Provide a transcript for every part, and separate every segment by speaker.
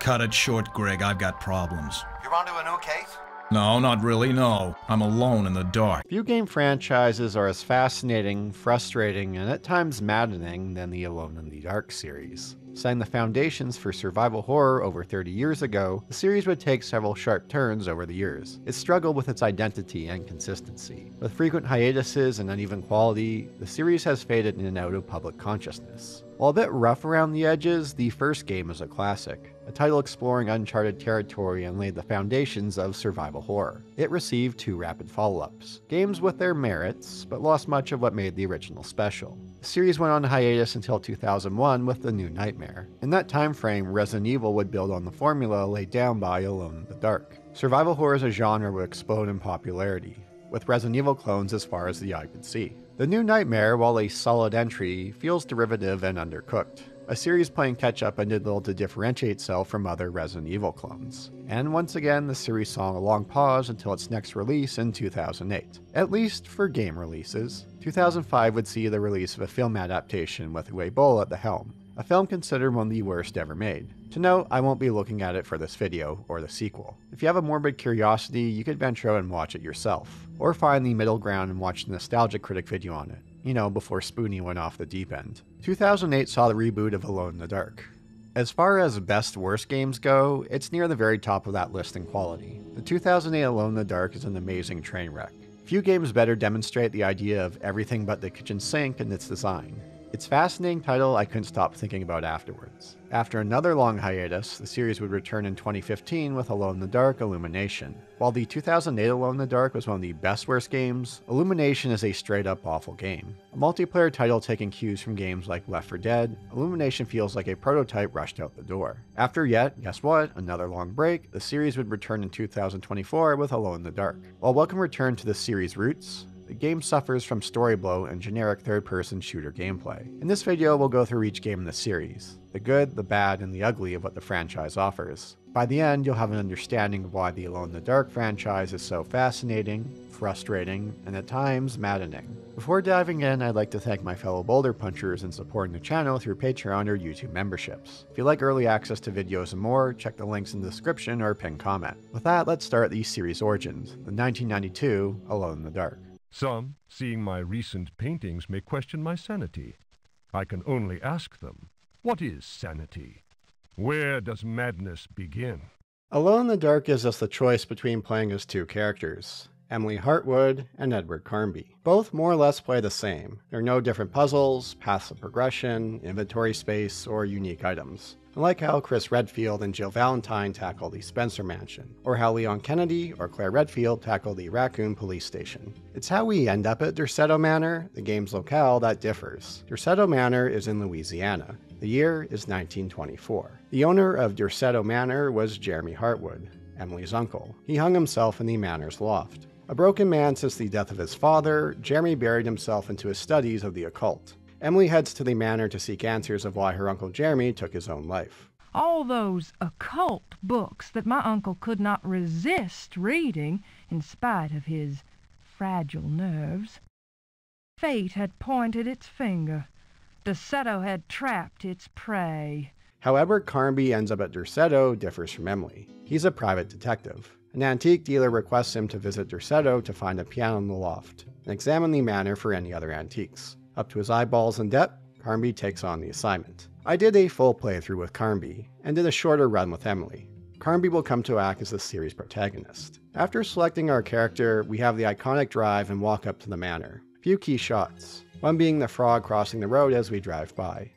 Speaker 1: Cut it short, Greg. I've got problems.
Speaker 2: You're onto a new case?
Speaker 1: No, not really, no. I'm alone in the dark.
Speaker 3: Few game franchises are as fascinating, frustrating, and at times maddening than the Alone in the Dark series. Setting the foundations for survival horror over 30 years ago, the series would take several sharp turns over the years. It struggled with its identity and consistency. With frequent hiatuses and uneven quality, the series has faded in and out of public consciousness. While a bit rough around the edges, the first game is a classic, a title exploring uncharted territory and laid the foundations of survival horror. It received 2 rapid follow-ups, games with their merits, but lost much of what made the original special. The series went on hiatus until 2001 with the new Nighmare. In that time frame, Resident Evil would build on the formula laid down by Alone in the Dark. Survival horror as a genre would explode in popularity, with Resident Evil clones as far as the eye could see. The new Nighmare, while a solid entry, feels derivative and undercooked. A series playing catch-up and did little to differentiate itself from other Resident Evil clones. And once again, the series saw a long pause until its next release in 2008. At least for game releases. 2005 would see the release of a film adaptation with Uwe Boll at the helm. A film considered one of the worst ever made. To note, I won't be looking at it for this video, or the sequel. If you have a morbid curiosity, you could venture out and watch it yourself. Or find the middle ground and watch the Nostalgic Critic video on it. You know, before Spoonie went off the deep end. 2008 saw the reboot of Alone in the Dark. As far as best worst games go, it's near the very top of that list in quality. The 2008 Alone in the Dark is an amazing train wreck. Few games better demonstrate the idea of everything but the kitchen sink in its design. It's a fascinating title I couldn't stop thinking about afterwards. After another long hiatus, the series would return in 2015 with Alone in the Dark Illumination. While the 2008 Alone in the Dark was one of the best worst games, Illumination is a straight up awful game. A multiplayer title taking cues from games like Left 4 Dead, Illumination feels like a prototype rushed out the door. After yet, guess what, another long break, the series would return in 2024 with Alone in the Dark. While welcome return to the series' roots, the game suffers from story blow and generic third-person shooter gameplay. In this video, we'll go through each game in the series, the good, the bad, and the ugly of what the franchise offers. By the end, you'll have an understanding of why the Alone in the Dark franchise is so fascinating, frustrating, and at times maddening. Before diving in, I'd like to thank my fellow Boulder Punchers in supporting the channel through Patreon or YouTube memberships. If you'd like early access to videos and more, check the links in the description or pinned comment. With that, let's start the series' origins, the 1992 Alone in the Dark.
Speaker 4: Some, seeing my recent paintings, may question my sanity. I can only ask them, what is sanity? Where does madness begin?
Speaker 3: Alone in the Dark gives us the choice between playing as 2 characters, Emily Hartwood and Edward Carnby. Both more or less play the same. There are no different puzzles, paths of progression, inventory space, or unique items. Unlike how Chris Redfield and Jill Valentine tackle the Spencer Mansion, or how Leon Kennedy or Claire Redfield tackle the Raccoon Police Station. It's how we end up at Derceto Manor, the game's locale, that differs. Derceto Manor is in Louisiana. The year is 1924. The owner of Derceto Manor was Jeremy Hartwood, Emily's uncle. He hung himself in the manor's loft. A broken man since the death of his father, Jeremy buried himself into his studies of the occult. Emily heads to the manor to seek answers of why her Uncle Jeremy took his own life.
Speaker 5: All those occult books that my uncle could not resist reading in spite of his fragile nerves. Fate had pointed its finger. Derceto had trapped its prey.
Speaker 3: However, Carnby ends up at Derceto differs from Emily. He's a private detective. An antique dealer requests him to visit Derceto to find a piano in the loft and examine the manor for any other antiques. Up to his eyeballs in debt, Carnby takes on the assignment. I did a full playthrough with Carnby, and did a shorter run with Emily. Carnby will come to act as the series' protagonist. After selecting our character, we have the iconic drive and walk up to the manor. A few key shots, one being the frog crossing the road as we drive by.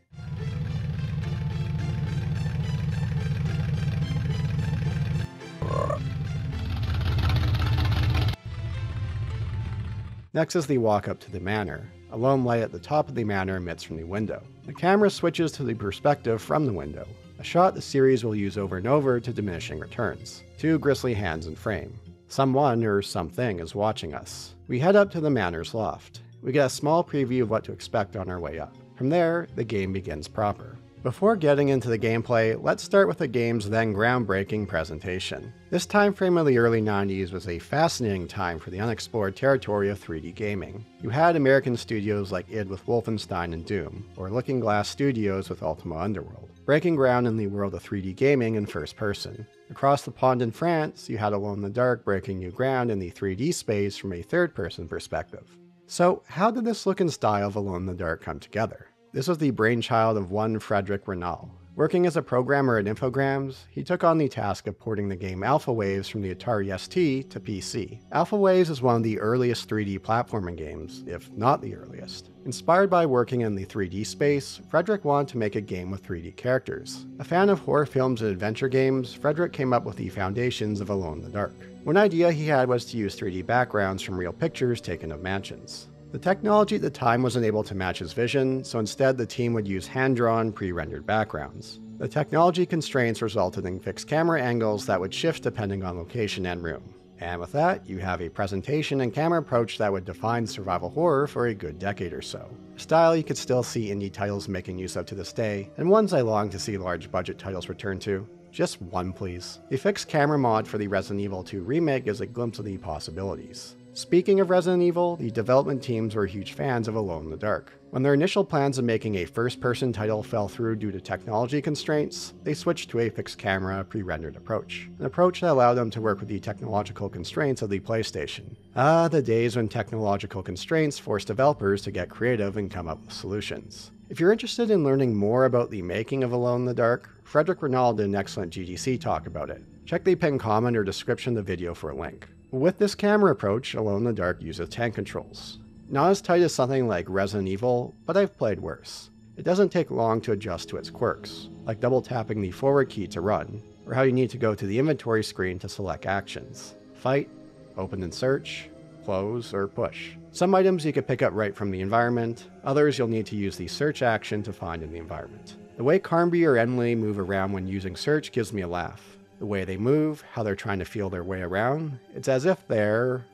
Speaker 3: Next is the walk up to the manor. A lone light at the top of the manor emits from the window. The camera switches to the perspective from the window, a shot the series will use over and over to diminishing returns. 2 grisly hands in frame. Someone or something is watching us. We head up to the manor's loft. We get a small preview of what to expect on our way up. From there, the game begins proper. Before getting into the gameplay, let's start with the game's then groundbreaking presentation. This time frame of the early 90s was a fascinating time for the unexplored territory of 3D gaming. You had American studios like id with Wolfenstein and Doom, or Looking Glass Studios with Ultima Underworld, breaking ground in the world of 3D gaming in first person. Across the pond in France, you had Alone in the Dark breaking new ground in the 3D space from a third-person perspective. So how did this look and style of Alone in the Dark come together? This was the brainchild of one Frederick Renal. Working as a programmer at Infogrames, he took on the task of porting the game Alpha Waves from the Atari ST to PC. Alpha Waves is one of the earliest 3D platforming games, if not the earliest. Inspired by working in the 3D space, Frederick wanted to make a game with 3D characters. A fan of horror films and adventure games, Frederick came up with the foundations of Alone in the Dark. One idea he had was to use 3D backgrounds from real pictures taken of mansions. The technology at the time wasn't able to match his vision, so instead the team would use hand-drawn, pre-rendered backgrounds. The technology constraints resulted in fixed camera angles that would shift depending on location and room. And with that, you have a presentation and camera approach that would define survival horror for a good decade or so. A style you could still see indie titles making use of to this day, and ones I long to see large budget titles return to. Just one, please. The fixed camera mod for the Resident Evil 2 remake is a glimpse of the possibilities. Speaking of Resident Evil, the development teams were huge fans of Alone in the Dark. When their initial plans of making a first-person title fell through due to technology constraints, they switched to a fixed camera, pre-rendered approach. An approach that allowed them to work with the technological constraints of the PlayStation. Ah, the days when technological constraints forced developers to get creative and come up with solutions. If you're interested in learning more about the making of Alone in the Dark, Frederick Renal did an excellent GDC talk about it. Check the pinned comment or description of the video for a link. With this camera approach, Alone in the Dark uses tank controls. Not as tight as something like Resident Evil, but I've played worse. It doesn't take long to adjust to its quirks, like double tapping the forward key to run, or how you need to go to the inventory screen to select actions. Fight, open and search, close, or push. Some items you can pick up right from the environment, others you'll need to use the search action to find in the environment. The way Carnby or Emily move around when using search gives me a laugh. The way they move, how they're trying to feel their way around, it's as if they're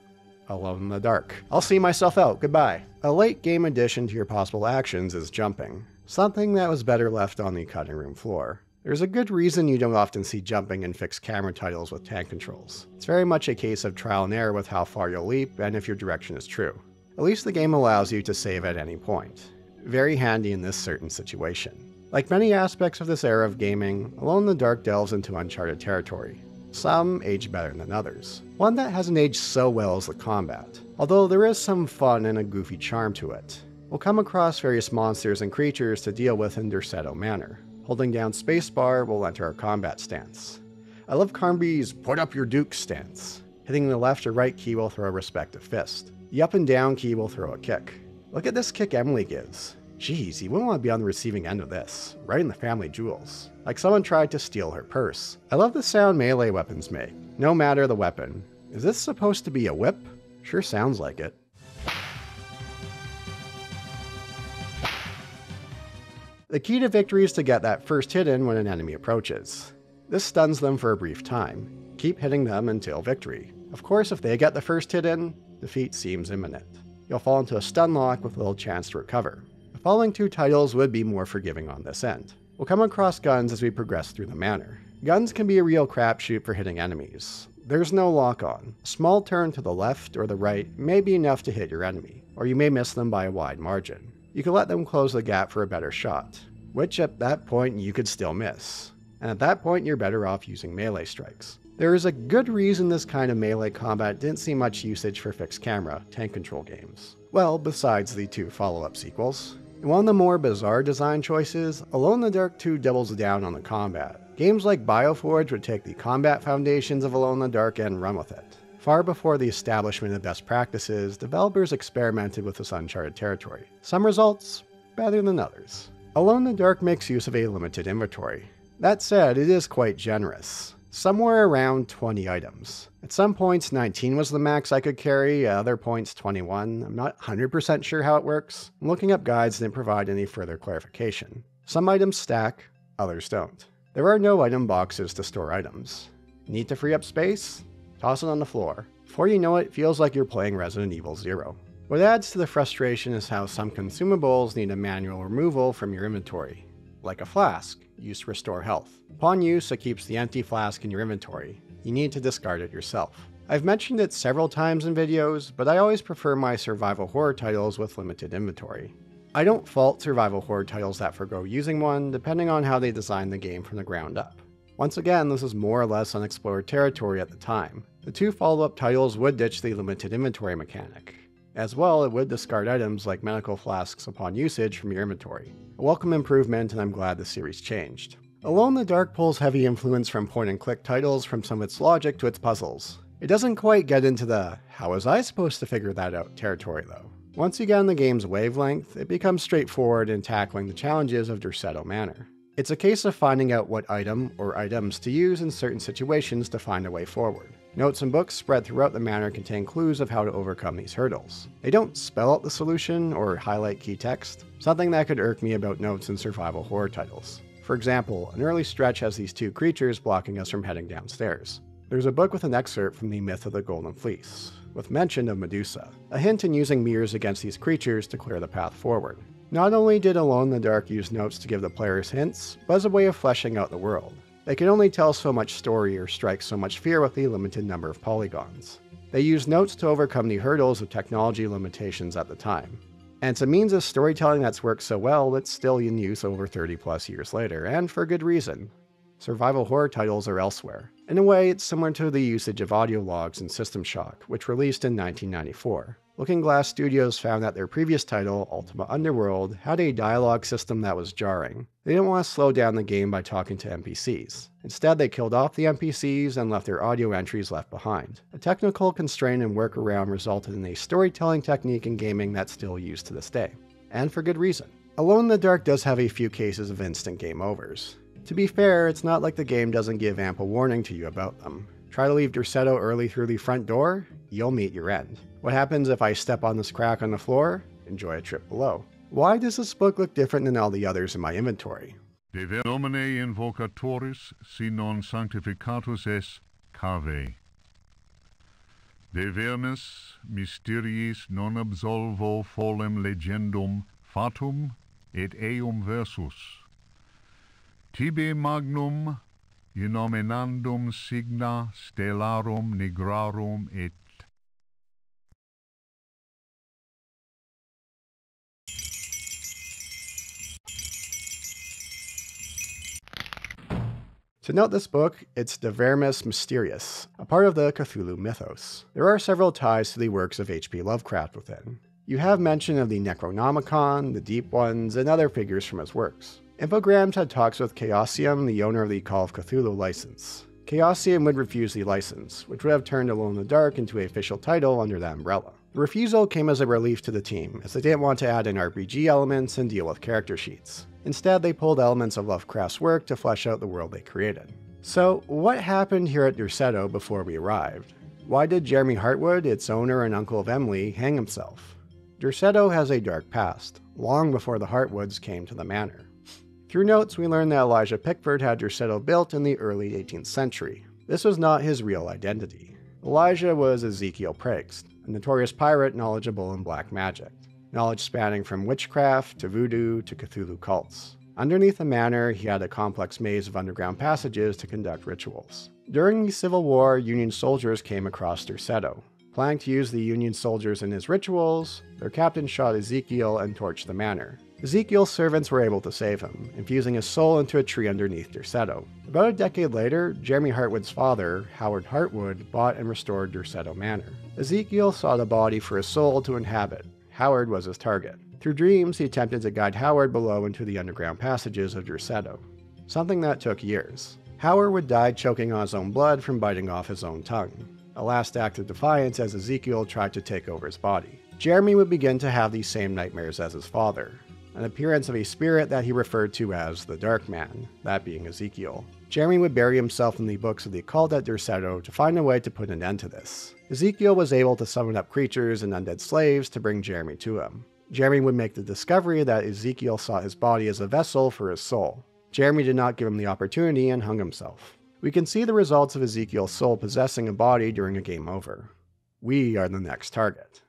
Speaker 3: alone in the dark. I'll see myself out, goodbye. A late game addition to your possible actions is jumping, something that was better left on the cutting room floor. There's a good reason you don't often see jumping in fixed camera titles with tank controls. It's very much a case of trial and error with how far you'll leap and if your direction is true. At least the game allows you to save at any point. Very handy in this certain situation. Like many aspects of this era of gaming, Alone in the Dark delves into uncharted territory. Some age better than others. One that hasn't aged so well is the combat, although there is some fun and a goofy charm to it. We'll come across various monsters and creatures to deal with in Derceto manner. Holding down spacebar will enter our combat stance. I love Carnby's put up your duke stance. Hitting the left or right key will throw a respective fist. The up and down key will throw a kick. Look at this kick Emily gives. Jeez, you wouldn't want to be on the receiving end of this, right in the family jewels. Like someone tried to steal her purse. I love the sound melee weapons make, no matter the weapon. Is this supposed to be a whip? Sure sounds like it. The key to victory is to get that first hit in when an enemy approaches. This stuns them for a brief time. Keep hitting them until victory. Of course, if they get the first hit in, defeat seems imminent. You'll fall into a stun lock with little chance to recover. The following two titles would be more forgiving on this end. We'll come across guns as we progress through the manor. Guns can be a real crapshoot for hitting enemies. There's no lock-on. A small turn to the left or the right may be enough to hit your enemy, or you may miss them by a wide margin. You can let them close the gap for a better shot, which at that point you could still miss. And at that point you're better off using melee strikes. There is a good reason this kind of melee combat didn't see much usage for fixed camera, tank control games. Well, besides the two follow-up sequels. In one of the more bizarre design choices, Alone in the Dark 2 doubles down on the combat. Games like Bioforge would take the combat foundations of Alone in the Dark and run with it. Far before the establishment of best practices, developers experimented with this uncharted territory. Some results, better than others. Alone in the Dark makes use of a limited inventory. That said, it is quite generous. Somewhere around 20 items. At some points 19 was the max I could carry, at other points 21. I'm not 100% sure how it works. Looking up guides didn't provide any further clarification. Some items stack, others don't. There are no item boxes to store items. Need to free up space? Toss it on the floor. Before you know it, feels like you're playing Resident Evil 0. What adds to the frustration is how some consumables need a manual removal from your inventory. Like a flask, used to restore health. Upon use, it keeps the empty flask in your inventory. You need to discard it yourself. I've mentioned it several times in videos, but I always prefer my survival horror titles with limited inventory. I don't fault survival horror titles that forgo using one, depending on how they design the game from the ground up. Once again, this is more or less unexplored territory at the time. The 2 follow-up titles would ditch the limited inventory mechanic. As well, it would discard items like medical flasks upon usage from your inventory. A welcome improvement, and I'm glad the series changed. Alone in the Dark pulls heavy influence from point-and-click titles from some of its logic to its puzzles. It doesn't quite get into the "how was I supposed to figure that out" territory though. Once you get on the game's wavelength, it becomes straightforward in tackling the challenges of Derceto Manor. It's a case of finding out what item or items to use in certain situations to find a way forward. Notes and books spread throughout the manor contain clues of how to overcome these hurdles. They don't spell out the solution or highlight key text, something that could irk me about notes in survival horror titles. For example, an early stretch has these 2 creatures blocking us from heading downstairs. There's a book with an excerpt from the Myth of the Golden Fleece, with mention of Medusa, a hint in using mirrors against these creatures to clear the path forward. Not only did Alone in the Dark use notes to give the players hints, but as a way of fleshing out the world. They can only tell so much story or strike so much fear with the limited number of polygons. They use notes to overcome the hurdles of technology limitations at the time. And it's a means of storytelling that's worked so well that's still in use over 30 plus years later, and for good reason. Survival horror titles are elsewhere. In a way, it's similar to the usage of audio logs in System Shock, which released in 1994. Looking Glass Studios found that their previous title, Ultima Underworld, had a dialogue system that was jarring. They didn't want to slow down the game by talking to NPCs. Instead, they killed off the NPCs and left their audio entries left behind. A technical constraint and workaround resulted in a storytelling technique in gaming that's still used to this day. And for good reason. Alone in the Dark does have a few cases of instant game overs. To be fair, it's not like the game doesn't give ample warning to you about them. Try to leave Derceto early through the front door, you'll meet your end. What happens if I step on this crack on the floor? Enjoy a trip below. Why does this book look different than all the others in my inventory?
Speaker 4: De Domine invocatoris, si non sanctificatus es, cave. De vermis mysteriis non absolvo folem legendum, fatum et eum versus. Tibi magnum inominandum signa stellarum nigrarum et
Speaker 3: To note this book, it's De Vermis Mysteriis, a part of the Cthulhu mythos. There are several ties to the works of H.P. Lovecraft within. You have mention of the Necronomicon, the Deep Ones, and other figures from his works. Infogrames had talks with Chaosium, the owner of the Call of Cthulhu license. Chaosium would refuse the license, which would have turned Alone in the Dark into an official title under that umbrella. The refusal came as a relief to the team, as they didn't want to add in RPG elements and deal with character sheets. Instead, they pulled elements of Lovecraft's work to flesh out the world they created. So, what happened here at Derceto before we arrived? Why did Jeremy Hartwood, its owner and uncle of Emily, hang himself? Derceto has a dark past, long before the Hartwoods came to the manor. Through notes, we learn that Elijah Pickford had Derceto built in the early 18th century. This was not his real identity. Elijah was Ezekiel Prext, a notorious pirate knowledgeable in black magic. Knowledge spanning from witchcraft to voodoo to Cthulhu cults. Underneath the manor, he had a complex maze of underground passages to conduct rituals. During the Civil War, Union soldiers came across Derceto. Planning to use the Union soldiers in his rituals, their captain shot Ezekiel and torched the manor. Ezekiel's servants were able to save him, infusing his soul into a tree underneath Derceto. About a decade later, Jeremy Hartwood's father, Howard Hartwood, bought and restored Derceto Manor. Ezekiel sought a body for his soul to inhabit. Howard was his target. Through dreams, he attempted to guide Howard below into the underground passages of Derceto. Something that took years. Howard would die choking on his own blood from biting off his own tongue. A last act of defiance as Ezekiel tried to take over his body. Jeremy would begin to have these same nightmares as his father. An appearance of a spirit that he referred to as the Dark Man, that being Ezekiel. Jeremy would bury himself in the books of the occult at Derceto to find a way to put an end to this. Ezekiel was able to summon up creatures and undead slaves to bring Jeremy to him. Jeremy would make the discovery that Ezekiel saw his body as a vessel for his soul. Jeremy did not give him the opportunity and hung himself. We can see the results of Ezekiel's soul possessing a body during a game over. We are the next target.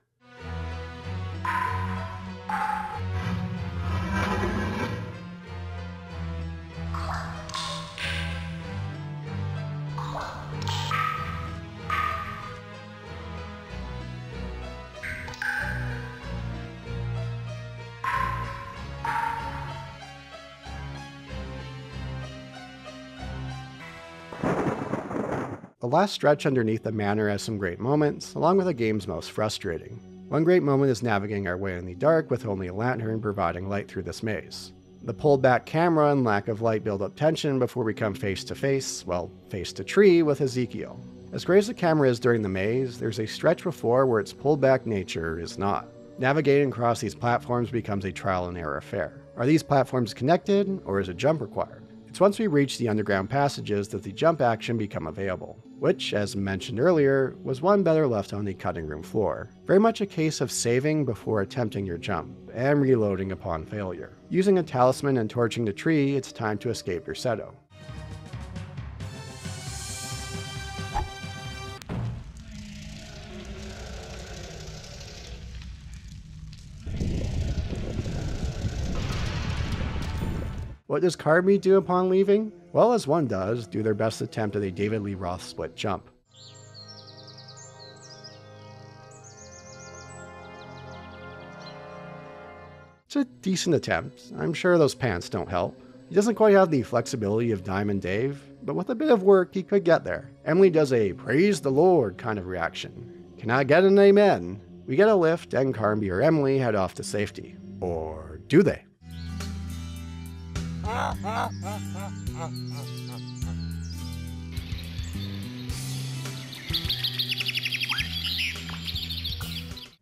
Speaker 3: The last stretch underneath the manor has some great moments, along with the game's most frustrating. One great moment is navigating our way in the dark with only a lantern providing light through this maze. The pulled back camera and lack of light build up tension before we come face to tree with Ezekiel. As great as the camera is during the maze, there's a stretch before where its pulled back nature is not. Navigating across these platforms becomes a trial and error affair. Are these platforms connected, or is a jump required? It's once we reach the underground passages that the jump action become available, which, as mentioned earlier, was one better left on the cutting room floor. Very much a case of saving before attempting your jump, and reloading upon failure. Using a talisman and torching the tree, it's time to escape your Seto. What does Carby do upon leaving? Well, as one does, do their best attempt at a David Lee Roth split jump. It's a decent attempt. I'm sure those pants don't help. He doesn't quite have the flexibility of Diamond Dave, but with a bit of work he could get there. Emily does a praise the Lord kind of reaction. Can I get an amen? We get a lift and Carby or Emily head off to safety. Or do they?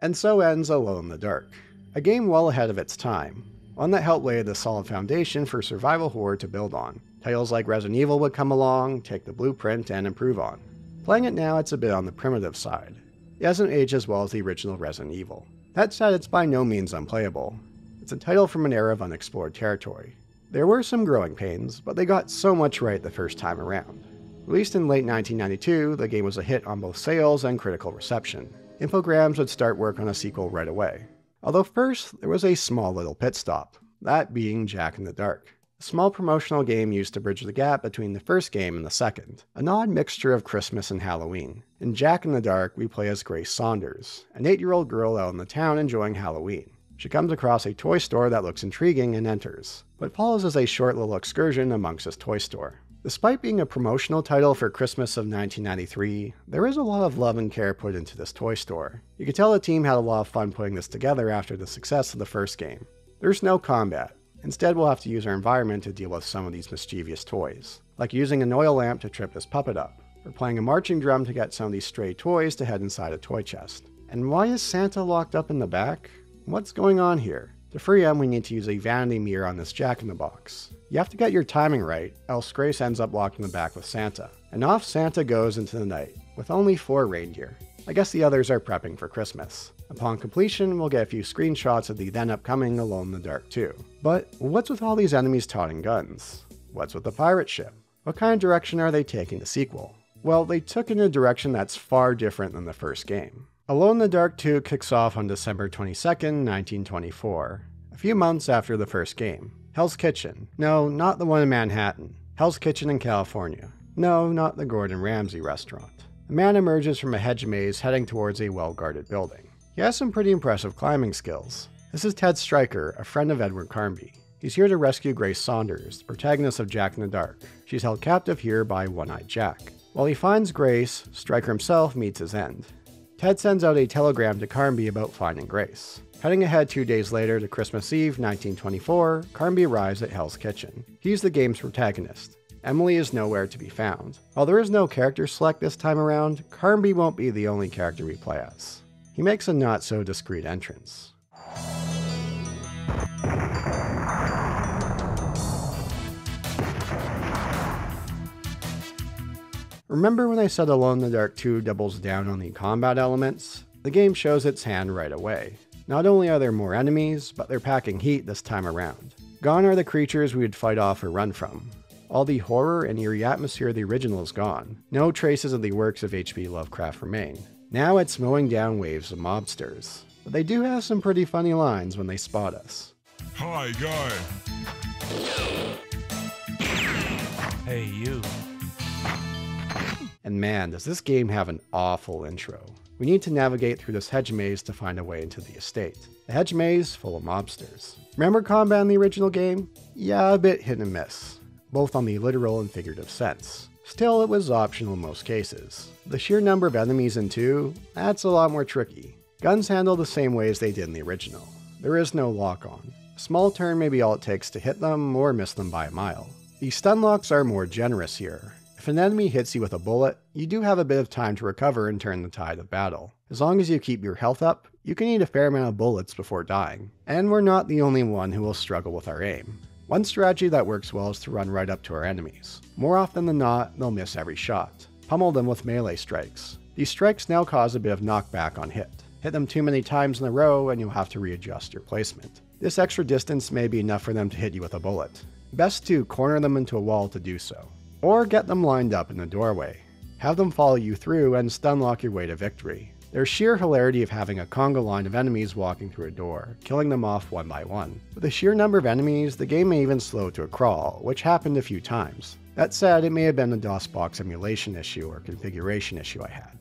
Speaker 3: And so ends Alone in the Dark, a game well ahead of its time, one that helped lay the solid foundation for survival horror to build on. Titles like Resident Evil would come along, take the blueprint, and improve on. Playing it now, it's a bit on the primitive side. It hasn't aged as well as the original Resident Evil. That said, it's by no means unplayable. It's a title from an era of unexplored territory. There were some growing pains, but they got so much right the first time around. Released in late 1992, the game was a hit on both sales and critical reception. Infogrames would start work on a sequel right away. Although first, there was a small little pit stop, that being Jak in the Dark. A small promotional game used to bridge the gap between the first game and the second. An odd mixture of Christmas and Halloween. In Jak in the Dark, we play as Grace Saunders, an 8-year-old girl out in the town enjoying Halloween. She comes across a toy store that looks intriguing and enters, but follows as a short little excursion amongst this toy store. Despite being a promotional title for Christmas of 1993, there is a lot of love and care put into this toy store. You can tell the team had a lot of fun putting this together after the success of the first game. There's no combat. Instead, we'll have to use our environment to deal with some of these mischievous toys, like using an oil lamp to trip this puppet up, or playing a marching drum to get some of these stray toys to head inside a toy chest. And why is Santa locked up in the back? What's going on here? To free him, we need to use a vanity mirror on this Jack-in-the-Box. You have to get your timing right, else Grace ends up locked in the back with Santa. And off Santa goes into the night, with only 4 reindeer. I guess the others are prepping for Christmas. Upon completion, we'll get a few screenshots of the then upcoming Alone in the Dark 2. But what's with all these enemies toting guns? What's with the pirate ship? What kind of direction are they taking the sequel? Well, they took it in a direction that's far different than the first game. Alone in the Dark 2 kicks off on December 22nd, 1924, a few months after the first game. Hell's Kitchen. No, not the one in Manhattan. Hell's Kitchen in California. No, not the Gordon Ramsay restaurant. A man emerges from a hedge maze heading towards a well-guarded building. He has some pretty impressive climbing skills. This is Ted Stryker, a friend of Edward Carnby. He's here to rescue Grace Saunders, the protagonist of Jak in the Dark. She's held captive here by One-Eyed Jack. While he finds Grace, Stryker himself meets his end. Ted sends out a telegram to Carnby about finding Grace. Heading ahead 2 days later to Christmas Eve 1924, Carnby arrives at Hell's Kitchen. He's the game's protagonist. Emily is nowhere to be found. While there is no character select this time around, Carnby won't be the only character we play as. He makes a not-so-discreet entrance. Remember when I said Alone in the Dark 2 doubles down on the combat elements? The game shows its hand right away. Not only are there more enemies, but they're packing heat this time around. Gone are the creatures we would fight off or run from. All the horror and eerie atmosphere of the original is gone. No traces of the works of H.P. Lovecraft remain. Now it's mowing down waves of mobsters. But they do have some pretty funny lines when they spot us.
Speaker 2: Hi, guy. Hey, you.
Speaker 3: And man, does this game have an awful intro. We need to navigate through this hedge maze to find a way into the estate. A hedge maze full of mobsters. Remember combat in the original game? Yeah, a bit hit and miss, both on the literal and figurative sense. Still, it was optional in most cases. The sheer number of enemies in 2, that's a lot more tricky. Guns handle the same way as they did in the original. There is no lock-on. A small turn may be all it takes to hit them or miss them by a mile. The stun locks are more generous here. If an enemy hits you with a bullet, you do have a bit of time to recover and turn the tide of battle. As long as you keep your health up, you can eat a fair amount of bullets before dying. And we're not the only one who will struggle with our aim. One strategy that works well is to run right up to our enemies. More often than not, they'll miss every shot. Pummel them with melee strikes. These strikes now cause a bit of knockback on hit. Hit them too many times in a row and you'll have to readjust your placement. This extra distance may be enough for them to hit you with a bullet. Best to corner them into a wall to do so. Or get them lined up in the doorway. Have them follow you through and stun lock your way to victory. There's sheer hilarity of having a conga line of enemies walking through a door, killing them off one by one. With the sheer number of enemies, the game may even slow to a crawl, which happened a few times. That said, it may have been a DOSBox emulation issue or configuration issue I had.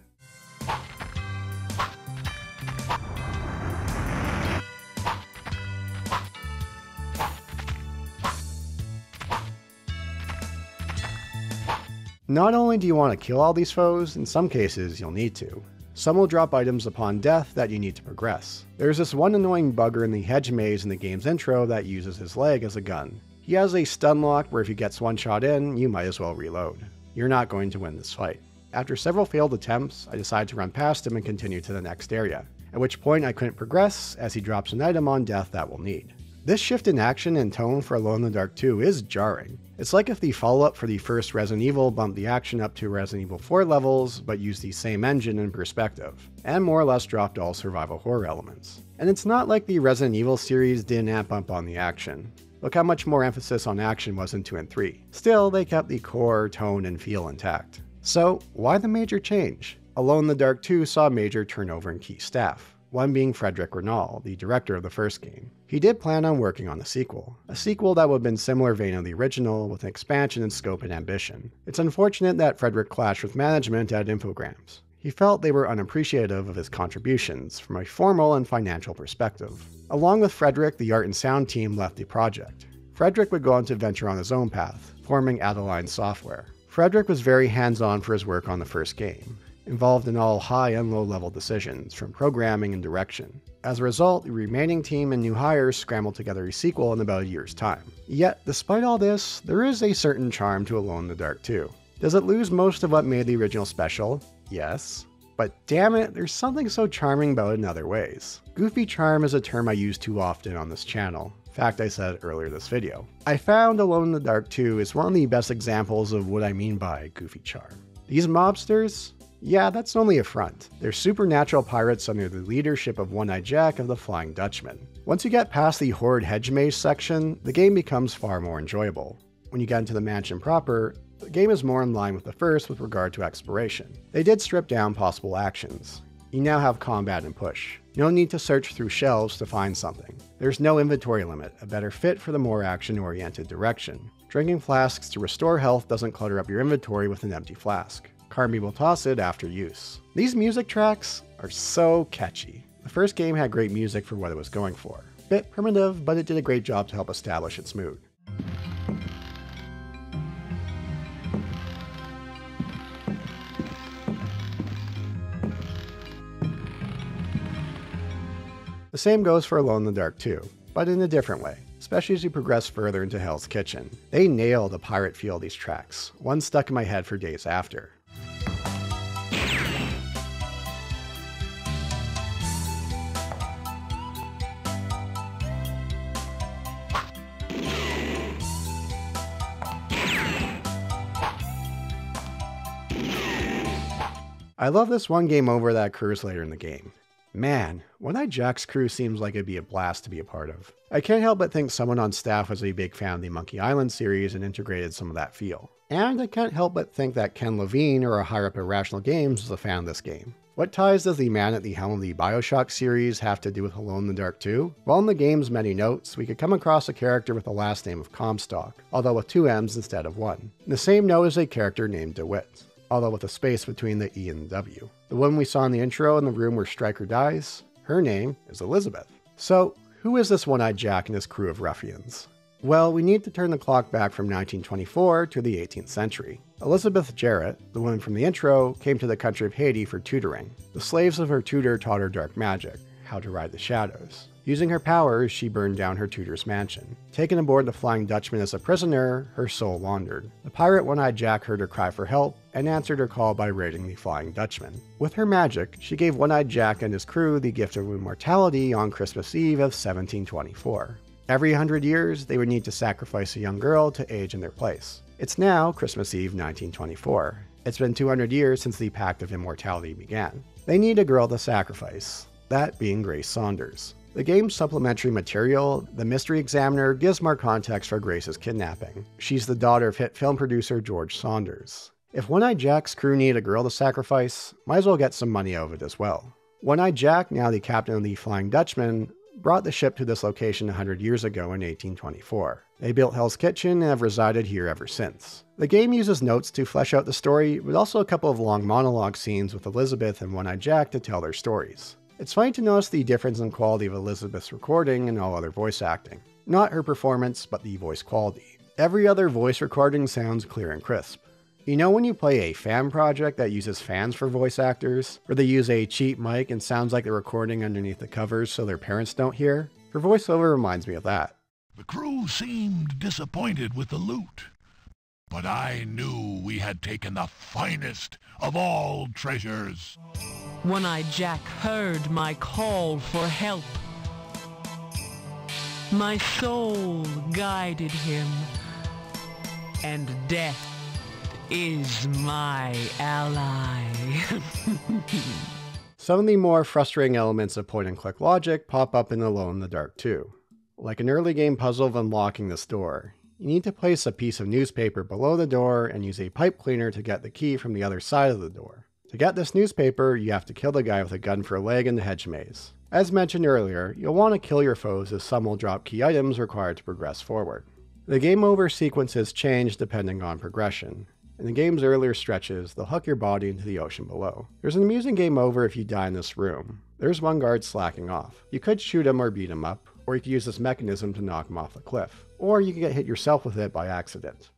Speaker 3: Not only do you want to kill all these foes, in some cases you'll need to. Some will drop items upon death that you need to progress. There's this one annoying bugger in the hedge maze in the game's intro that uses his leg as a gun. He has a stun lock where if he gets one shot in, you might as well reload. You're not going to win this fight. After several failed attempts, I decided to run past him and continue to the next area, at which point I couldn't progress as he drops an item on death that we'll need. This shift in action and tone for Alone in the Dark 2 is jarring. It's like if the follow-up for the first Resident Evil bumped the action up to Resident Evil 4 levels, but used the same engine and perspective, and more or less dropped all survival horror elements. And it's not like the Resident Evil series didn't amp up on the action. Look how much more emphasis on action was in 2 and 3. Still, they kept the core, tone, and feel intact. So, why the major change? Alone in the Dark 2 saw a major turnover in key staff, one being Frederick Renault, the director of the first game. He did plan on working on a sequel that would have been similar vein of the original, with an expansion in scope and ambition. It's unfortunate that Frederick clashed with management at Infogrames. He felt they were unappreciative of his contributions from a formal and financial perspective. Along with Frederick, the art and sound team left the project. Frederick would go on to venture on his own path, forming Adeline Software. Frederick was very hands-on for his work on the first game, involved in all high and low level decisions, from programming and direction. As a result, the remaining team and new hires scrambled together a sequel in about a year's time. Yet, despite all this, there is a certain charm to Alone in the Dark 2. Does it lose most of what made the original special? Yes. But damn it, there's something so charming about it in other ways. Goofy charm is a term I use too often on this channel. In fact, I said it earlier this video. I found Alone in the Dark 2 is one of the best examples of what I mean by goofy charm. These mobsters? Yeah, that's only a front. They're supernatural pirates under the leadership of One-Eyed Jack of the Flying Dutchman. Once you get past the horrid hedge maze section, the game becomes far more enjoyable. When you get into the mansion proper, the game is more in line with the first with regard to exploration. They did strip down possible actions. You now have combat and push. No need to search through shelves to find something. There's no inventory limit, a better fit for the more action-oriented direction. Drinking flasks to restore health doesn't clutter up your inventory with an empty flask. Carmi will toss it after use. These music tracks are so catchy. The first game had great music for what it was going for. Bit primitive, but it did a great job to help establish its mood. The same goes for Alone in the Dark 2, but in a different way, especially as you progress further into Hell's Kitchen. They nail the pirate feel of these tracks, one stuck in my head for days after. I love this one game over that occurs later in the game. Man, One-Eyed Jack's crew seems like it'd be a blast to be a part of. I can't help but think someone on staff was a big fan of the Monkey Island series and integrated some of that feel. And I can't help but think that Ken Levine, or a higher up at Irrational Games, was a fan of this game. What ties does the man at the helm of the BioShock series have to do with Alone in the Dark 2? Well, in the game's many notes, we could come across a character with the last name of Comstock, although with 2 M's instead of 1. In the same note is a character named DeWitt, although with a space between the E and the W. The woman we saw in the intro in the room where Stryker dies, her name is Elizabeth. So, who is this One-Eyed Jack and his crew of ruffians? Well, we need to turn the clock back from 1924 to the 18th century. Elizabeth Jarrett, the woman from the intro, came to the country of Haiti for tutoring. The slaves of her tutor taught her dark magic, how to ride the shadows. Using her powers, she burned down her tutor's mansion. Taken aboard the Flying Dutchman as a prisoner, her soul wandered. The pirate One-Eyed Jack heard her cry for help and answered her call by raiding the Flying Dutchman. With her magic, she gave One-Eyed Jack and his crew the gift of immortality on Christmas Eve of 1724. Every 100 years, they would need to sacrifice a young girl to age in their place. It's now Christmas Eve 1924. It's been 200 years since the Pact of Immortality began. They need a girl to sacrifice, that being Grace Saunders. The game's supplementary material, The Mystery Examiner, gives more context for Grace's kidnapping. She's the daughter of hit film producer George Saunders. If One-Eyed Jack's crew need a girl to sacrifice, might as well get some money out of it as well. One-Eyed Jack, now the captain of the Flying Dutchman, brought the ship to this location 100 years ago in 1824. They built Hell's Kitchen and have resided here ever since. The game uses notes to flesh out the story, but also a couple of long monologue scenes with Elizabeth and One-Eyed Jack to tell their stories. It's funny to notice the difference in quality of Elizabeth's recording and all other voice acting. Not her performance, but the voice quality. Every other voice recording sounds clear and crisp. You know when you play a fan project that uses fans for voice actors, where they use a cheap mic and sounds like they're recording underneath the covers so their parents don't hear? Her voiceover reminds me of that.
Speaker 2: The crew seemed disappointed with the loot, but I knew we had taken the finest of all treasures.
Speaker 6: One-Eyed Jack heard my call for help. My soul guided him, and death is my ally.
Speaker 3: Some of the more frustrating elements of point-and-click logic pop up in Alone in the Dark 2. Like an early game puzzle of unlocking this door, you need to place a piece of newspaper below the door and use a pipe cleaner to get the key from the other side of the door. To get this newspaper, you have to kill the guy with a gun for a leg in the hedge maze. As mentioned earlier, you'll want to kill your foes as some will drop key items required to progress forward. The game over sequences change depending on progression. In the game's earlier stretches, they'll hook your body into the ocean below. There's an amusing game over if you die in this room. There's one guard slacking off. You could shoot him or beat him up, or you could use this mechanism to knock him off the cliff. Or you could get hit yourself with it by accident.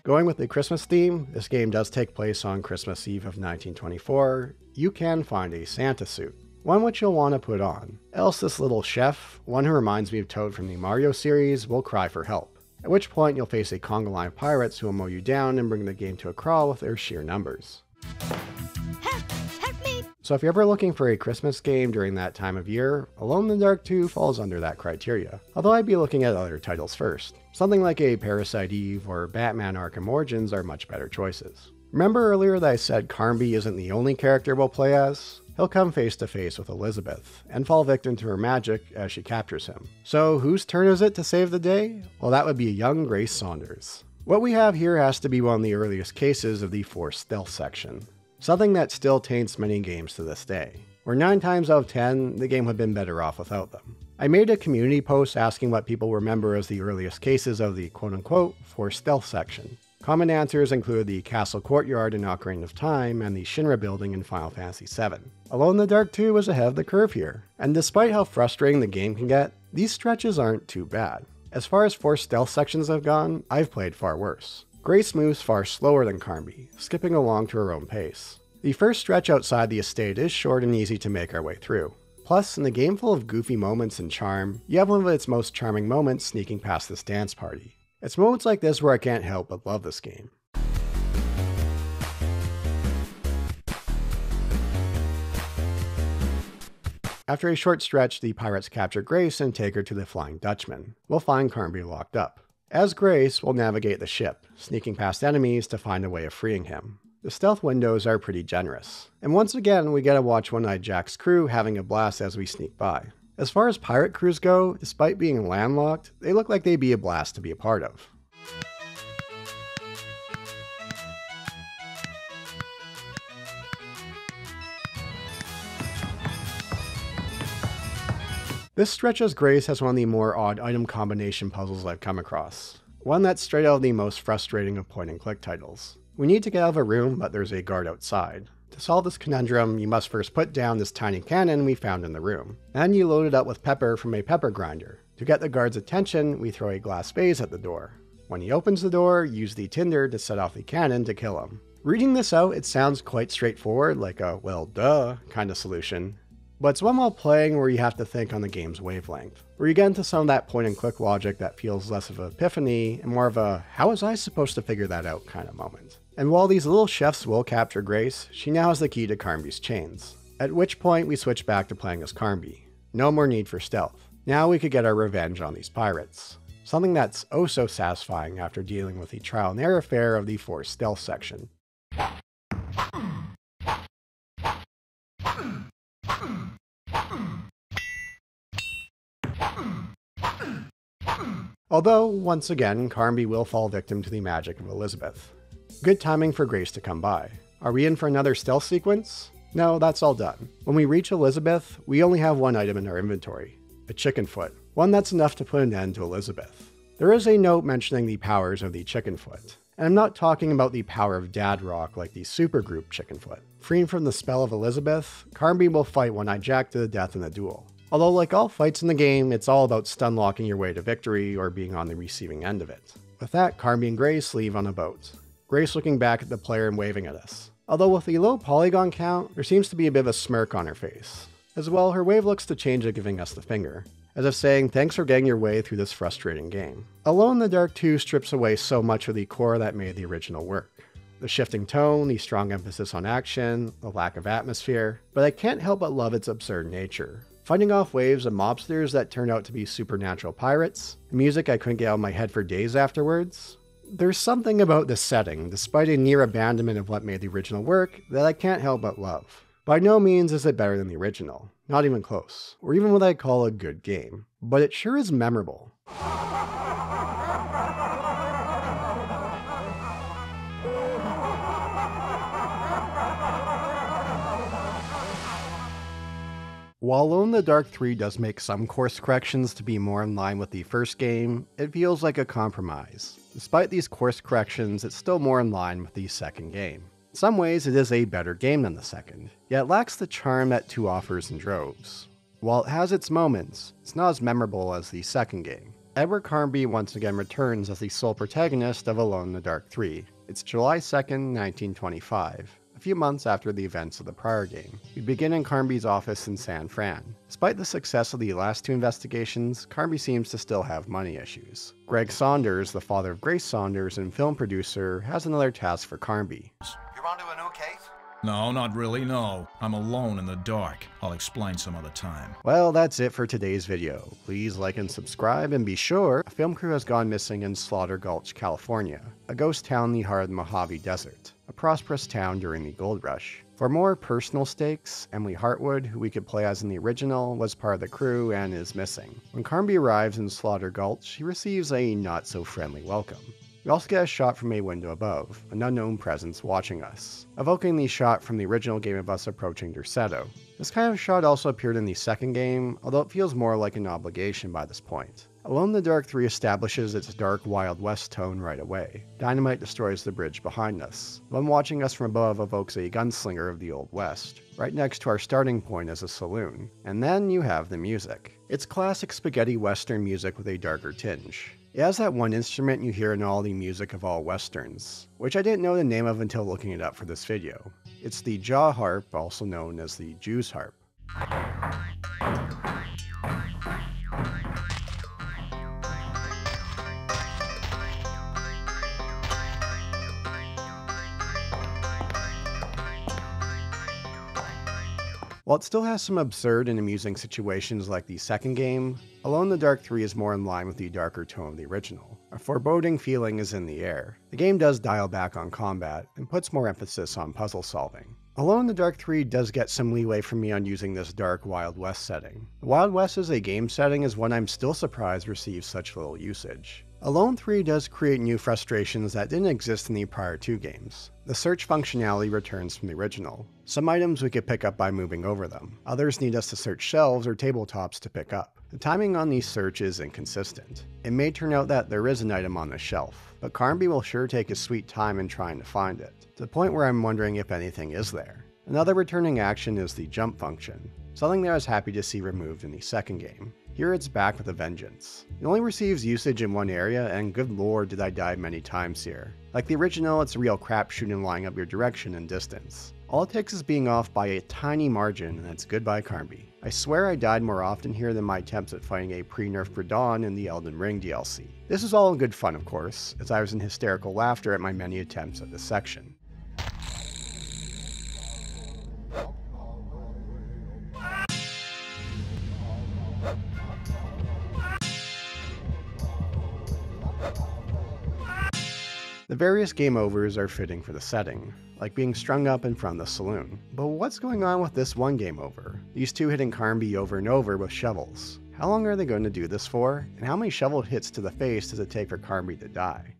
Speaker 3: Going with the Christmas theme, this game does take place on Christmas Eve of 1924. You can find a Santa suit, one which you'll want to put on. Else this little chef, one who reminds me of Toad from the Mario series, will cry for help. At which point you'll face a conga line of pirates who will mow you down and bring the game to a crawl with their sheer numbers.
Speaker 7: Help me!
Speaker 3: So if you're ever looking for a Christmas game during that time of year, Alone in the Dark 2 falls under that criteria. Although I'd be looking at other titles first. Something like a Parasite Eve or Batman Arkham Origins are much better choices. Remember earlier that I said Carnby isn't the only character we'll play as? He'll come face to face with Elizabeth, and fall victim to her magic as she captures him. So whose turn is it to save the day? Well, that would be young Grace Saunders. What we have here has to be one of the earliest cases of the forced stealth section. Something that still taints many games to this day. Where 9 times out of 10, the game would have been better off without them. I made a community post asking what people remember as the earliest cases of the quote-unquote forced stealth section. Common answers include the Castle Courtyard in Ocarina of Time and the Shinra building in Final Fantasy VII. Alone in the Dark 2 was ahead of the curve here, and despite how frustrating the game can get, these stretches aren't too bad. As far as forced stealth sections have gone, I've played far worse. Grace moves far slower than Carnby, skipping along to her own pace. The first stretch outside the estate is short and easy to make our way through. Plus, in a game full of goofy moments and charm, you have one of its most charming moments sneaking past this dance party. It's moments like this where I can't help but love this game. After a short stretch, the pirates capture Grace and take her to the Flying Dutchman. We'll find Carnby locked up. As Grace, we'll navigate the ship, sneaking past enemies to find a way of freeing him. The stealth windows are pretty generous. And once again, we get to watch One-Eyed Jack's crew having a blast as we sneak by. As far as pirate crews go, despite being landlocked, they look like they'd be a blast to be a part of. This stretch as Grace has one of the more odd item combination puzzles I've come across. one that's straight out of the most frustrating of point-and-click titles. We need to get out of a room, but there's a guard outside. To solve this conundrum, you must first put down this tiny cannon we found in the room. Then you load it up with pepper from a pepper grinder. To get the guard's attention, we throw a glass vase at the door. When he opens the door, use the tinder to set off the cannon to kill him. Reading this out, it sounds quite straightforward, like a well duh kind of solution. But it's one while playing where you have to think on the game's wavelength, where you get into some of that point-and-click logic that feels less of an epiphany and more of a how was I supposed to figure that out kind of moment. And while these little chefs will capture Grace, she now has the key to Carnby's chains. At which point we switch back to playing as Carnby. No more need for stealth. Now we could get our revenge on these pirates. Something that's oh so satisfying after dealing with the trial and error fare of the forced stealth section. Although, once again, Carnby will fall victim to the magic of Elizabeth. Good timing for Grace to come by. Are we in for another stealth sequence? No, that's all done. When we reach Elizabeth, we only have one item in our inventory. A chicken foot. One that's enough to put an end to Elizabeth. There is a note mentioning the powers of the chicken foot. And I'm not talking about the power of Dad Rock like the supergroup Chickenfoot. Freeing from the spell of Elizabeth, Carnby will fight One-Eyed Jack to the death in a duel. Although like all fights in the game, it's all about stun locking your way to victory or being on the receiving end of it. With that, Carnby and Grace leave on a boat. Grace looking back at the player and waving at us. Although with the low polygon count, there seems to be a bit of a smirk on her face. As well, her wave looks to change at giving us the finger, as if saying thanks for getting your way through this frustrating game. Alone in the Dark 2 strips away so much of the core that made the original work. The shifting tone, the strong emphasis on action, the lack of atmosphere, but I can't help but love its absurd nature. Fighting off waves of mobsters that turned out to be supernatural pirates, music I couldn't get out of my head for days afterwards. There's something about this setting, despite a near abandonment of what made the original work, that I can't help but love. By no means is it better than the original, not even close, or even what I call a good game, but it sure is memorable. While Alone in the Dark 3 does make some course corrections to be more in line with the first game, it feels like a compromise. Despite these course corrections, it's still more in line with the second game. In some ways, it is a better game than the second, yet it lacks the charm that 2 offers in droves. While it has its moments, it's not as memorable as the second game. Edward Carnby once again returns as the sole protagonist of Alone in the Dark 3. It's July 2nd, 1925. A few months after the events of the prior game. We begin in Carnby's office in San Fran. Despite the success of the last 2 investigations, Carnby seems to still have money issues. Greg Saunders, the father of Grace Saunders and film producer, has another task for Carnby.
Speaker 7: You're onto a new case?
Speaker 1: No, not really, no. I'm alone in the dark. I'll explain some other time.
Speaker 3: Well, that's it for today's video. Please like and subscribe, and be sure, a film crew has gone missing in Slaughter Gulch, California, a ghost town in the heart of the Mojave Desert, a prosperous town during the gold rush. For more personal stakes, Emily Hartwood, who we could play as in the original, was part of the crew and is missing. When Carnby arrives in Slaughter Gulch, he receives a not-so-friendly welcome. We also get a shot from a window above, an unknown presence watching us, evoking the shot from the original game of us approaching Derceto. This kind of shot also appeared in the second game, although it feels more like an obligation by this point. Alone in the Dark 3 establishes its dark Wild West tone right away. Dynamite destroys the bridge behind us. One watching us from above evokes a gunslinger of the Old West. Right next to our starting point is a saloon. And then you have the music. It's classic spaghetti western music with a darker tinge. It has that one instrument you hear in all the music of all westerns, which I didn't know the name of until looking it up for this video. It's the jaw harp, also known as the Jew's harp. While it still has some absurd and amusing situations like the second game, Alone in the Dark 3 is more in line with the darker tone of the original. A foreboding feeling is in the air. The game does dial back on combat, and puts more emphasis on puzzle solving. Alone in the Dark 3 does get some leeway from me on using this dark Wild West setting. The Wild West as a game setting is one I'm still surprised receives such little usage. Alone 3 does create new frustrations that didn't exist in the prior two games. The search functionality returns from the original. Some items we could pick up by moving over them. Others need us to search shelves or tabletops to pick up. The timing on these searches is inconsistent. It may turn out that there is an item on the shelf, but Carnby will sure take his sweet time in trying to find it, to the point where I'm wondering if anything is there. Another returning action is the jump function, something that I was happy to see removed in the second game. Here it's back with a vengeance. It only receives usage in one area, and good lord did I die many times here. Like the original, it's a real crapshoot in lining up your direction and distance. All it takes is being off by a tiny margin, and it's goodbye Carnby. I swear I died more often here than my attempts at fighting a pre-nerfed Radon in the Elden Ring DLC. This is all in good fun of course, as I was in hysterical laughter at my many attempts at this section. The various game overs are fitting for the setting, like being strung up in front of the saloon. But what's going on with this one game over? These two hitting Carnby over and over with shovels. How long are they going to do this for? And how many shovel hits to the face does it take for Carnby to die?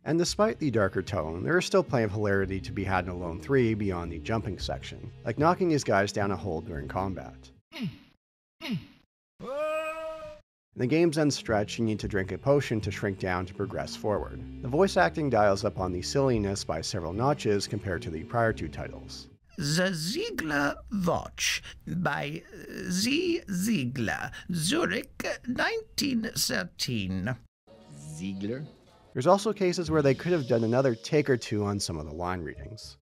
Speaker 3: And despite the darker tone, there is still plenty of hilarity to be had in Alone 3 beyond the jumping section, like knocking these guys down a hole during combat. In the game's end stretch, you need to drink a potion to shrink down to progress forward. The voice acting dials up on the silliness by several notches compared to the prior two titles.
Speaker 7: The Ziegler Watch by Z. Ziegler, Zurich, 1913.
Speaker 8: Ziegler?
Speaker 3: There's also cases where they could have done another take or two on some of the line readings.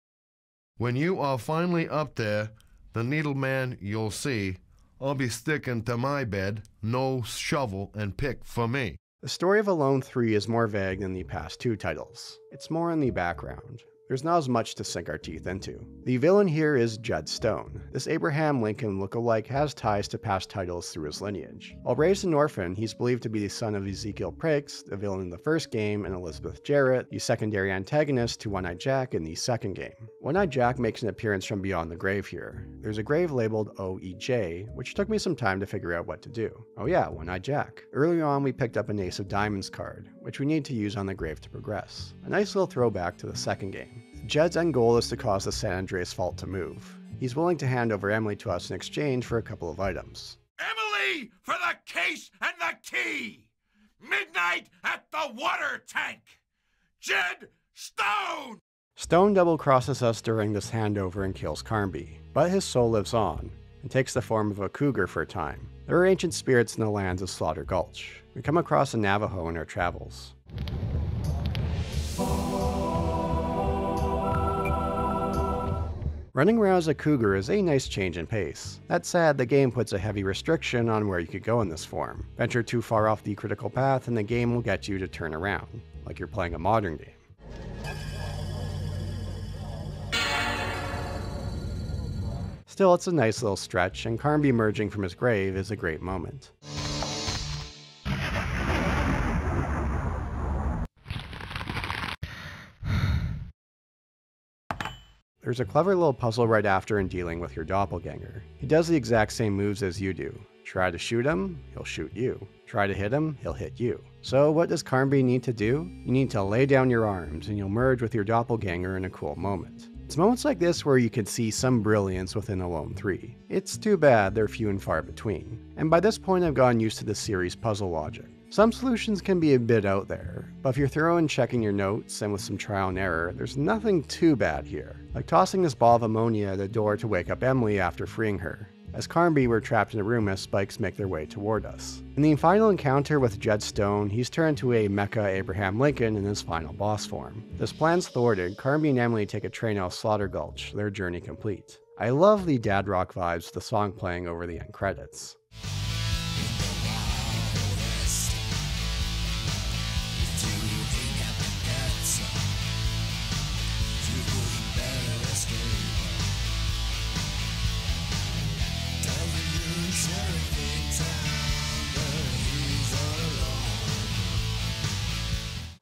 Speaker 9: When you are finally up there, the needle man you'll see, I'll be sticking to my bed, no shovel and pick for me.
Speaker 3: The story of Alone 3 is more vague than the past two titles. It's more in the background. There's not as much to sink our teeth into. The villain here is Judd Stone. This Abraham Lincoln lookalike has ties to past titles through his lineage. While raised an orphan, he's believed to be the son of Ezekiel Pricks, the villain in the first game, and Elizabeth Jarrett, the secondary antagonist to One-Eyed Jack in the second game. One-Eyed Jack makes an appearance from beyond the grave here. There's a grave labeled OEJ, which took me some time to figure out what to do. Oh yeah, One-Eyed Jack. Earlier on we picked up an Ace of Diamonds card, which we need to use on the grave to progress. A nice little throwback to the second game. Judd's end goal is to cause the San Andreas Fault to move. He's willing to hand over Emily to us in exchange for a couple of items.
Speaker 2: Emily for the case and the key! Midnight at the water tank! Judd Stone!
Speaker 3: Stone double-crosses us during this handover and kills Carnby, but his soul lives on, and takes the form of a cougar for a time. There are ancient spirits in the lands of Slaughter Gulch. We come across a Navajo in our travels. Running around as a cougar is a nice change in pace. That said, the game puts a heavy restriction on where you could go in this form. Venture too far off the critical path and the game will get you to turn around, like you're playing a modern game. Still, it's a nice little stretch, and Carnby emerging from his grave is a great moment. There's a clever little puzzle right after in dealing with your doppelganger. He does the exact same moves as you do. Try to shoot him, he'll shoot you. Try to hit him, he'll hit you. So what does Carnby need to do? You need to lay down your arms and you'll merge with your doppelganger in a cool moment. It's moments like this where you can see some brilliance within Alone 3. It's too bad they're few and far between. And by this point I've gotten used to this series' puzzle logic. Some solutions can be a bit out there, but if you're thorough in checking your notes and with some trial and error, there's nothing too bad here. Like tossing this ball of ammonia at a door to wake up Emily after freeing her. As Carnby, we're trapped in a room as spikes make their way toward us. In the final encounter with Judd Stone, he's turned to a mecha Abraham Lincoln in his final boss form. This plan's thwarted, Carnby and Emily take a train out of Slaughter Gulch, their journey complete. I love the dad rock vibes with the song playing over the end credits.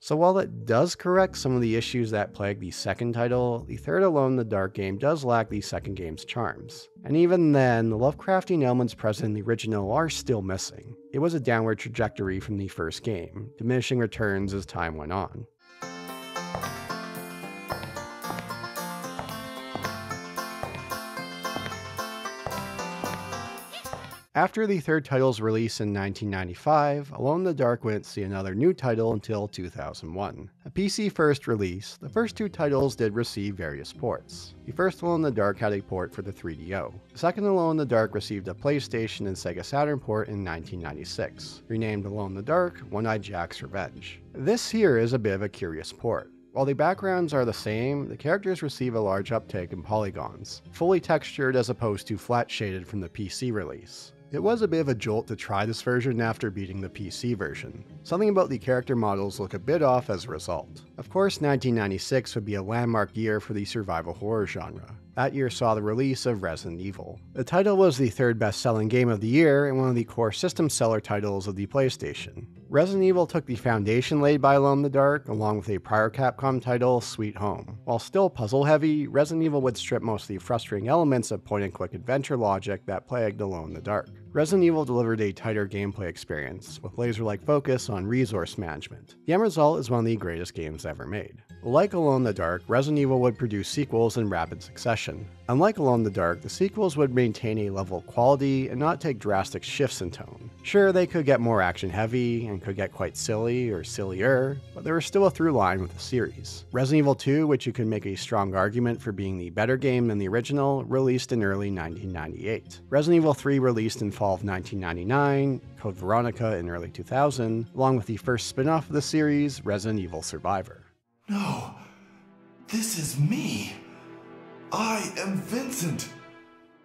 Speaker 3: So while it does correct some of the issues that plague the second title, the third Alone in the Dark game does lack the second game's charms. And even then, the Lovecraftian elements present in the original are still missing. It was a downward trajectory from the first game, diminishing returns as time went on. After the third title's release in 1995, Alone in the Dark wouldn't see another new title until 2001. A PC-first release, the first two titles did receive various ports. The first Alone in the Dark had a port for the 3DO. The second Alone in the Dark received a PlayStation and Sega Saturn port in 1996, renamed Alone in the Dark: One-Eyed Jack's Revenge. This here is a bit of a curious port. While the backgrounds are the same, the characters receive a large uptake in polygons, fully textured as opposed to flat shaded from the PC release. It was a bit of a jolt to try this version after beating the PC version. Something about the character models look a bit off as a result. Of course, 1996 would be a landmark year for the survival horror genre. That year saw the release of Resident Evil. The title was the third best-selling game of the year and one of the core system seller titles of the PlayStation. Resident Evil took the foundation laid by Alone in the Dark, along with a prior Capcom title, Sweet Home. While still puzzle-heavy, Resident Evil would strip most of the frustrating elements of point-and-click adventure logic that plagued Alone in the Dark. Resident Evil delivered a tighter gameplay experience, with laser-like focus on resource management. The end result is one of the greatest games ever made. Like Alone in the Dark, Resident Evil would produce sequels in rapid succession. Unlike Alone in the Dark, the sequels would maintain a level of quality and not take drastic shifts in tone. Sure, they could get more action-heavy and could get quite silly or sillier, but there was still a through line with the series. Resident Evil 2, which you could make a strong argument for being the better game than the original, released in early 1998. Resident Evil 3 released in fall of 1999, Code Veronica in early 2000, along with the first spin-off of the series, Resident Evil Survivor.
Speaker 8: No, this is me. I am Vincent.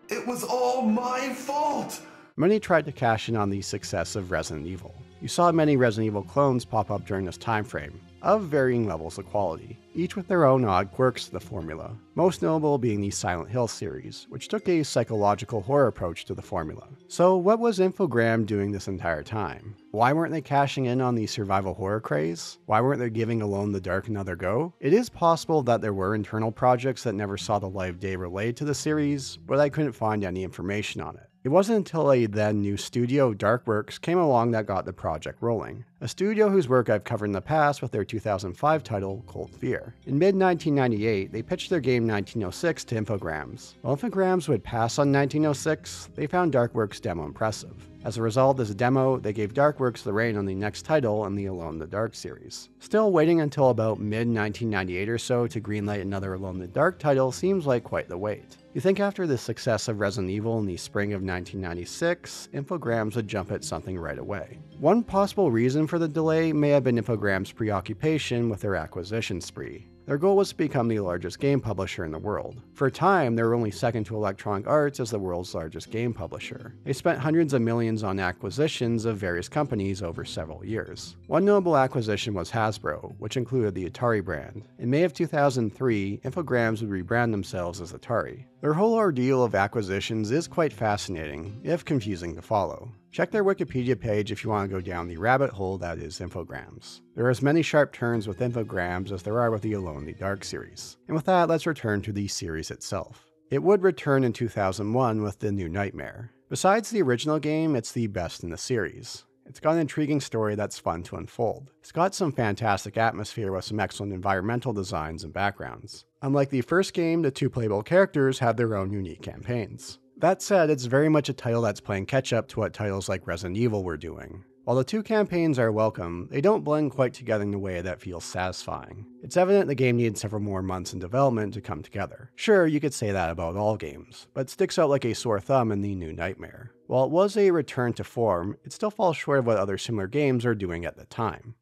Speaker 8: It was all my fault.
Speaker 3: Many tried to cash in on the success of Resident Evil. You saw many Resident Evil clones pop up during this time frame, of varying levels of quality, each with their own odd quirks to the formula, most notable being the Silent Hill series, which took a psychological horror approach to the formula. So what was Infogram doing this entire time? Why weren't they cashing in on the survival horror craze? Why weren't they giving Alone in the Dark another go? It is possible that there were internal projects that never saw the light of day related to the series, but I couldn't find any information on it. It wasn't until a then new studio, Darkworks, came along that got the project rolling. A studio whose work I've covered in the past with their 2005 title, Cold Fear. In mid-1998, they pitched their game 1906 to Infogrames. While Infogrames would pass on 1906, they found Darkworks' demo impressive. As a result, as a demo, they gave Darkworks the reign on the next title in the Alone in the Dark series. Still, waiting until about mid-1998 or so to greenlight another Alone in the Dark title seems like quite the wait. You think after the success of Resident Evil in the spring of 1996, Infogrames would jump at something right away. One possible reason for the delay may have been Infogrames' preoccupation with their acquisition spree. Their goal was to become the largest game publisher in the world. For a time, they were only second to Electronic Arts as the world's largest game publisher. They spent hundreds of millions on acquisitions of various companies over several years. One notable acquisition was Hasbro, which included the Atari brand. In May of 2003, Infogrames would rebrand themselves as Atari. Their whole ordeal of acquisitions is quite fascinating, if confusing to follow. Check their Wikipedia page if you want to go down the rabbit hole that is Infogrames. There are as many sharp turns with Infogrames as there are with the Alone in the Dark series. And with that, let's return to the series itself. It would return in 2001 with the new Nighmare. Besides the original game, it's the best in the series. It's got an intriguing story that's fun to unfold. It's got some fantastic atmosphere with some excellent environmental designs and backgrounds. Unlike the first game, the two playable characters have their own unique campaigns. That said, it's very much a title that's playing catch-up to what titles like Resident Evil were doing. While the two campaigns are welcome, they don't blend quite together in a way that feels satisfying. It's evident the game needed several more months in development to come together. Sure, you could say that about all games, but it sticks out like a sore thumb in the new Nighmare. While it was a return to form, it still falls short of what other similar games are doing at the time.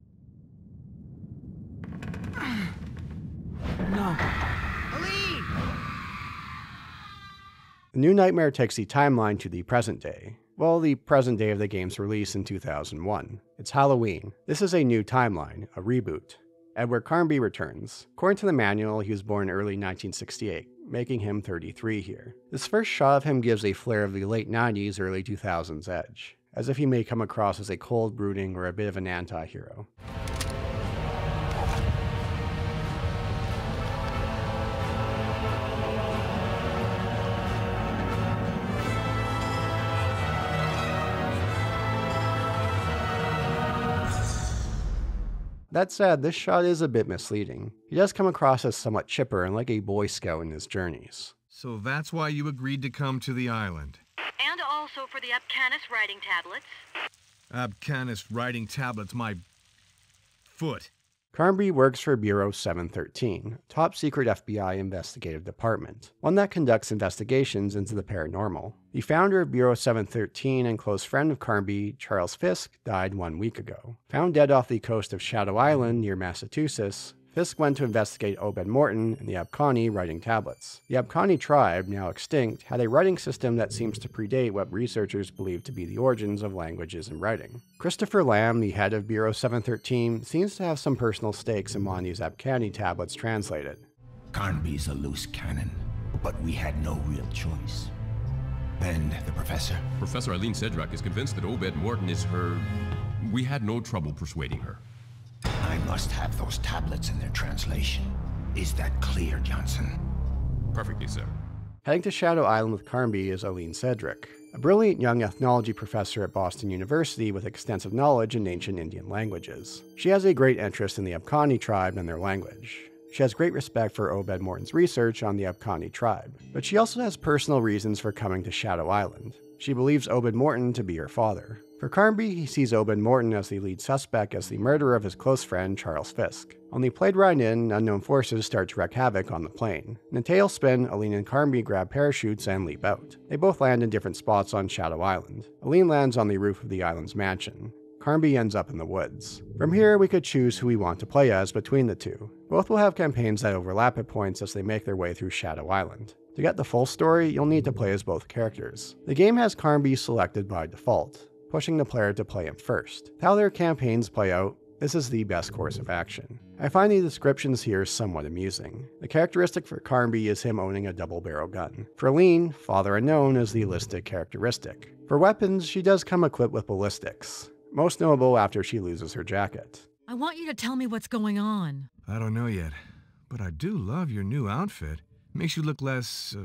Speaker 6: No.
Speaker 3: The new Nighmare takes the timeline to the present day. Well, the present day of the game's release in 2001. It's Halloween. This is a new timeline, a reboot. Edward Carnby returns. According to the manual, he was born early 1968, making him 33 here. This first shot of him gives a flair of the late 90s, early 2000s edge, as if he may come across as a cold, brooding, or a bit of an anti-hero. That said, this shot is a bit misleading. He does come across as somewhat chipper and like a Boy Scout in his journeys.
Speaker 10: So that's why you agreed to come to the island.
Speaker 11: And also for the Abcanis writing tablets.
Speaker 10: Abcanis writing tablets, my foot.
Speaker 3: Carnby works for Bureau 713, top secret FBI investigative department, one that conducts investigations into the paranormal. The founder of Bureau 713 and close friend of Carnby, Charles Fisk, died 1 week ago. Found dead off the coast of Shadow Island near Massachusetts, Fisk went to investigate Obed Morton and the Abkhani writing tablets. The Abkhani tribe, now extinct, had a writing system that seems to predate what researchers believe to be the origins of languages and writing. Christopher Lamb, the head of Bureau 713, seems to have some personal stakes in wanting these Abkhani tablets translated.
Speaker 12: Carnby's a loose cannon, but we had no real choice. And the professor?
Speaker 13: Professor Eileen Sedrak is convinced that Obed Morton is her... We had no trouble persuading her.
Speaker 12: I must have those tablets in their translation. Is that clear, Johnson?
Speaker 13: Perfectly, sir.
Speaker 3: Heading to Shadow Island with Carnby is Eileen Sedrak, a brilliant young ethnology professor at Boston University with extensive knowledge in ancient Indian languages. She has a great interest in the Abkhani tribe and their language. She has great respect for Obed Morton's research on the Abkhani tribe, but she also has personal reasons for coming to Shadow Island. She believes Obed Morton to be her father. For Carnby, he sees Obed Morton as the lead suspect as the murderer of his close friend Charles Fisk. On the plane ride in, unknown forces start to wreak havoc on the plane. In a tailspin, Eileen and Carnby grab parachutes and leap out. They both land in different spots on Shadow Island. Eileen lands on the roof of the island's mansion. Carnby ends up in the woods. From here, we could choose who we want to play as between the two. Both will have campaigns that overlap at points as they make their way through Shadow Island. To get the full story, you'll need to play as both characters. The game has Carnby selected by default, pushing the player to play him first. How their campaigns play out, this is the best course of action. I find the descriptions here somewhat amusing. The characteristic for Carnby is him owning a double-barrel gun. For Eileen, father unknown is the listed characteristic. For weapons, she does come equipped with ballistics, most notable after she loses her jacket.
Speaker 14: I want you to tell me what's going on.
Speaker 10: I don't know yet, but I do love your new outfit. Makes you look less,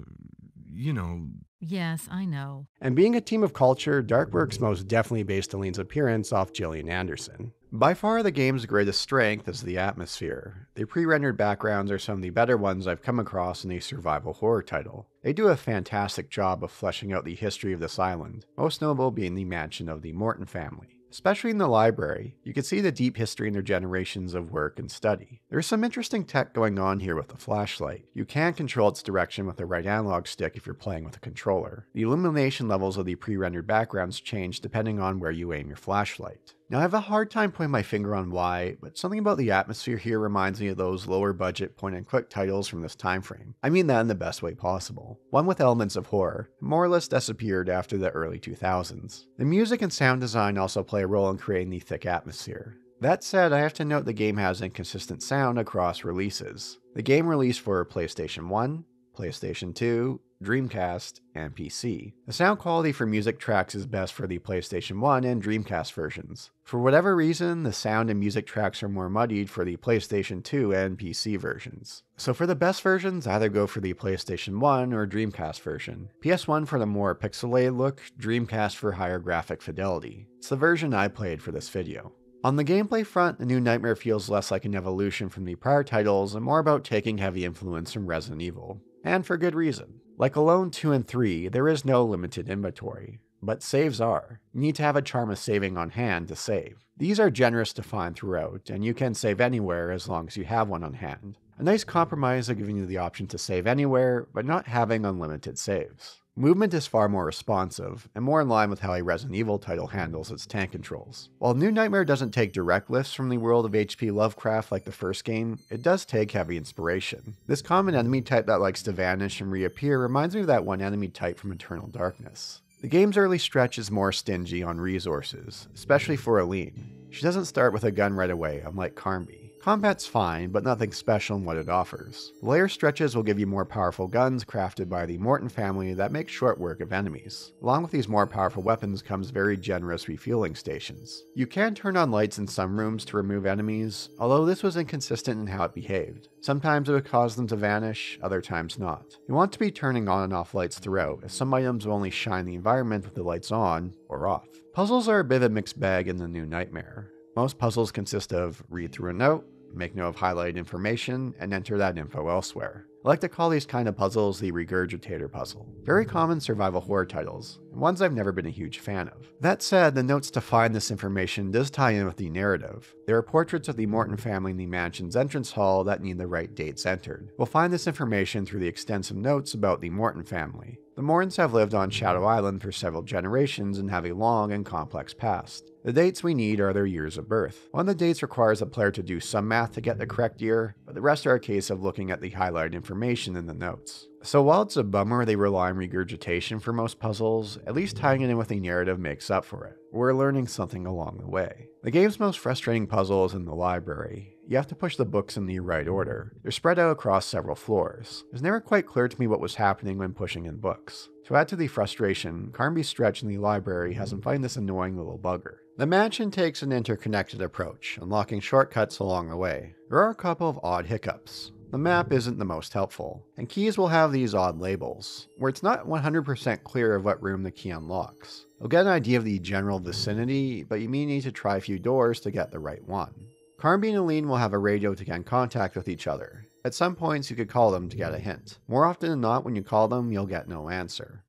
Speaker 10: you know...
Speaker 14: Yes, I know.
Speaker 3: And being a team of culture, Darkworks most definitely based Eileen's appearance off Gillian Anderson. By far the game's greatest strength is the atmosphere. The pre-rendered backgrounds are some of the better ones I've come across in a survival horror title. They do a fantastic job of fleshing out the history of this island, most notable being the mansion of the Morton family. Especially in the library, you can see the deep history in their generations of work and study. There's some interesting tech going on here with the flashlight. You can control its direction with the right analog stick if you're playing with a controller. The illumination levels of the pre-rendered backgrounds change depending on where you aim your flashlight. Now I have a hard time putting my finger on why, but something about the atmosphere here reminds me of those lower budget point-and-click titles from this time frame. I mean that in the best way possible. One with elements of horror, more or less disappeared after the early 2000s. The music and sound design also play a role in creating the thick atmosphere. That said, I have to note the game has inconsistent sound across releases. The game released for PlayStation 1, PlayStation 2, Dreamcast, and PC. The sound quality for music tracks is best for the PlayStation 1 and Dreamcast versions. For whatever reason, the sound and music tracks are more muddied for the PlayStation 2 and PC versions. So for the best versions, either go for the PlayStation 1 or Dreamcast version. PS1 for the more pixelated look, Dreamcast for higher graphic fidelity. It's the version I played for this video. On the gameplay front, the new Nighmare feels less like an evolution from the prior titles and more about taking heavy influence from Resident Evil. And for good reason. Like Alone 2 and 3, there is no limited inventory, but saves are. You need to have a charm of saving on hand to save. These are generous to find throughout, and you can save anywhere as long as you have one on hand. A nice compromise of giving you the option to save anywhere, but not having unlimited saves. Movement is far more responsive, and more in line with how a Resident Evil title handles its tank controls. While New Nightmare doesn't take direct lifts from the world of H.P. Lovecraft like the first game, it does take heavy inspiration. This common enemy type that likes to vanish and reappear reminds me of that one enemy type from Eternal Darkness. The game's early stretch is more stingy on resources, especially for Eileen. She doesn't start with a gun right away, unlike Carnby. Combat's fine, but nothing special in what it offers. The later stretches will give you more powerful guns crafted by the Morton family that make short work of enemies. Along with these more powerful weapons comes very generous refueling stations. You can turn on lights in some rooms to remove enemies, although this was inconsistent in how it behaved. Sometimes it would cause them to vanish, other times not. You want to be turning on and off lights throughout, as some items will only shine the environment with the lights on or off. Puzzles are a bit of a mixed bag in the new Nightmare. Most puzzles consist of read through a note, make note of highlighted information, and enter that info elsewhere. I like to call these kind of puzzles the regurgitator puzzle. Very common survival horror titles, and ones I've never been a huge fan of. That said, the notes to find this information does tie in with the narrative. There are portraits of the Morton family in the mansion's entrance hall that need the right dates entered. We'll find this information through the extensive notes about the Morton family. The Mortons have lived on Shadow Island for several generations and have a long and complex past. The dates we need are their years of birth. One of the dates requires the player to do some math to get the correct year, but the rest are a case of looking at the highlighted information in the notes. So while it's a bummer they rely on regurgitation for most puzzles, at least tying it in with a narrative makes up for it. We're learning something along the way. The game's most frustrating puzzle is in the library. You have to push the books in the right order. They're spread out across several floors. It was never quite clear to me what was happening when pushing in books. To add to the frustration, Carnby's stretch in the library has him fighting this annoying little bugger. The mansion takes an interconnected approach, unlocking shortcuts along the way. There are a couple of odd hiccups. The map isn't the most helpful, and keys will have these odd labels, where it's not 100% clear of what room the key unlocks. You'll get an idea of the general vicinity, but you may need to try a few doors to get the right one. Carnby and Aline will have a radio to get in contact with each other. At some points you could call them to get a hint. More often than not, when you call them, you'll get no answer.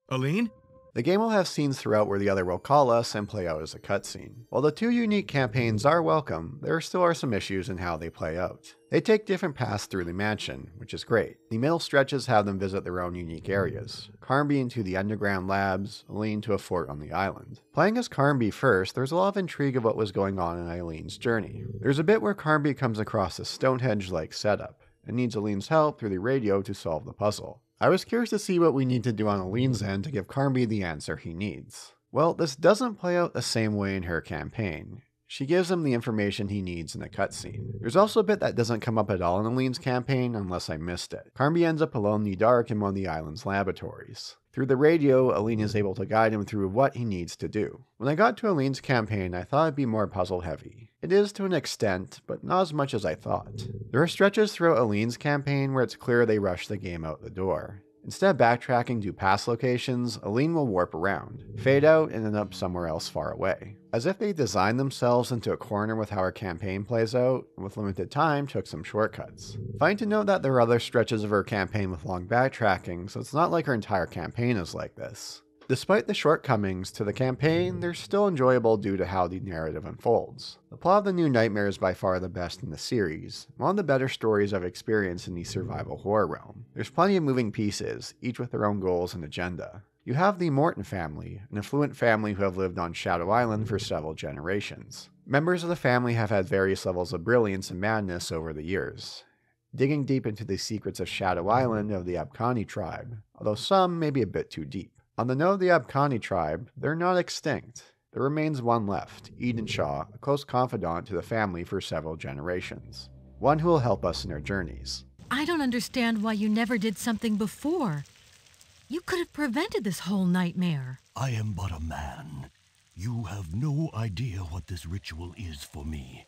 Speaker 10: Aline?
Speaker 3: The game will have scenes throughout where the other will call us and play out as a cutscene. While the two unique campaigns are welcome, there still are some issues in how they play out. They take different paths through the mansion, which is great. The middle stretches have them visit their own unique areas. Carnby into the underground labs, Aline to a fort on the island. Playing as Carnby first, there's a lot of intrigue of what was going on in Eileen's journey. There's a bit where Carnby comes across a Stonehenge-like setup, and needs Aline's help through the radio to solve the puzzle. I was curious to see what we need to do on Aline's end to give Carnby the answer he needs. Well, this doesn't play out the same way in her campaign. She gives him the information he needs in a cutscene. There's also a bit that doesn't come up at all in Aline's campaign unless I missed it. Carnby ends up alone in the dark in one of the island's laboratories. Through the radio, Aline is able to guide him through what he needs to do. When I got to Aline's campaign, I thought it'd be more puzzle heavy. It is to an extent, but not as much as I thought. There are stretches throughout Aline's campaign where it's clear they rushed the game out the door. Instead of backtracking to past locations, Aline will warp around, fade out, and end up somewhere else far away. As if they designed themselves into a corner with how our campaign plays out, and with limited time took some shortcuts. Fine to note that there are other stretches of her campaign with long backtracking, so it's not like her entire campaign is like this. Despite the shortcomings to the campaign, they're still enjoyable due to how the narrative unfolds. The plot of the new Nightmare is by far the best in the series, one of the better stories I've experienced in the survival horror realm. There's plenty of moving pieces, each with their own goals and agenda. You have the Morton family, an affluent family who have lived on Shadow Island for several generations. Members of the family have had various levels of brilliance and madness over the years, digging deep into the secrets of Shadow Island of the Abkhani tribe, although some may be a bit too deep. On the note of the Abkhani tribe, they're not extinct. There remains one left, Eden Shaw, a close confidant to the family for several generations. One who will help us in our journeys.
Speaker 14: I don't understand why you never did something before. You could have prevented this whole nightmare.
Speaker 15: I am but a man. You have no idea what this ritual is for me.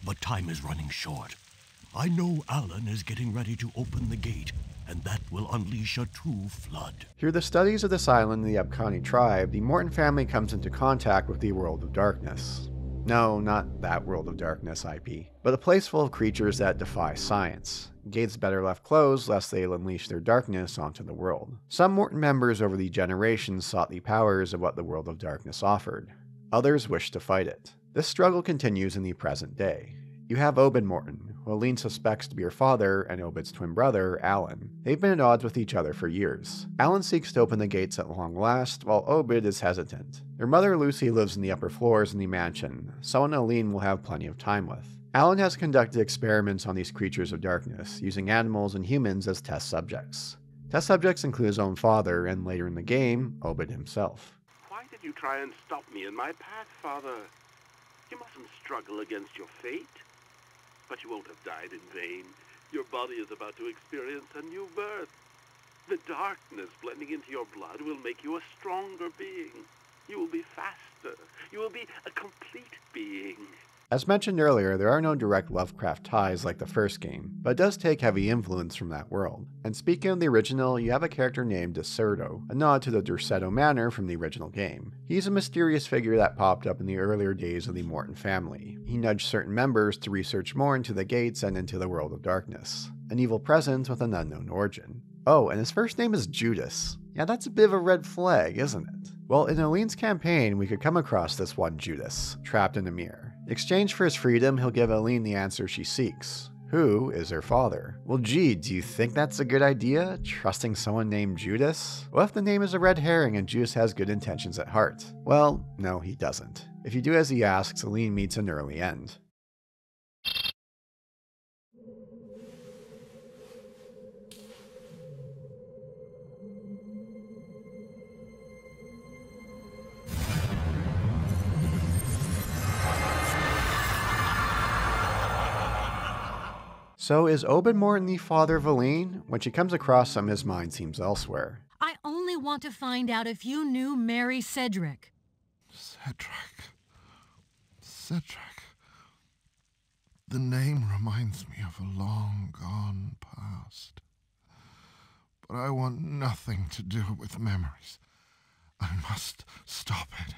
Speaker 15: But time is running short. I know Alan is getting ready to open the gate, and that will unleash a true flood.
Speaker 3: Through the studies of this island and the Abkhani tribe, the Morton family comes into contact with the world of darkness. No, not that world of darkness IP, but a place full of creatures that defy science. Gates better left closed lest they'll unleash their darkness onto the world. Some Morton members over the generations sought the powers of what the world of darkness offered. Others wished to fight it. This struggle continues in the present day. You have Obed Morton, who Aline suspects to be her father, and Obed's twin brother, Alan. They've been at odds with each other for years. Alan seeks to open the gates at long last, while Obed is hesitant. Their mother Lucy lives in the upper floors in the mansion, someone Aline will have plenty of time with. Alan has conducted experiments on these creatures of darkness, using animals and humans as test subjects. Test subjects include his own father, and later in the game, Obed himself.
Speaker 16: Why did you try and stop me in my path, Father? You mustn't struggle against your fate. But you won't have died in vain. Your body is about to experience a new birth. The darkness blending into your blood will make you a stronger being. You will be faster. You will be a complete being.
Speaker 3: As mentioned earlier, there are no direct Lovecraft ties like the first game, but it does take heavy influence from that world. And speaking of the original, you have a character named Deserto, a nod to the Derceto Manor from the original game. He's a mysterious figure that popped up in the earlier days of the Morton family. He nudged certain members to research more into the gates and into the world of darkness. An evil presence with an unknown origin. Oh, and his first name is Judas. Yeah, that's a bit of a red flag, isn't it? Well, in Aline's campaign, we could come across this one Judas, trapped in a mirror. In exchange for his freedom, he'll give Aline the answer she seeks. Who is her father? Well, gee, do you think that's a good idea? Trusting someone named Judas? What if the name is a red herring and Judas has good intentions at heart? Well, no, he doesn't. If you do as he asks, Aline meets an early end. So is Obed Morton the father of Aline? When she comes across him, his mind seems elsewhere.
Speaker 14: I only want to find out if you knew Mary Cedric.
Speaker 2: Cedric. The name reminds me of a long gone past. But I want nothing to do with memories. I must stop it.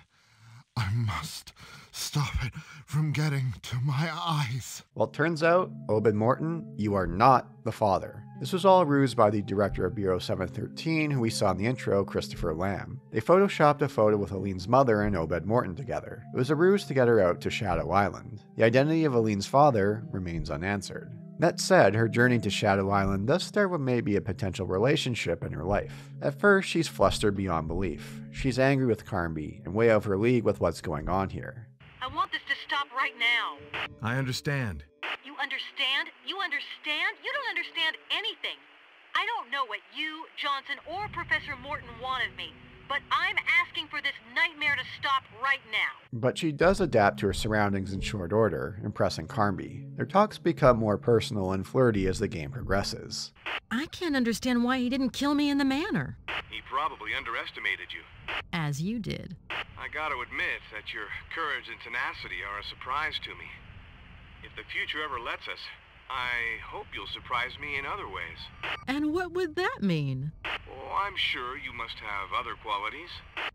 Speaker 2: I must stop it from getting to my eyes.
Speaker 3: Well, it turns out, Obed Morton, you are not the father. This was all a ruse by the director of Bureau 713, who we saw in the intro, Christopher Lamb. They photoshopped a photo with Aline's mother and Obed Morton together. It was a ruse to get her out to Shadow Island. The identity of Aline's father remains unanswered. That said, her journey to Shadow Island does start with maybe a potential relationship in her life. At first, she's flustered beyond belief. She's angry with Carnby and way out of her league with what's going on here.
Speaker 11: I want this to stop right now.
Speaker 10: I understand.
Speaker 11: You understand? You understand? You don't understand anything. I don't know what you, Johnson, or Professor Morton want of me, but I'm asking for this nightmare to stop right now.
Speaker 3: But she does adapt to her surroundings in short order, impressing Carnby. Their talks become more personal and flirty as the game progresses.
Speaker 14: I can't understand why he didn't kill me in the manor.
Speaker 17: He probably underestimated you.
Speaker 14: As you did.
Speaker 17: I gotta admit that your courage and tenacity are a surprise to me. If the future ever lets us, I hope you'll surprise me in other ways.
Speaker 14: And what would that mean?
Speaker 17: Oh, I'm sure you must have other qualities.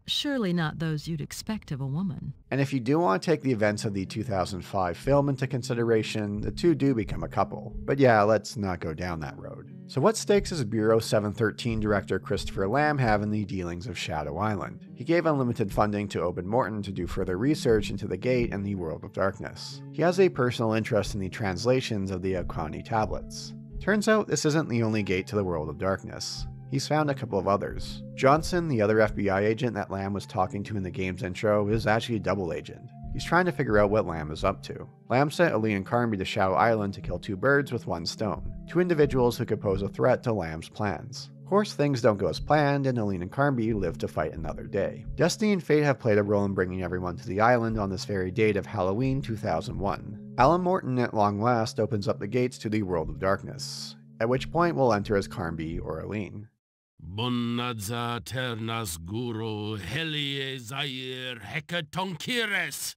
Speaker 14: Surely not those you'd expect of a woman.
Speaker 3: And if you do want to take the events of the 2005 film into consideration, the two do become a couple. But yeah, let's not go down that road. So what stakes does Bureau 713 director Christopher Lamb have in the dealings of Shadow Island? He gave unlimited funding to Obed Morton to do further research into the gate and the world of darkness. He has a personal interest in the translations of the Akani tablets. Turns out this isn't the only gate to the world of darkness. He's found a couple of others. Johnson, the other FBI agent that Lamb was talking to in the game's intro, is actually a double agent. He's trying to figure out what Lamb is up to. Lamb sent Aline and Carnby to Shadow Island to kill two birds with one stone, two individuals who could pose a threat to Lamb's plans. Of course, things don't go as planned, and Aline and Carnby live to fight another day. Destiny and fate have played a role in bringing everyone to the island on this very date of Halloween 2001. Alan Morton at long last opens up the gates to the world of darkness, at which point we'll enter as Carnby or Aline.
Speaker 18: Bonadza ternas guru helie zair hekatonkires.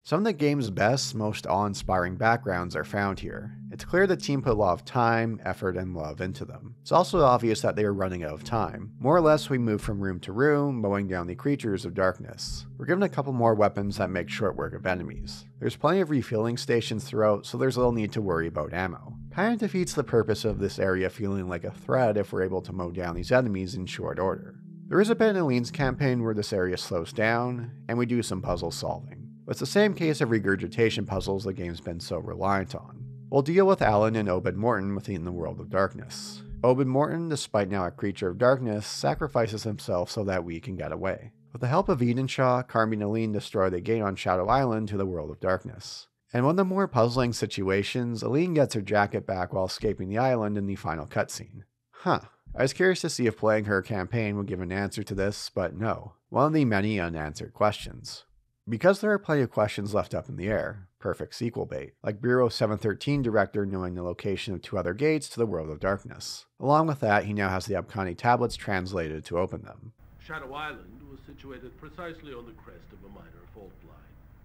Speaker 3: Some of the game's best, most awe-inspiring backgrounds are found here. It's clear the team put a lot of time, effort, and love into them. It's also obvious that they are running out of time. More or less, we move from room to room, mowing down the creatures of darkness. We're given a couple more weapons that make short work of enemies. There's plenty of refueling stations throughout, so there's little need to worry about ammo. Kinda defeats the purpose of this area feeling like a threat if we're able to mow down these enemies in short order. There is a bit in Aline's campaign where this area slows down, and we do some puzzle solving. But it's the same case of regurgitation puzzles the game's been so reliant on. We'll deal with Alan and Obed Morton within the world of darkness. Obed Morton, despite now a creature of darkness, sacrifices himself so that we can get away. With the help of Edenshaw, Carnby and Aline destroy the gate on Shadow Island to the world of darkness. And one of the more puzzling situations, Aline gets her jacket back while escaping the island in the final cutscene. Huh. I was curious to see if playing her campaign would give an answer to this, but no. One of the many unanswered questions. Because there are plenty of questions left up in the air, perfect sequel bait, like Bureau 713 director knowing the location of two other gates to the world of darkness. Along with that, he now has the Abkhani tablets translated to open them.
Speaker 16: Shadow Island was situated precisely on the crest of a minor fault line.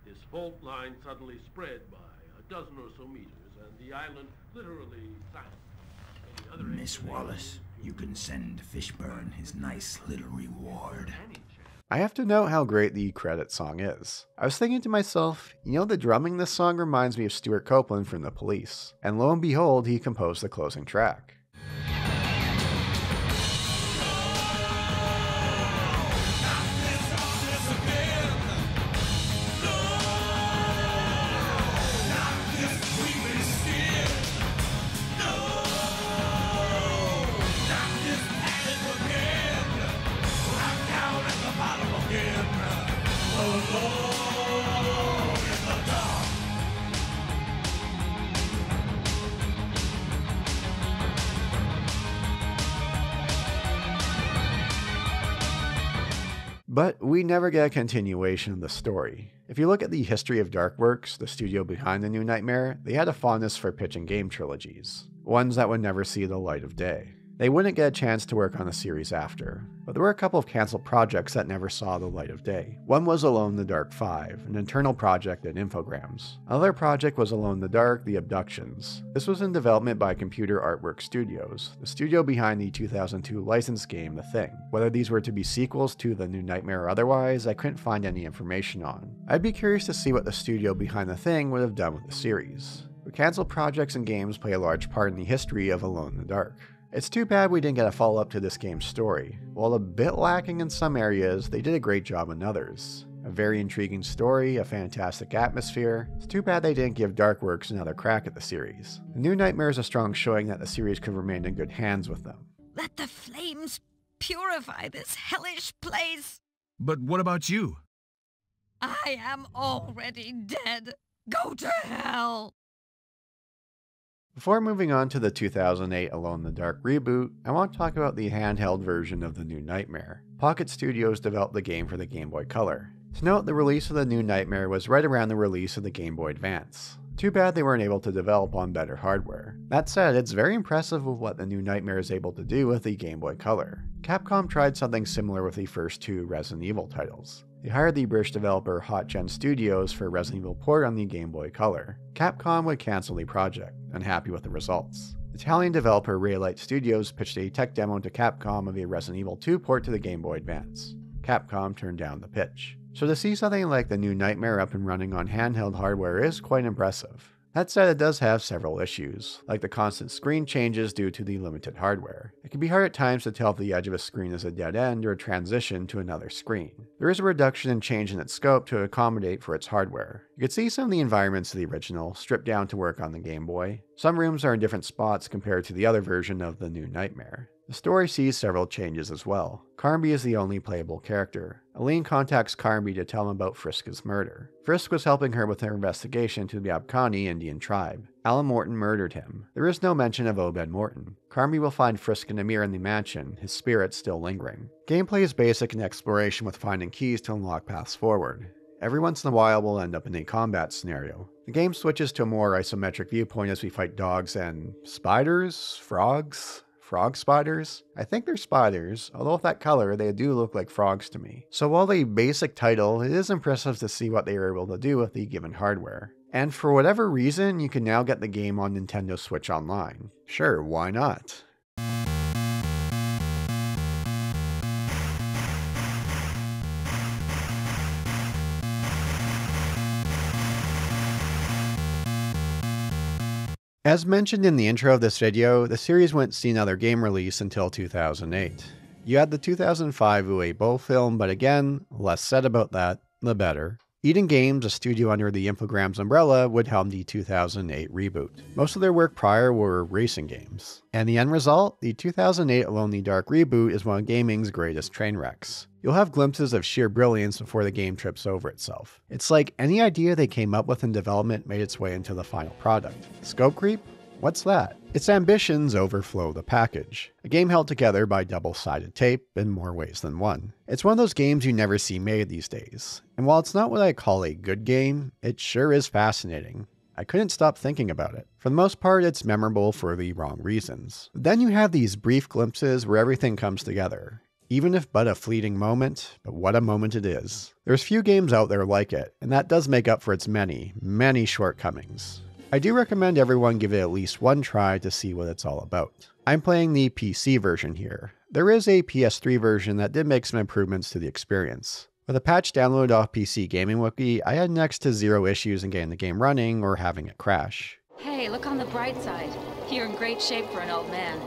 Speaker 16: His fault line suddenly spread by a dozen or so meters, and the island literally sank.
Speaker 12: Miss Wallace, you can send Fishburne his nice little reward.
Speaker 3: I have to note how great the credit song is. I was thinking to myself, you know, the drumming in this song reminds me of Stuart Copeland from The Police. And lo and behold, he composed the closing track. But we never get a continuation of the story. If you look at the history of Darkworks, the studio behind the new Nightmare, they had a fondness for pitching game trilogies, ones that would never see the light of day. They wouldn't get a chance to work on the series after, but there were a couple of cancelled projects that never saw the light of day. One was Alone in the Dark 5, an internal project at Infogrames. Another project was Alone in the Dark, The Abductions. This was in development by Computer Artwork Studios, the studio behind the 2002 licensed game The Thing. Whether these were to be sequels to the new Nightmare or otherwise, I couldn't find any information on. I'd be curious to see what the studio behind The Thing would have done with the series. But cancelled projects and games play a large part in the history of Alone in the Dark. It's too bad we didn't get a follow-up to this game's story. While a bit lacking in some areas, they did a great job in others. A very intriguing story, a fantastic atmosphere. It's too bad they didn't give Darkworks another crack at the series. The new Nightmare is a strong showing that the series could remain in good hands with them.
Speaker 19: Let the flames purify this hellish place!
Speaker 10: But what about you?
Speaker 19: I am already dead. Go to hell!
Speaker 3: Before moving on to the 2008 Alone in the Dark reboot, I want to talk about the handheld version of the new Nightmare. Pocket Studios developed the game for the Game Boy Color. To note, the release of the new Nightmare was right around the release of the Game Boy Advance. Too bad they weren't able to develop on better hardware. That said, it's very impressive with what the new Nightmare is able to do with the Game Boy Color. Capcom tried something similar with the first two Resident Evil titles. They hired the British developer HotGen Studios for a Resident Evil port on the Game Boy Color. Capcom would cancel the project, unhappy with the results. Italian developer Raylight Studios pitched a tech demo to Capcom of a Resident Evil 2 port to the Game Boy Advance. Capcom turned down the pitch. So to see something like the new Nightmare up and running on handheld hardware is quite impressive. That said, it does have several issues, like the constant screen changes due to the limited hardware. It can be hard at times to tell if the edge of a screen is a dead end or a transition to another screen. There is a reduction and change in its scope to accommodate for its hardware. You can see some of the environments of the original, stripped down to work on the Game Boy. Some rooms are in different spots compared to the other version of the new Nightmare. The story sees several changes as well. Carnby is the only playable character. Aline contacts Carnby to tell him about Friska's murder. Frisk was helping her with her investigation to the Abkhani Indian tribe. Alan Morton murdered him. There is no mention of Obed Morton. Carnby will find Frisk and Amir in the mansion, his spirit still lingering. Gameplay is basic in exploration with finding keys to unlock paths forward. Every once in a while we'll end up in a combat scenario. The game switches to a more isometric viewpoint as we fight dogs and spiders? Frogs? Frog spiders? I think they're spiders, although with that color, they do look like frogs to me. So while a basic title, it is impressive to see what they were able to do with the given hardware. And for whatever reason, you can now get the game on Nintendo Switch Online. Sure, why not? As mentioned in the intro of this video, the series wouldn't see another game release until 2008. You had the 2005 Uwe Boll film, but again, less said about that, the better. Eden Games, a studio under the Infogrames umbrella, would helm the 2008 reboot. Most of their work prior were racing games. And the end result? The 2008 Alone in the Dark reboot is one of gaming's greatest train wrecks. You'll have glimpses of sheer brilliance before the game trips over itself. It's like any idea they came up with in development made its way into the final product. Scope creep? What's that? Its ambitions overflow the package. A game held together by double-sided tape in more ways than one. It's one of those games you never see made these days. And while it's not what I call a good game, it sure is fascinating. I couldn't stop thinking about it. For the most part, it's memorable for the wrong reasons. But then you have these brief glimpses where everything comes together. Even if but a fleeting moment, but what a moment it is. There's few games out there like it, and that does make up for its many, many shortcomings. I do recommend everyone give it at least one try to see what it's all about. I'm playing the PC version here. There is a PS3 version that did make some improvements to the experience. With a patch download off PC Gaming Wiki, I had next to zero issues in getting the game running or having it crash.
Speaker 20: Hey, look on the bright side. You're in great shape for an old man.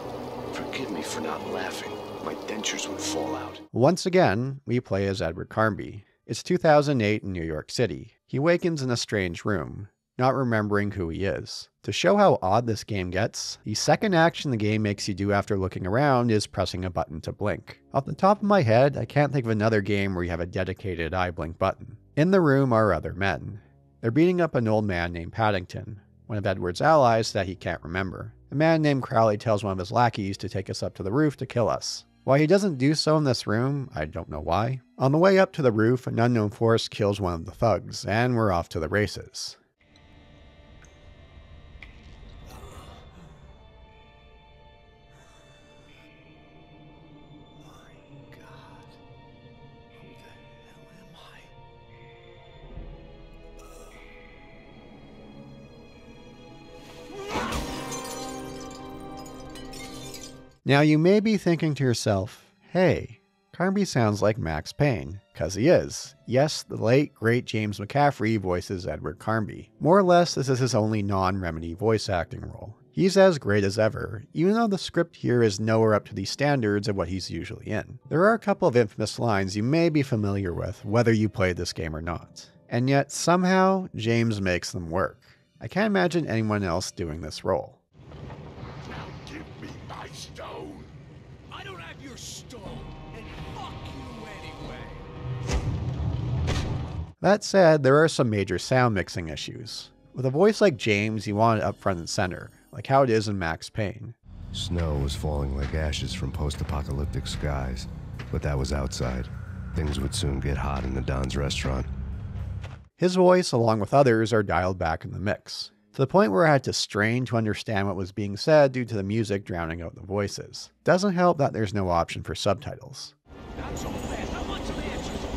Speaker 21: Forgive me for not laughing. My dentures would fall out.
Speaker 3: Once again, we play as Edward Carnby. It's 2008 in New York City. He awakens in a strange room, not remembering who he is. To show how odd this game gets, the second action the game makes you do after looking around is pressing a button to blink. Off the top of my head, I can't think of another game where you have a dedicated eye blink button. In the room are other men. They're beating up an old man named Paddington, one of Edward's allies that he can't remember. A man named Crowley tells one of his lackeys to take us up to the roof to kill us. Why he doesn't do so in this room, I don't know why. On the way up to the roof, an unknown force kills one of the thugs, and we're off to the races. Now you may be thinking to yourself, hey, Carnby sounds like Max Payne, cause he is. Yes, the late, great James McCaffrey voices Edward Carnby. More or less, this is his only non-Remedy voice acting role. He's as great as ever, even though the script here is nowhere up to the standards of what he's usually in. There are a couple of infamous lines you may be familiar with, whether you played this game or not. And yet, somehow, James makes them work. I can't imagine anyone else doing this role. That said, there are some major sound mixing issues. With a voice like James, you want it up front and center, like how it is in Max Payne.
Speaker 22: Snow was falling like ashes from post-apocalyptic skies, but that was outside. Things would soon get hot in the Don's restaurant.
Speaker 3: His voice, along with others, are dialed back in the mix, to the point where I had to strain to understand what was being said due to the music drowning out the voices. Doesn't help that there's no option for subtitles.
Speaker 23: Not so fast. I want some answers first.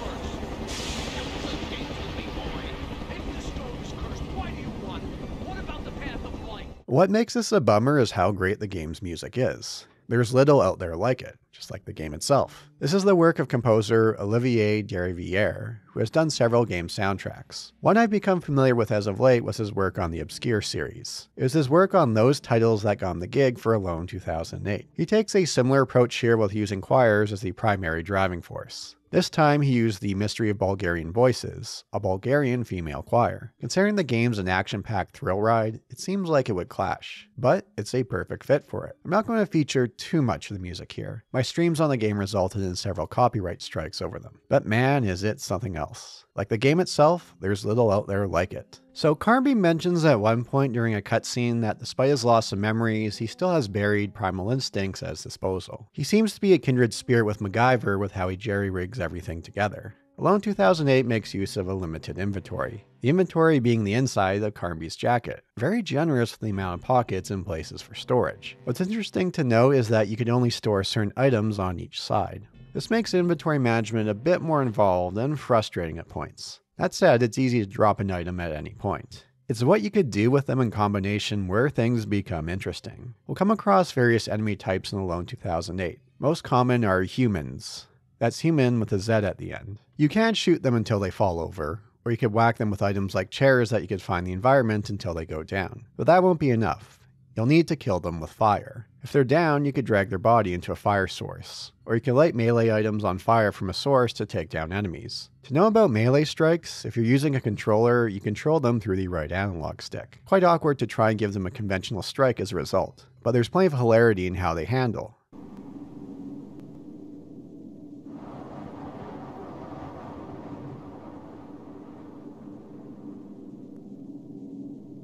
Speaker 23: Why do you want it? What about the path of light?
Speaker 3: What makes this a bummer is how great the game's music is. There's little out there like it, just like the game itself. This is the work of composer Olivier Derivière, who has done several game soundtracks. One I've become familiar with as of late was his work on the Obscure series. It was his work on those titles that got him the gig for Alone 2008. He takes a similar approach here with using choirs as the primary driving force. This time he used the Mystery of Bulgarian Voices, a Bulgarian female choir. Considering the game's an action-packed thrill ride, it seems like it would clash, but it's a perfect fit for it. I'm not going to feature too much of the music here. My streams on the game resulted in several copyright strikes over them, but man is it something else. Like the game itself, there's little out there like it. So Carnby mentions at one point during a cutscene that despite his loss of memories, he still has buried primal instincts at his disposal. He seems to be a kindred spirit with MacGyver with how he jerry-rigs everything together. Alone 2008 makes use of a limited inventory, the inventory being the inside of Carnby's jacket, very generous with the amount of pockets and places for storage. What's interesting to note is that you can only store certain items on each side. This makes inventory management a bit more involved and frustrating at points. That said, it's easy to drop an item at any point. It's what you could do with them in combination where things become interesting. We'll come across various enemy types in Alone 2008. Most common are humans. That's human with a Z at the end. You can't shoot them until they fall over, or you could whack them with items like chairs that you could find in the environment until they go down. But that won't be enough. You'll need to kill them with fire. If they're down, you could drag their body into a fire source, or you can light melee items on fire from a source to take down enemies. To know about melee strikes, if you're using a controller, you control them through the right analog stick. Quite awkward to try and give them a conventional strike as a result, but there's plenty of hilarity in how they handle.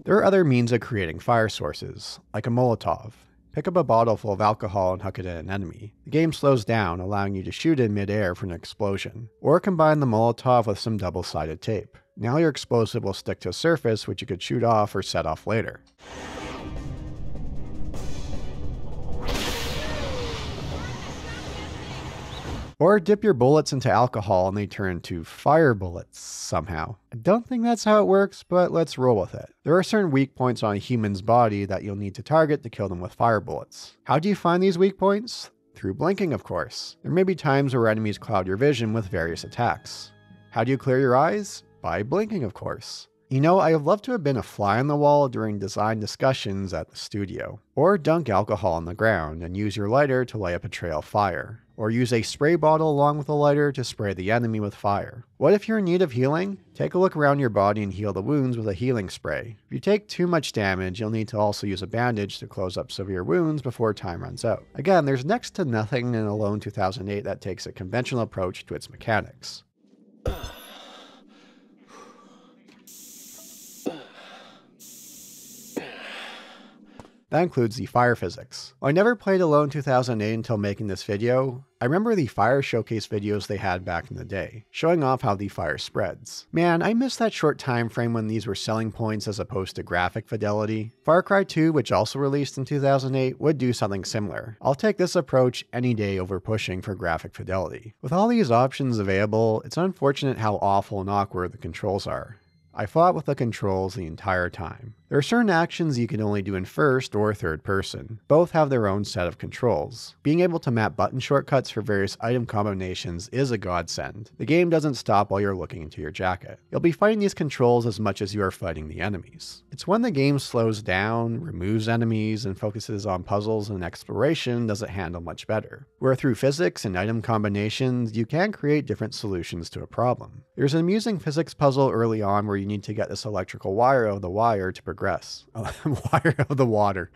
Speaker 3: There are other means of creating fire sources, like a Molotov. Pick up a bottle full of alcohol and huck it at an enemy. The game slows down, allowing you to shoot in mid-air for an explosion. Or combine the Molotov with some double-sided tape. Now your explosive will stick to a surface which you could shoot off or set off later. Or dip your bullets into alcohol and they turn into fire bullets somehow. I don't think that's how it works, but let's roll with it. There are certain weak points on a human's body that you'll need to target to kill them with fire bullets. How do you find these weak points? Through blinking, of course. There may be times where enemies cloud your vision with various attacks. How do you clear your eyes? By blinking, of course. You know, I would love to have been a fly on the wall during design discussions at the studio. Or dunk alcohol on the ground and use your lighter to light up a trail of fire. Or use a spray bottle along with a lighter to spray the enemy with fire. What if you're in need of healing? Take a look around your body and heal the wounds with a healing spray. If you take too much damage, you'll need to also use a bandage to close up severe wounds before time runs out. Again, there's next to nothing in Alone 2008 that takes a conventional approach to its mechanics. That includes the fire physics. While I never played Alone 2008 until making this video, I remember the fire showcase videos they had back in the day, showing off how the fire spreads. Man, I miss that short time frame when these were selling points as opposed to graphic fidelity. Far Cry 2, which also released in 2008, would do something similar. I'll take this approach any day over pushing for graphic fidelity. With all these options available, it's unfortunate how awful and awkward the controls are. I fought with the controls the entire time. There are certain actions you can only do in first or third person. Both have their own set of controls. Being able to map button shortcuts for various item combinations is a godsend. The game doesn't stop while you're looking into your jacket. You'll be fighting these controls as much as you are fighting the enemies. It's when the game slows down, removes enemies, and focuses on puzzles and exploration does it handle much better. Where through physics and item combinations, you can create different solutions to a problem. There's an amusing physics puzzle early on where you need to get this electrical wire out of the wire to progress. Wire of the water.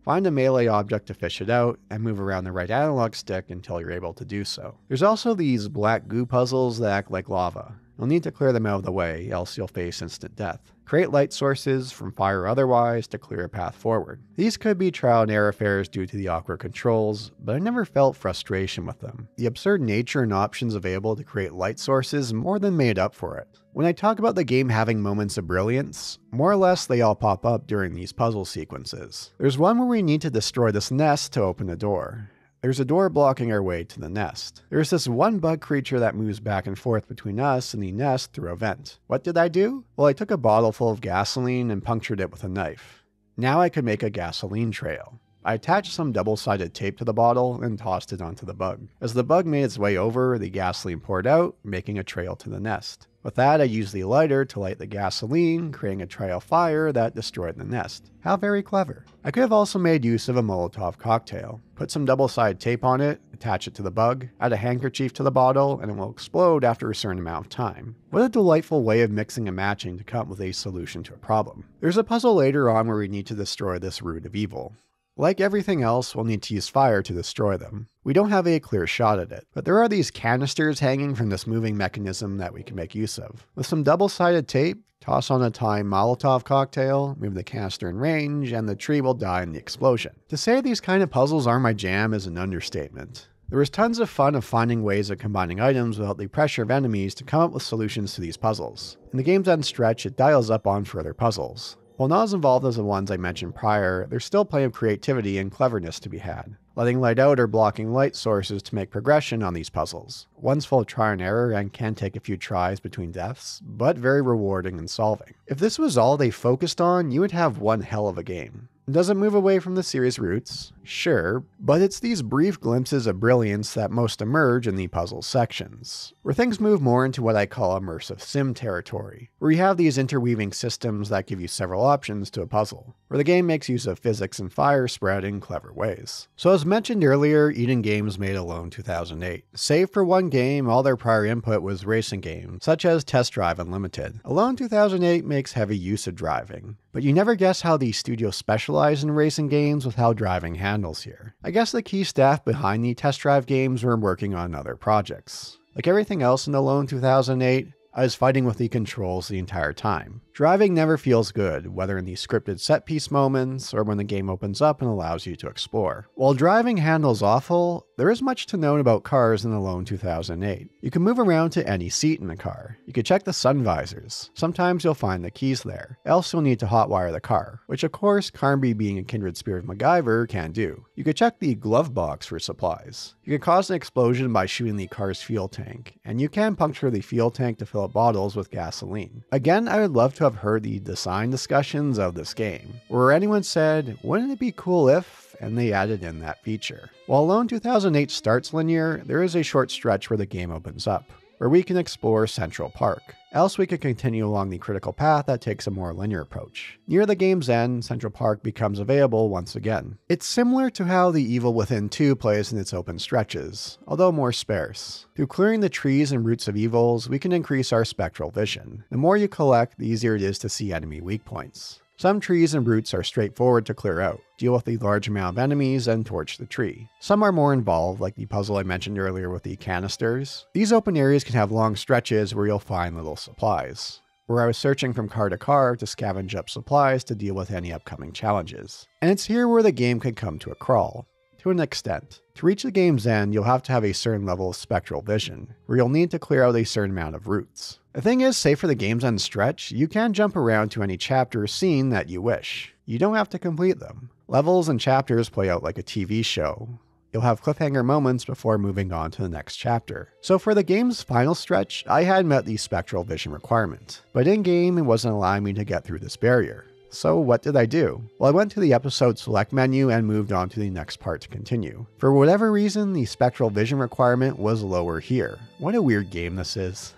Speaker 3: Find a melee object to fish it out, and move around the right analog stick until you're able to do so. There's also these black goo puzzles that act like lava. You'll need to clear them out of the way, else you'll face instant death. Create light sources, from fire or otherwise, to clear a path forward. These could be trial and error affairs due to the awkward controls, but I never felt frustration with them. The absurd nature and options available to create light sources more than made up for it. When I talk about the game having moments of brilliance, more or less they all pop up during these puzzle sequences. There's one where we need to destroy this nest to open a door. There's a door blocking our way to the nest. There's this one bug creature that moves back and forth between us and the nest through a vent. What did I do? Well, I took a bottle full of gasoline and punctured it with a knife. Now I could make a gasoline trail. I attached some double-sided tape to the bottle and tossed it onto the bug. As the bug made its way over, the gasoline poured out, making a trail to the nest. With that, I used the lighter to light the gasoline, creating a trail of fire that destroyed the nest. How very clever. I could have also made use of a Molotov cocktail. Put some double-sided tape on it, attach it to the bug, add a handkerchief to the bottle, and it will explode after a certain amount of time. What a delightful way of mixing and matching to come up with a solution to a problem. There's a puzzle later on where we need to destroy this root of evil. Like everything else, we'll need to use fire to destroy them. We don't have a clear shot at it, but there are these canisters hanging from this moving mechanism that we can make use of. With some double-sided tape, toss on a timed Molotov cocktail, move the canister in range, and the tree will die in the explosion. To say these kind of puzzles are my jam is an understatement. There was tons of fun of finding ways of combining items without the pressure of enemies to come up with solutions to these puzzles. In the game's end stretch, it dials up on further puzzles. While not as involved as the ones I mentioned prior, there's still plenty of creativity and cleverness to be had. Letting light out or blocking light sources to make progression on these puzzles. One's full of trial and error and can take a few tries between deaths, but very rewarding in solving. If this was all they focused on, you would have one hell of a game. Does it move away from the series' roots? Sure, but it's these brief glimpses of brilliance that most emerge in the puzzle sections, where things move more into what I call immersive sim territory, where you have these interweaving systems that give you several options to a puzzle, where the game makes use of physics and fire spread in clever ways. So as mentioned earlier, Eden Games made Alone 2008. Save for one game, all their prior input was racing games, such as Test Drive Unlimited. Alone 2008 makes heavy use of driving, but you never guess how the studio specialized in racing games with how driving handles here. I guess the key staff behind the Test Drive games were working on other projects. Like everything else in Alone 2008, I was fighting with the controls the entire time. Driving never feels good, whether in the scripted set-piece moments or when the game opens up and allows you to explore. While driving handles awful, there is much to know about cars in Alone 2008. You can move around to any seat in the car. You can check the sun visors. Sometimes you'll find the keys there. Else you'll need to hotwire the car, which of course Carnby, being a kindred spirit of MacGyver, can do. You could check the glove box for supplies. You can cause an explosion by shooting the car's fuel tank, and you can puncture the fuel tank to fill up bottles with gasoline. Again, I would love to have heard the design discussions of this game, where anyone said, wouldn't it be cool if, and they added in that feature. While Alone 2008 starts linear, there is a short stretch where the game opens up, where we can explore Central Park. Else we could continue along the critical path that takes a more linear approach. Near the game's end, Central Park becomes available once again. It's similar to how The Evil Within 2 plays in its open stretches, although more sparse. Through clearing the trees and roots of evils, we can increase our spectral vision. The more you collect, the easier it is to see enemy weak points. Some trees and roots are straightforward to clear out, deal with the large amount of enemies, and torch the tree. Some are more involved, like the puzzle I mentioned earlier with the canisters. These open areas can have long stretches where you'll find little supplies, where I was searching from car to car to scavenge up supplies to deal with any upcoming challenges. And it's here where the game can come to a crawl. To an extent. To reach the game's end, you'll have to have a certain level of spectral vision, where you'll need to clear out a certain amount of routes. The thing is, say for the game's end stretch, you can jump around to any chapter or scene that you wish. You don't have to complete them. Levels and chapters play out like a TV show. You'll have cliffhanger moments before moving on to the next chapter. So for the game's final stretch, I had met the spectral vision requirement, but in-game it wasn't allowing me to get through this barrier. So what did I do? Well, I went to the episode select menu and moved on to the next part to continue. For whatever reason, the spectral vision requirement was lower here. What a weird game this is.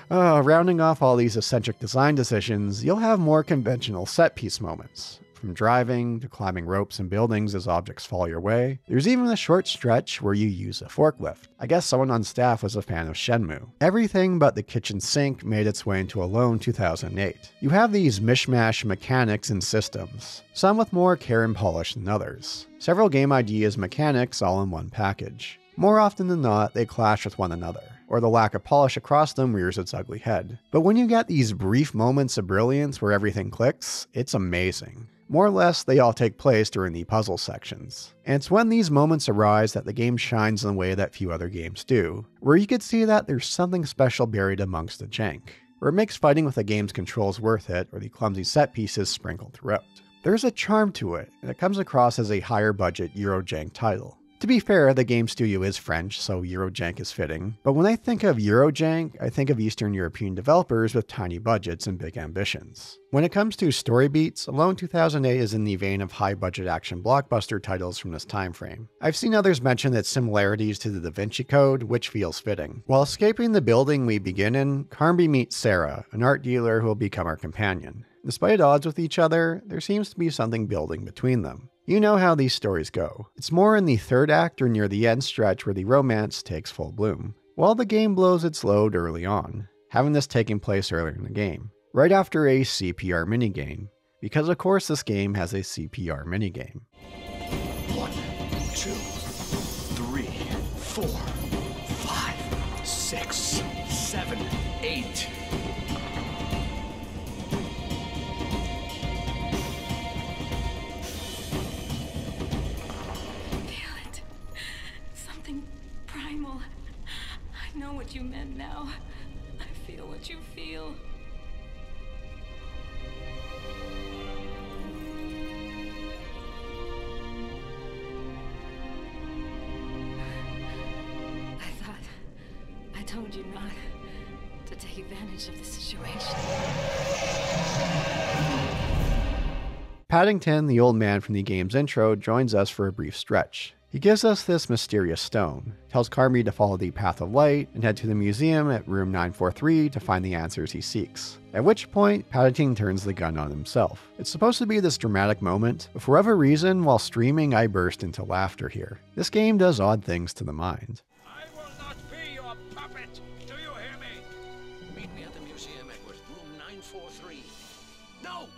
Speaker 3: Rounding off all these eccentric design decisions, you'll have more conventional set-piece moments. From driving to climbing ropes and buildings as objects fall your way. There's even a short stretch where you use a forklift. I guess someone on staff was a fan of Shenmue. Everything but the kitchen sink made its way into Alone 2008. You have these mishmash mechanics and systems, some with more care and polish than others. Several game ideas mechanics all in one package. More often than not, they clash with one another, or the lack of polish across them rears its ugly head. But when you get these brief moments of brilliance where everything clicks, it's amazing. More or less, they all take place during the puzzle sections. And it's when these moments arise that the game shines in a way that few other games do, where you could see that there's something special buried amongst the jank, where it makes fighting with the game's controls worth it, or the clumsy set pieces sprinkled throughout. There's a charm to it, and it comes across as a higher budget Eurojank title. To be fair, the game studio is French, so Eurojank is fitting, but when I think of Eurojank, I think of Eastern European developers with tiny budgets and big ambitions. When it comes to story beats, Alone 2008 is in the vein of high-budget action blockbuster titles from this time frame. I've seen others mention its similarities to the Da Vinci Code, which feels fitting. While escaping the building we begin in, Carnby meets Sarah, an art dealer who will become our companion. Despite odds with each other, there seems to be something building between them. You know how these stories go. It's more in the third act or near the end stretch where the romance takes full bloom, while the game blows its load early on, having this taking place earlier in the game, right after a CPR minigame, because of course this game has a CPR minigame.
Speaker 21: 1, 2, 3, 4, 5, 6, 7, 8.
Speaker 20: I know what you meant now. I feel what you feel. I thought I told you not to take advantage of the situation.
Speaker 3: Paddington, the old man from the game's intro, joins us for a brief stretch. He gives us this mysterious stone, tells Carnby to follow the path of light and head to the museum at room 943 to find the answers he seeks. At which point, Paddington turns the gun on himself. It's supposed to be this dramatic moment, but for whatever reason, while streaming, I burst into laughter here. This game does odd things to the mind.
Speaker 23: I will not be your puppet. Do you hear me? Meet me at the museum, Edward. Room 943. No!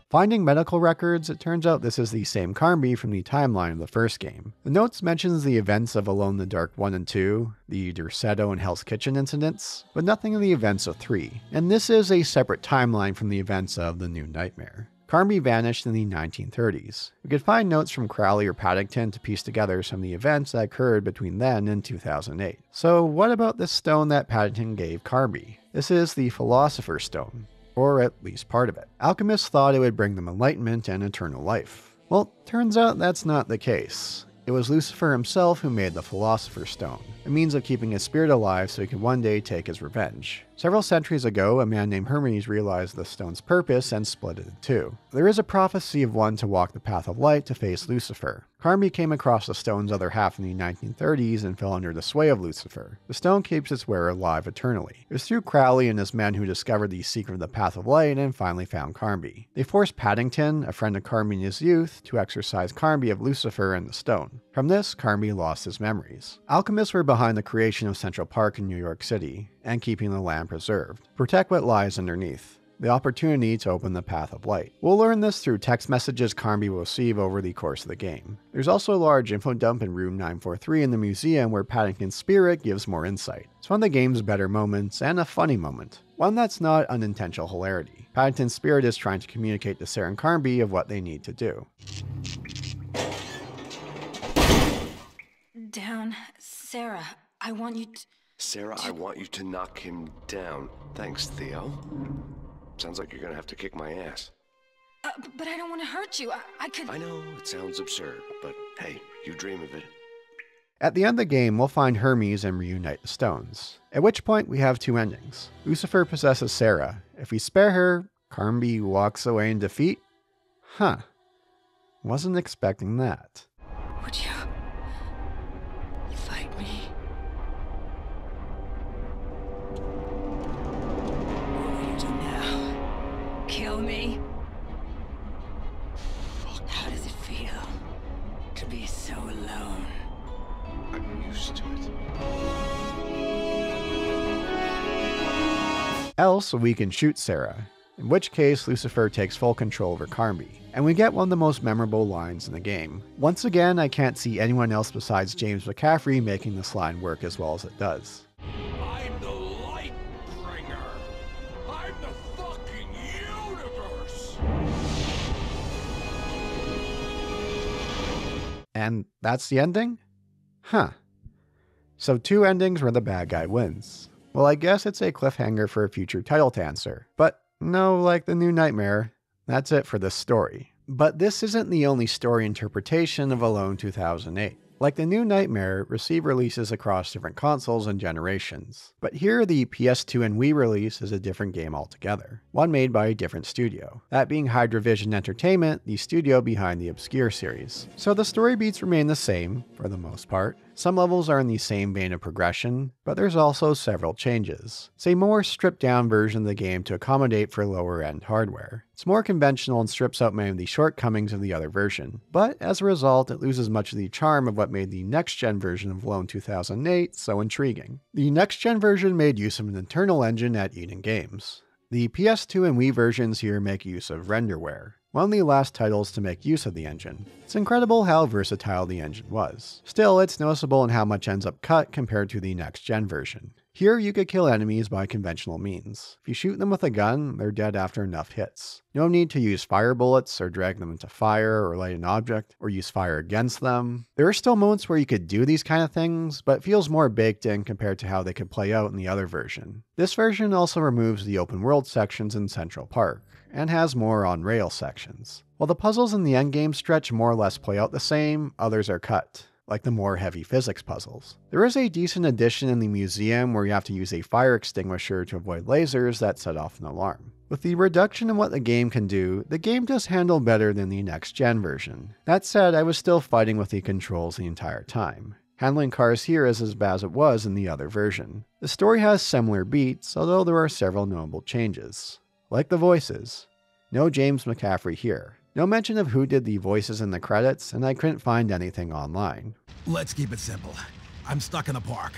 Speaker 3: Finding medical records, it turns out this is the same Carnby from the timeline of the first game. The notes mentions the events of Alone in the Dark 1 and 2, the Derceto and Hell's Kitchen incidents, but nothing of the events of 3. And this is a separate timeline from the events of the new Nightmare. Carnby vanished in the 1930s. We could find notes from Crowley or Paddington to piece together some of the events that occurred between then and 2008. So what about this stone that Paddington gave Carnby? This is the Philosopher's Stone, or at least part of it. Alchemists thought it would bring them enlightenment and eternal life. Well, turns out that's not the case. It was Lucifer himself who made the Philosopher's Stone, a means of keeping his spirit alive so he could one day take his revenge. Several centuries ago, a man named Hermes realized the stone's purpose and split it in two. There is a prophecy of one to walk the path of light to face Lucifer. Carnby came across the stone's other half in the 1930s and fell under the sway of Lucifer. The stone keeps its wearer alive eternally. It was through Crowley and his men who discovered the secret of the path of light and finally found Carnby. They forced Paddington, a friend of Carnby in his youth, to exorcise Carnby of Lucifer and the stone. From this, Carnby lost his memories. Alchemists were behind the creation of Central Park in New York City, and keeping the land preserved. Protect what lies underneath. The opportunity to open the path of light. We'll learn this through text messages Carnby will receive over the course of the game. There's also a large info dump in room 943 in the museum where Paddington's spirit gives more insight. It's one of the game's better moments, and a funny moment. One that's not unintentional hilarity. Paddington's spirit is trying to communicate to Sarah and Carnby of what they need to do.
Speaker 20: Down. Sarah, I want you to...
Speaker 21: Sarah, I want you to knock him down. Thanks, Theo. Sounds like you're gonna have to kick my ass.
Speaker 20: But I don't want to hurt you. I could...
Speaker 21: I know, it sounds absurd, but hey, you dream of it.
Speaker 3: At the end of the game, we'll find Hermes and reunite the stones. At which point, we have two endings. Lucifer possesses Sarah. If we spare her, Carnby walks away in defeat? Huh. Wasn't expecting that.
Speaker 20: Would you... fight me? Kill me? How does it feel to be so alone?
Speaker 21: I'm used to it.
Speaker 3: Else, we can shoot Sarah, in which case Lucifer takes full control over Carnby, and we get one of the most memorable lines in the game. Once again, I can't see anyone else besides James McCaffrey making this line work as well as it does.
Speaker 18: I'm the light bringer. I'm the fucking universe.
Speaker 3: And that's the ending? Huh. So two endings where the bad guy wins. Well, I guess it's a cliffhanger for a future title to answer. But no, like the new Nightmare, that's it for this story. But this isn't the only story interpretation of Alone 2008. Like the new Nightmare, receive releases across different consoles and generations. But here the PS2 and Wii release is a different game altogether, one made by a different studio, that being Hydrovision Entertainment, the studio behind the Obscure series. So the story beats remain the same, for the most part. Some levels are in the same vein of progression, but there's also several changes. It's a more stripped down version of the game to accommodate for lower end hardware. It's more conventional and strips out many of the shortcomings of the other version, but as a result it loses much of the charm of what made the next-gen version of Alone 2008 so intriguing. The next-gen version made use of an internal engine at Eden Games. The PS2 and Wii versions here make use of renderware, one of the last titles to make use of the engine. It's incredible how versatile the engine was. Still, it's noticeable in how much ends up cut compared to the next-gen version. Here, you could kill enemies by conventional means. If you shoot them with a gun, they're dead after enough hits. No need to use fire bullets, or drag them into fire, or light an object, or use fire against them. There are still moments where you could do these kind of things, but it feels more baked in compared to how they could play out in the other version. This version also removes the open world sections in Central Park, and has more on-rail sections. While the puzzles in the endgame stretch more or less play out the same, others are cut, like the more heavy physics puzzles. There is a decent addition in the museum where you have to use a fire extinguisher to avoid lasers that set off an alarm. With the reduction in what the game can do, the game does handle better than the next-gen version. That said, I was still fighting with the controls the entire time. Handling cars here is as bad as it was in the other version. The story has similar beats, although there are several notable changes. Like the voices. No James McCaffrey here. No mention of who did the voices in the credits, and I couldn't find anything online.
Speaker 1: Let's keep it simple. I'm stuck in the park.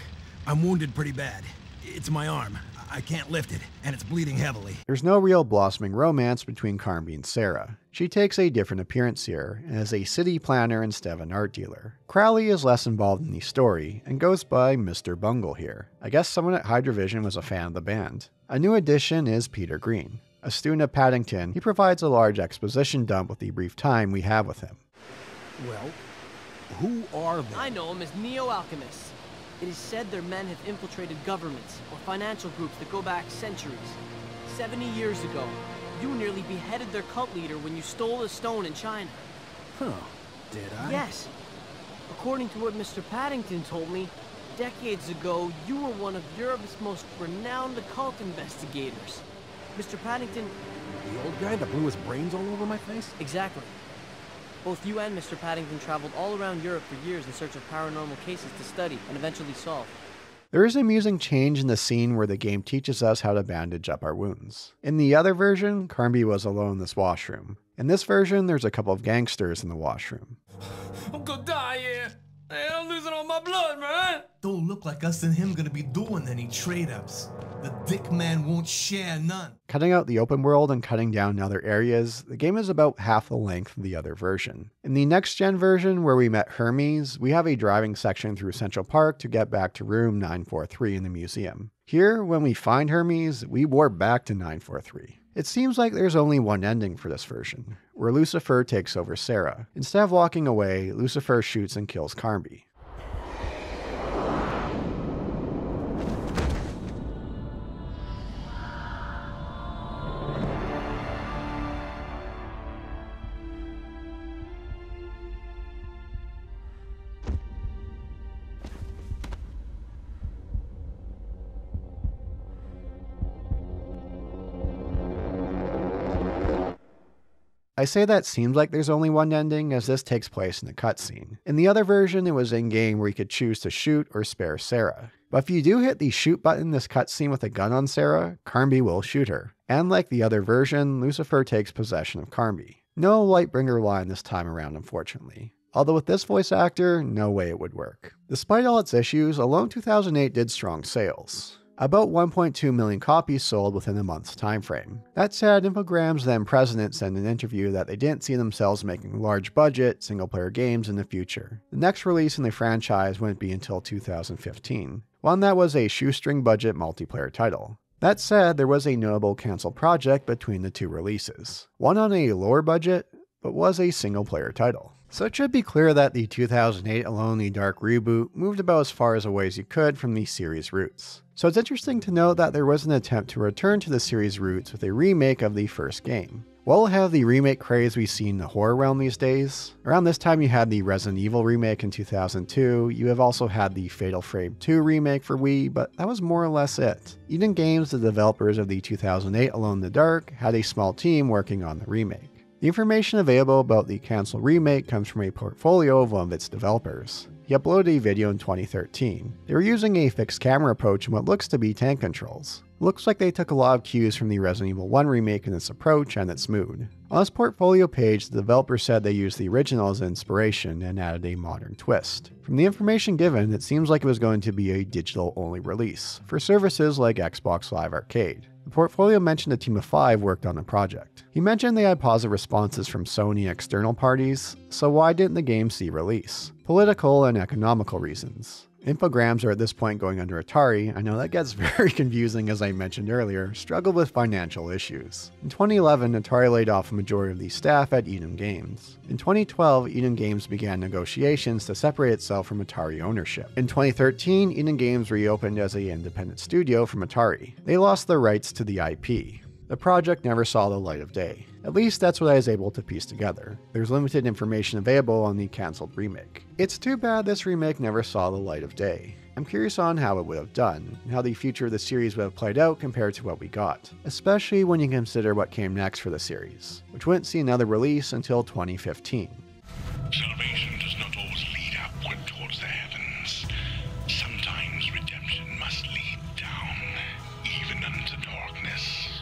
Speaker 1: I'm wounded pretty bad. It's my arm. I can't lift it, and it's bleeding heavily.
Speaker 3: There's no real blossoming romance between Carnby and Sarah. She takes a different appearance here, and is a city planner instead of an art dealer. Crowley is less involved in the story, and goes by Mr. Bungle here. I guess someone at Hydrovision was a fan of the band. A new addition is Peter Green. A student of Paddington, he provides a large exposition dump with the brief time we have with him.
Speaker 1: Well, who are they?
Speaker 4: I know them as neo-alchemists. It is said their men have infiltrated governments or financial groups that go back centuries. 70 years ago, you nearly beheaded their cult leader when you stole a stone in China.
Speaker 1: Huh. Did I?
Speaker 4: Yes. According to what Mr. Paddington told me, decades ago, you were one of Europe's most renowned occult investigators. Mr. Paddington...
Speaker 1: The old guy that blew his brains all over my face?
Speaker 4: Exactly. Both you and Mr. Paddington traveled all around Europe for years in search of paranormal cases to study and eventually solve.
Speaker 3: There is an amusing change in the scene where the game teaches us how to bandage up our wounds. In the other version, Carnby was alone in this washroom. In this version, there's a couple of gangsters in the washroom.
Speaker 18: I'm gonna die here. Hey, I'm losing all my blood, man.
Speaker 5: Don't look like us and him gonna be doing any trade-ups. The dick man won't share none.
Speaker 3: Cutting out the open world and cutting down other areas, the game is about half the length of the other version. In the next-gen version, where we met Hermes, we have a driving section through Central Park to get back to room 943 in the museum. Here, when we find Hermes, we warp back to 943. It seems like there's only one ending for this version, where Lucifer takes over Sarah. Instead of walking away, Lucifer shoots and kills Carnby. I say that seems like there's only one ending, as this takes place in a cutscene. In the other version, it was in-game where you could choose to shoot or spare Sarah. But if you do hit the shoot button in this cutscene with a gun on Sarah, Carnby will shoot her. And like the other version, Lucifer takes possession of Carnby. No Lightbringer line this time around, unfortunately. Although with this voice actor, no way it would work. Despite all its issues, Alone 2008 did strong sales. About 1.2 million copies sold within a month's time frame. That said, Infogrames' then president said in an interview that they didn't see themselves making large-budget, single-player games in the future. The next release in the franchise wouldn't be until 2015, one that was a shoestring-budget multiplayer title. That said, there was a notable cancelled project between the two releases. One on a lower budget, but was a single-player title. So it should be clear that the 2008 Alone in the Dark reboot moved about as far away as you could from the series' roots. So it's interesting to note that there was an attempt to return to the series' roots with a remake of the first game. While we'll have the remake craze we see in the horror realm these days, around this time you had the Resident Evil remake in 2002, you have also had the Fatal Frame 2 remake for Wii, but that was more or less it. Eden Games, the developers of the 2008 Alone in the Dark, had a small team working on the remake. The information available about the cancelled remake comes from a portfolio of one of its developers. He uploaded a video in 2013. They were using a fixed camera approach in what looks to be tank controls. It looks like they took a lot of cues from the Resident Evil 1 remake in its approach and its mood. On his portfolio page, the developer said they used the original as inspiration and added a modern twist. From the information given, it seems like it was going to be a digital-only release, for services like Xbox Live Arcade. The portfolio mentioned a team of 5 worked on the project. He mentioned they had positive responses from Sony and external parties, so why didn't the game see release? Political and economical reasons. Infogrames are at this point going under Atari. I know that gets very confusing, as I mentioned earlier, struggled with financial issues. In 2011, Atari laid off a majority of the staff at Eden Games. In 2012, Eden Games began negotiations to separate itself from Atari ownership. In 2013, Eden Games reopened as an independent studio from Atari. They lost their rights to the IP. The project never saw the light of day. At least that's what I was able to piece together. There's limited information available on the cancelled remake. It's too bad this remake never saw the light of day. I'm curious on how it would have done, and how the future of the series would have played out compared to what we got, especially when you consider what came next for the series, which wouldn't see another release until 2015.
Speaker 24: Salvation does not always lead upward towards the heavens. Sometimes redemption must lead down, even unto darkness.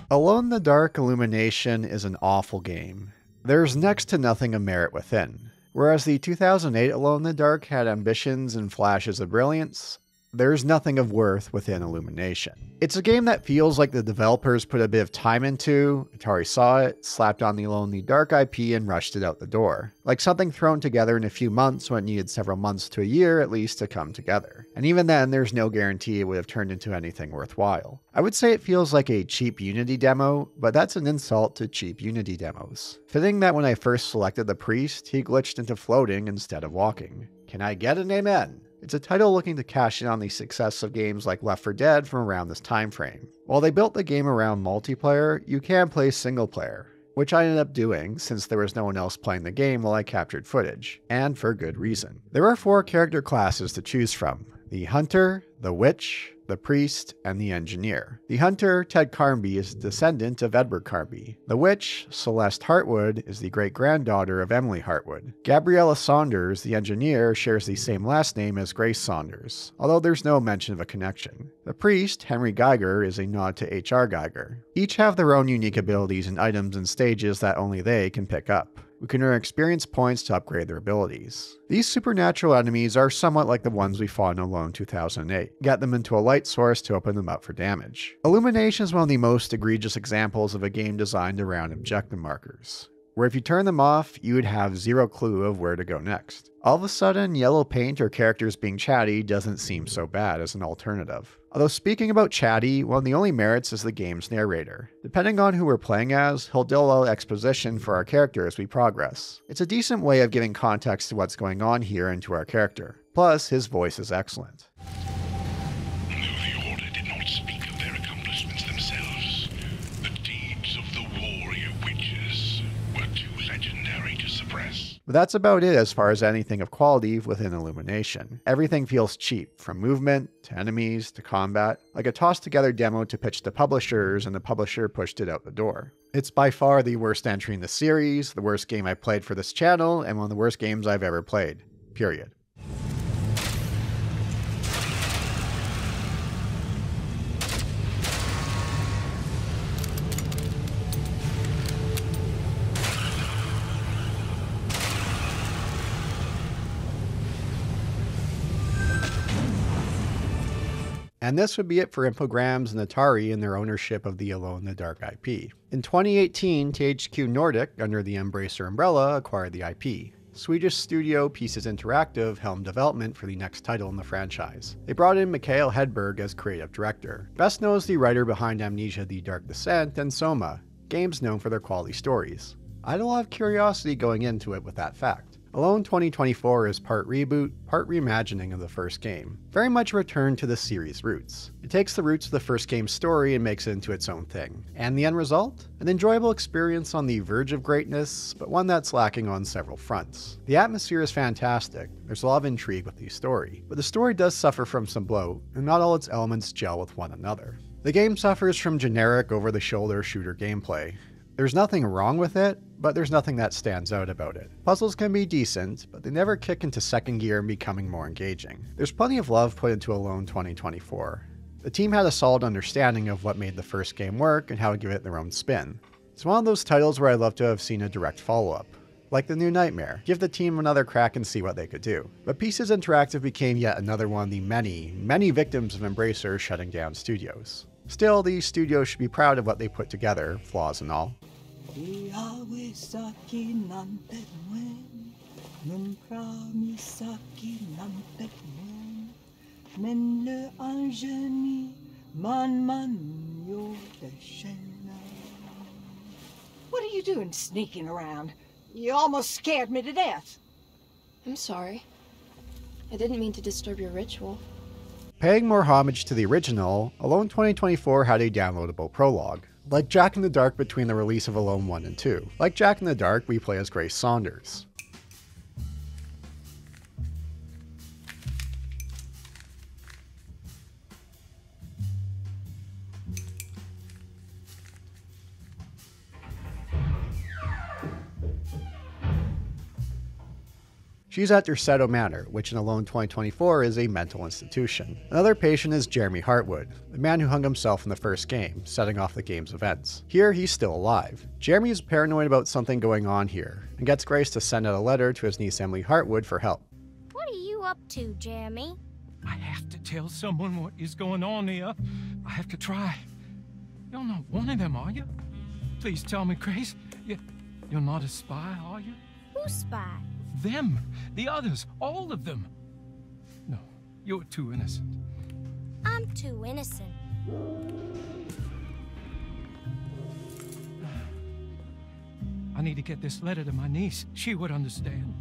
Speaker 3: Alone in the Dark Illumination is an awful game. There's next to nothing of merit within. Whereas the 2008 Alone in the Dark had ambitions and flashes of brilliance, there's nothing of worth within Illumination. It's a game that feels like the developers put a bit of time into, Atari saw it, slapped on the Alone in the Dark IP and rushed it out the door. Like something thrown together in a few months when it needed several months to a year at least to come together. And even then, there's no guarantee it would have turned into anything worthwhile. I would say it feels like a cheap Unity demo, but that's an insult to cheap Unity demos. Fitting that when I first selected the priest, he glitched into floating instead of walking. Can I get an amen? It's a title looking to cash in on the success of games like Left 4 Dead from around this time frame. While they built the game around multiplayer, you can play single player, which I ended up doing since there was no one else playing the game while I captured footage, and for good reason. There are 4 character classes to choose from: the Hunter, the Witch, the Priest, and the Engineer. The Hunter, Ted Carnby, is a descendant of Edward Carnby. The Witch, Celeste Hartwood, is the great-granddaughter of Emily Hartwood. Gabriella Saunders, the Engineer, shares the same last name as Grace Saunders, although there's no mention of a connection. The Priest, Henry Geiger, is a nod to H.R. Geiger. Each have their own unique abilities and items and stages that only they can pick up. We can earn experience points to upgrade their abilities. These supernatural enemies are somewhat like the ones we fought in Alone 2008. Get them into a light source to open them up for damage. Illumination is one of the most egregious examples of a game designed around objective markers, where if you turn them off, you would have zero clue of where to go next. All of a sudden, yellow paint or characters being chatty doesn't seem so bad as an alternative. Although speaking about chatty, one of the only merits is the game's narrator. Depending on who we're playing as, he'll dole out exposition for our character as we progress. It's a decent way of giving context to what's going on here and to our character. Plus, his voice is excellent.
Speaker 24: The Order did not speak of their accomplishments themselves. The deeds of the warrior witches were too legendary to suppress.
Speaker 3: But that's about it as far as anything of quality within Illumination. Everything feels cheap, from movement, to enemies, to combat, like a tossed together demo to pitch to publishers and the publisher pushed it out the door. It's by far the worst entry in the series, the worst game I played for this channel, and one of the worst games I've ever played. Period. And this would be it for Infogrames and Atari in their ownership of the Alone in the Dark IP. In 2018, THQ Nordic, under the Embracer umbrella, acquired the IP. Swedish studio Pieces Interactive helmed development for the next title in the franchise. They brought in Mikael Hedberg as creative director, best known as the writer behind Amnesia: The Dark Descent and Soma, games known for their quality stories. I had a lot of curiosity going into it with that fact. Alone 2024 is part reboot, part reimagining of the first game, very much a return to the series' roots. It takes the roots of the first game's story and makes it into its own thing. And the end result? An enjoyable experience on the verge of greatness, but one that's lacking on several fronts. The atmosphere is fantastic, there's a lot of intrigue with the story, but the story does suffer from some bloat, and not all its elements gel with one another. The game suffers from generic over-the-shoulder shooter gameplay. There's nothing wrong with it, but there's nothing that stands out about it. Puzzles can be decent, but they never kick into second gear and becoming more engaging. There's plenty of love put into Alone 2024. The team had a solid understanding of what made the first game work and how to give it their own spin. It's one of those titles where I'd love to have seen a direct follow-up. Like the new Nighmare, give the team another crack and see what they could do. But Pieces Interactive became yet another one of the many victims of Embracer shutting down studios. Still, these studios should be proud of what they put together, flaws and all.
Speaker 6: What are you doing sneaking around? You almost scared me to death.
Speaker 7: I'm sorry. I didn't mean to disturb your ritual.
Speaker 3: Paying more homage to the original, Alone 2024 had a downloadable prologue. Like Jack in the Dark between the release of Alone 1 and 2. Like Jack in the Dark, we play as Grace Saunders. She's at Derceto Manor, which in Alone 2024 is a mental institution. Another patient is Jeremy Hartwood, the man who hung himself in the first game, setting off the game's events. Here, he's still alive. Jeremy is paranoid about something going on here, and gets Grace to send out a letter to his niece Emily Hartwood for help.
Speaker 8: What are you up to, Jeremy?
Speaker 23: I have to
Speaker 8: tell someone what is going on here. I have to try. You're not one of them, are you? Please tell me, Grace. You're not a spy, are you?
Speaker 9: Who's spy?
Speaker 8: Them. The others. All of them. No, you're too innocent.
Speaker 9: I'm too innocent.
Speaker 8: I need to get this letter to my niece. She would understand.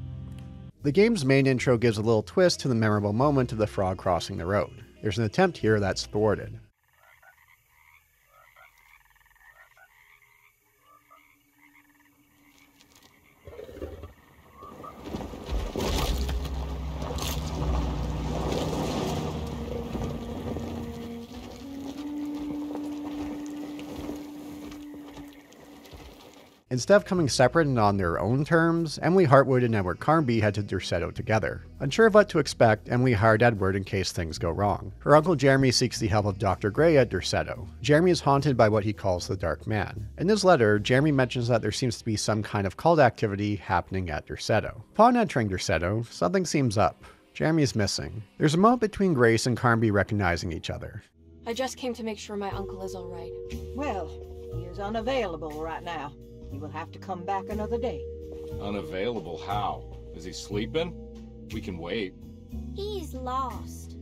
Speaker 3: The game's main intro gives a little twist to the memorable moment of the frog crossing the road. There's an attempt here that's thwarted. Instead of coming separate and on their own terms, Emily Hartwood and Edward Carnby head to Derceto together. Unsure of what to expect, Emily hired Edward in case things go wrong. Her uncle Jeremy seeks the help of Dr. Gray at Derceto. Jeremy is haunted by what he calls the Dark Man. In his letter, Jeremy mentions that there seems to be some kind of cult activity happening at Derceto. Upon entering Derceto, something seems up. Jeremy is missing. There's a moment between Grace and Carnby recognizing each other.
Speaker 7: I just came to make sure my uncle is all right.
Speaker 6: Well, he is unavailable right now. He will have to come back another day.
Speaker 13: Unavailable how? Is he sleeping? We can wait.
Speaker 9: He's lost.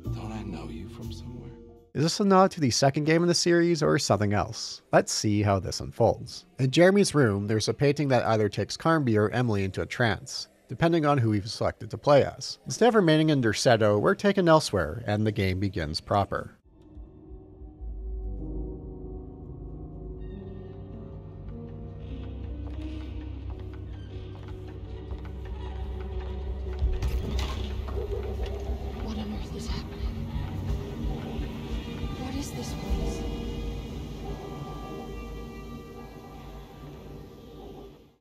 Speaker 13: Don't I know you from somewhere?
Speaker 3: Is this a nod to the second game in the series or something else? Let's see how this unfolds. In Jeremy's room, there's a painting that either takes Carnby or Emily into a trance, depending on who we've selected to play as. Instead of remaining in Derceto, we're taken elsewhere, and the game begins proper.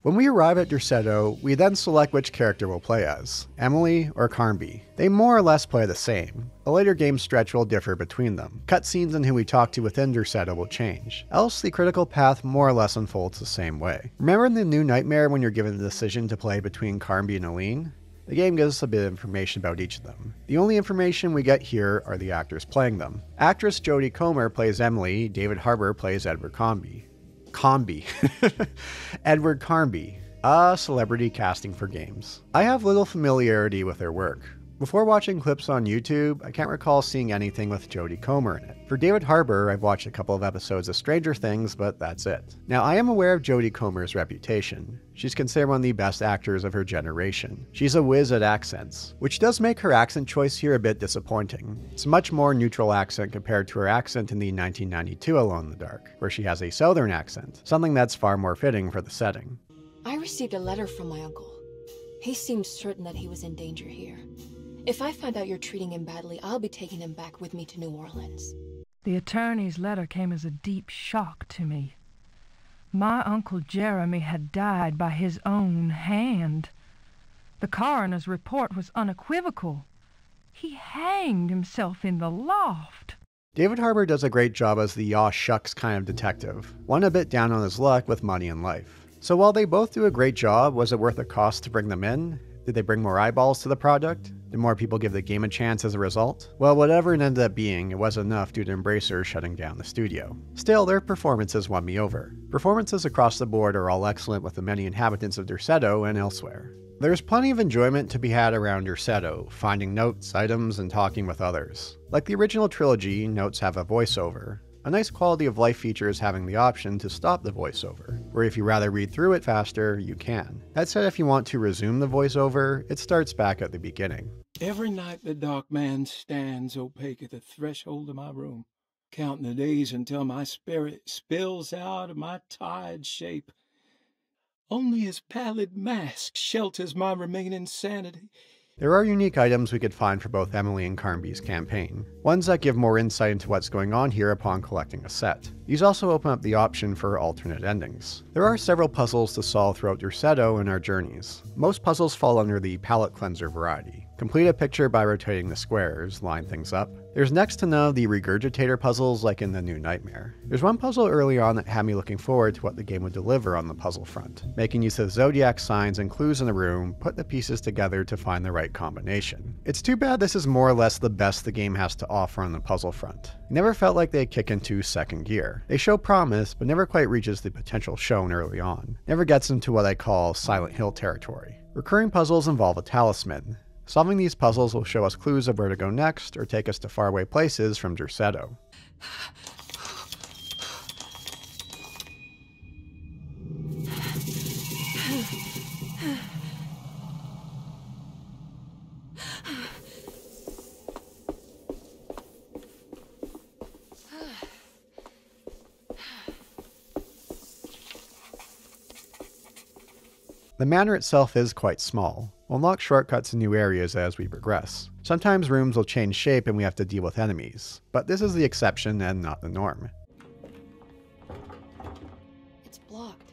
Speaker 3: When we arrive at Derceto, we then select which character we'll play as, Emily or Carnby. They more or less play the same. A later game stretch will differ between them. Cutscenes and who we talk to within Derceto will change. Else, the critical path more or less unfolds the same way. Remember in the new Nightmare when you're given the decision to play between Carnby and Aline? The game gives us a bit of information about each of them. The only information we get here are the actors playing them. Actress Jodie Comer plays Emily, David Harbour plays Edward Carnby. Edward Carnby, a celebrity casting for games. I have little familiarity with their work. Before watching clips on YouTube, I can't recall seeing anything with Jodie Comer in it. For David Harbour, I've watched a couple of episodes of Stranger Things, but that's it. Now, I am aware of Jodie Comer's reputation. She's considered one of the best actors of her generation. She's a whiz at accents, which does make her accent choice here a bit disappointing. It's a much more neutral accent compared to her accent in the 1992 Alone in the Dark, where she has a southern accent, something that's far more fitting for the setting.
Speaker 7: I received a letter from my uncle. He seemed certain that he was in danger here. If I find out you're treating him badly, I'll be taking him back with me to New Orleans.
Speaker 15: The attorney's letter came as a deep shock to me. My Uncle Jeremy had died by his own hand. The coroner's report was unequivocal. He hanged himself in the loft.
Speaker 3: David Harbour does a great job as the aw shucks kind of detective, one a bit down on his luck with money and life. So while they both do a great job, was it worth the cost to bring them in? Did they bring more eyeballs to the project? Did more people give the game a chance as a result? Well, whatever it ended up being, it was enough due to Embracer shutting down the studio. Still, their performances won me over. Performances across the board are all excellent with the many inhabitants of Derceto and elsewhere. There's plenty of enjoyment to be had around Derceto, finding notes, items, and talking with others. Like the original trilogy, notes have a voiceover. A nice quality of life feature is having the option to stop the voiceover, where if you rather read through it faster, you can. That said, if you want to resume the voiceover, it starts back at the beginning.
Speaker 25: Every night the dark man stands opaque at the threshold of my room, counting the days until my spirit spills out of my tired shape. Only his pallid mask shelters my remaining sanity.
Speaker 3: There are unique items we could find for both Emily and Carnby's campaign, ones that give more insight into what's going on here upon collecting a set. These also open up the option for alternate endings. There are several puzzles to solve throughout Derceto in our journeys. Most puzzles fall under the palette cleanser variety. Complete a picture by rotating the squares, line things up. There's next to none of the regurgitator puzzles like in the new Nightmare. There's one puzzle early on that had me looking forward to what the game would deliver on the puzzle front. Making use of zodiac signs and clues in the room, put the pieces together to find the right combination. It's too bad this is more or less the best the game has to offer on the puzzle front. It never felt like they kick into second gear. They show promise, but never quite reaches the potential shown early on. Never gets into what I call Silent Hill territory. Recurring puzzles involve a talisman. Solving these puzzles will show us clues of where to go next, or take us to faraway places from Derceto. The manor itself is quite small. We'll unlock shortcuts in new areas as we progress. Sometimes rooms will change shape and we have to deal with enemies, but this is the exception and not the norm.
Speaker 7: It's blocked.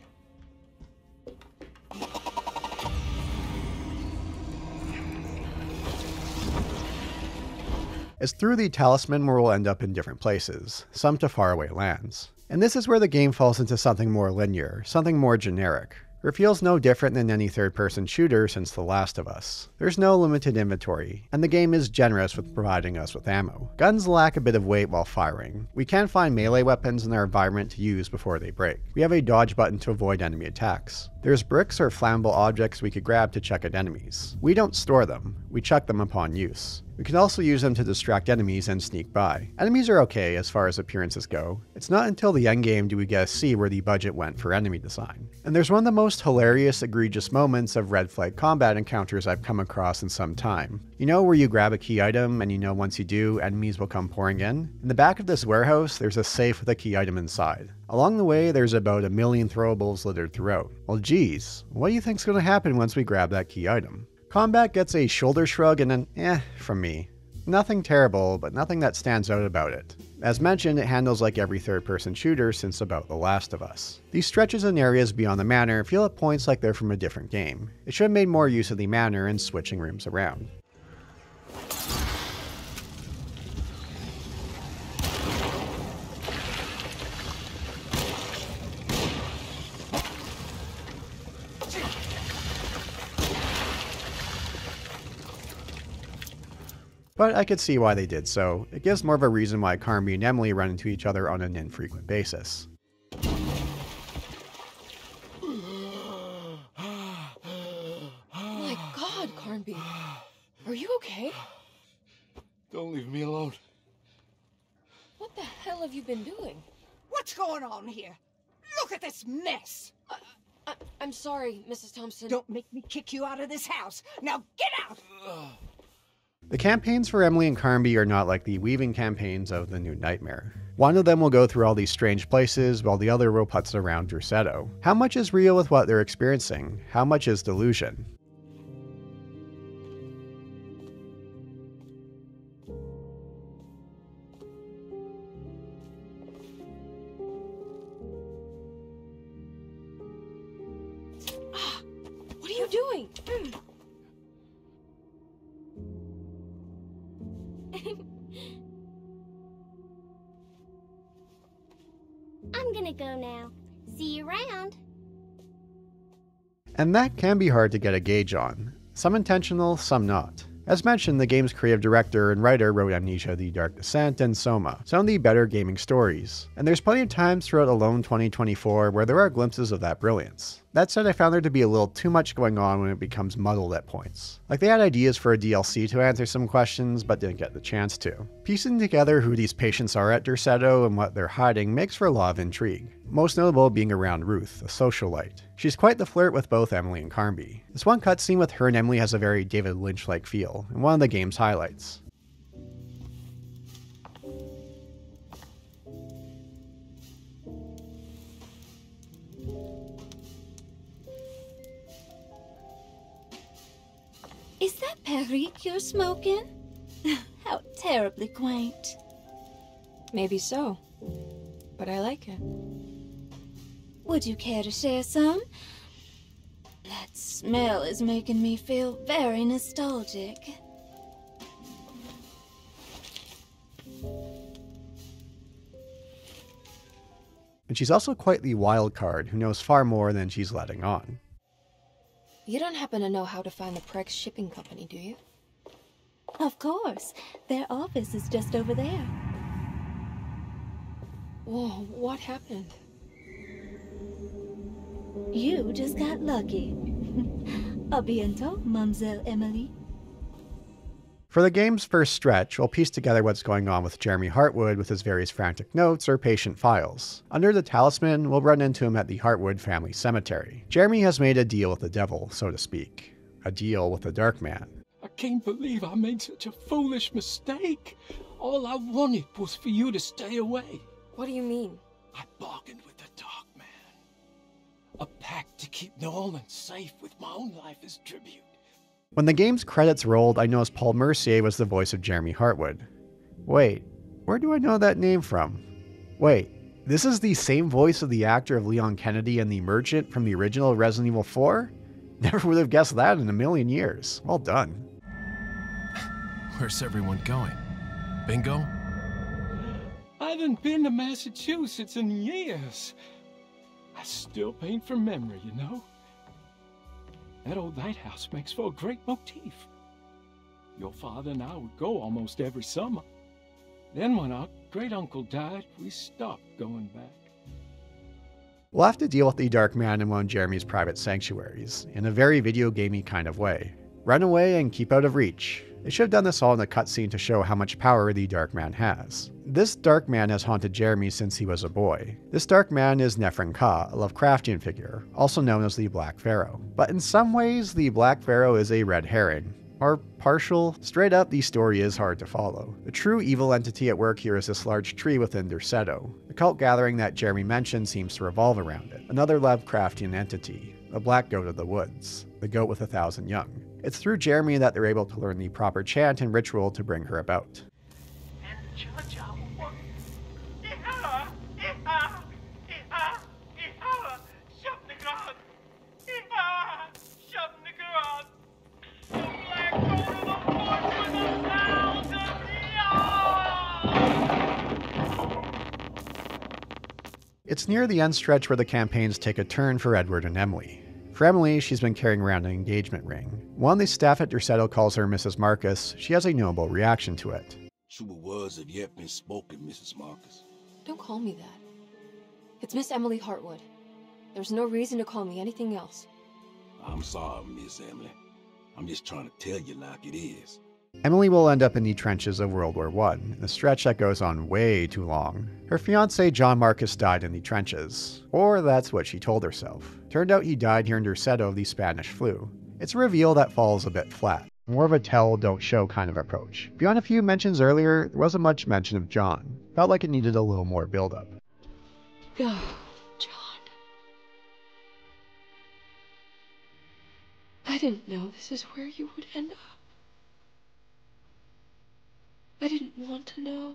Speaker 3: It's through the talisman where we'll end up in different places, some to faraway lands. And this is where the game falls into something more linear, something more generic. It feels no different than any third-person shooter since The Last of Us. There's no limited inventory, and the game is generous with providing us with ammo. Guns lack a bit of weight while firing. We can find melee weapons in our environment to use before they break. We have a dodge button to avoid enemy attacks. There's bricks or flammable objects we could grab to check at enemies. We don't store them, we chuck them upon use. We can also use them to distract enemies and sneak by. Enemies are okay as far as appearances go. It's not until the endgame do we get to see where the budget went for enemy design. And there's one of the most hilarious, egregious moments of red flag combat encounters I've come across in some time. You know where you grab a key item and you know once you do, enemies will come pouring in? In the back of this warehouse, there's a safe with a key item inside. Along the way, there's about 1 million throwables littered throughout. Well geez, what do you think's gonna happen once we grab that key item? Combat gets a shoulder shrug and an eh from me. Nothing terrible, but nothing that stands out about it. As mentioned, it handles like every third-person shooter since about The Last of Us. These stretches and areas beyond the manor feel at points like they're from a different game. It should have made more use of the manor and switching rooms around. But I could see why they did so. It gives more of a reason why Carnby and Emily run into each other on an infrequent basis.
Speaker 7: My God, Carnby. Are you okay?
Speaker 23: Don't leave me alone.
Speaker 7: What the hell have you been doing?
Speaker 6: What's going on here? Look at this mess!
Speaker 7: I'm sorry, Mrs. Thompson.
Speaker 6: Don't make me kick you out of this house. Now get out!
Speaker 3: The campaigns for Emily and Carnby are not like the weaving campaigns of the new Nightmare. One of them will go through all these strange places while the other will putz around Derceto. How much is real with what they're experiencing? How much is delusion?
Speaker 7: What are you doing?
Speaker 9: I'm gonna go now. See you around.
Speaker 3: And that can be hard to get a gauge on. Some intentional, some not. As mentioned, the game's creative director and writer wrote Amnesia: The Dark Descent and Soma, some of the better gaming stories. And there's plenty of times throughout Alone 2024 where there are glimpses of that brilliance. That said, I found there to be a little too much going on when it becomes muddled at points. Like they had ideas for a DLC to answer some questions, but didn't get the chance to. Piecing together who these patients are at Derceto and what they're hiding makes for a lot of intrigue. Most notable being around Ruth, a socialite. She's quite the flirt with both Emily and Carnby. This one cutscene with her and Emily has a very David Lynch-like feel, and one of the game's highlights.
Speaker 2: Is that Perique you're smoking? How terribly quaint.
Speaker 7: Maybe so, but I like it.
Speaker 2: Would you care to share some? That smell is making me feel very nostalgic.
Speaker 3: And she's also quite the wild card who knows far more than she's letting on.
Speaker 7: You don't happen to know how to find the Prex shipping company, do you?
Speaker 2: Of course. Their office is just over there.
Speaker 7: Whoa, what happened?
Speaker 2: You just got lucky. A bientôt, Mademoiselle Emily.
Speaker 3: For the game's first stretch, we'll piece together what's going on with Jeremy Hartwood with his various frantic notes or patient files. Under the talisman, we'll run into him at the Hartwood family cemetery. Jeremy has made a deal with the devil, so to speak. A deal with the Dark Man.
Speaker 25: I can't believe I made such a foolish mistake. All I wanted was for you to stay away.
Speaker 7: What do you mean?
Speaker 25: I bargained with the Dark Man. A pact to keep Nolan safe with my own life as tribute.
Speaker 3: When the game's credits rolled, I noticed Paul Mercier was the voice of Jeremy Hartwood. Wait, where do I know that name from? Wait, this is the same voice of the actor of Leon Kennedy and the Merchant from the original Resident Evil 4? Never would have guessed that in a million years. Well done.
Speaker 11: Where's everyone going? Bingo?
Speaker 25: I haven't been to Massachusetts in years. I still paint from memory, you know? That old lighthouse makes for a great motif. Your father and I would go almost every summer. Then when our great-uncle died, we stopped going back.
Speaker 3: We'll have to deal with the Dark Man in one of Jeremy's private sanctuaries, in a very video gamey kind of way. Run away and keep out of reach. They should have done this all in a cutscene to show how much power the Dark Man has. This Dark Man has haunted Jeremy since he was a boy. This Dark Man is Nephren Ka, a Lovecraftian figure, also known as the Black Pharaoh. But in some ways, the Black Pharaoh is a red herring. Or partial. Straight up, the story is hard to follow. The true evil entity at work here is this large tree within Derceto. The cult gathering that Jeremy mentioned seems to revolve around it. Another Lovecraftian entity, a black goat of the woods, the goat with 1,000 young. It's through Jeremy that they're able to learn the proper chant and ritual to bring her about. It's near the end stretch where the campaigns take a turn for Edward and Emily. For Emily, she's been carrying around an engagement ring. When the staff at Derceto calls her Mrs. Marcus, she has a knowable reaction to it.
Speaker 12: Truer words have yet been spoken, Mrs. Marcus.
Speaker 7: Don't call me that. It's Miss Emily Hartwood. There's no reason to call me anything else.
Speaker 12: I'm sorry, Miss Emily. I'm just trying to tell you like it is.
Speaker 3: Emily will end up in the trenches of World War I, in a stretch that goes on way too long. Her fiancé John Marcus died in the trenches. Or that's what she told herself. Turned out he died here in Derceto of the Spanish flu. It's a reveal that falls a bit flat. More of a tell, don't show kind of approach. Beyond a few mentions earlier, there wasn't much mention of John. Felt like it needed a little more build-up.
Speaker 7: Oh, John. I didn't know this is where you would end up. I didn't want to know.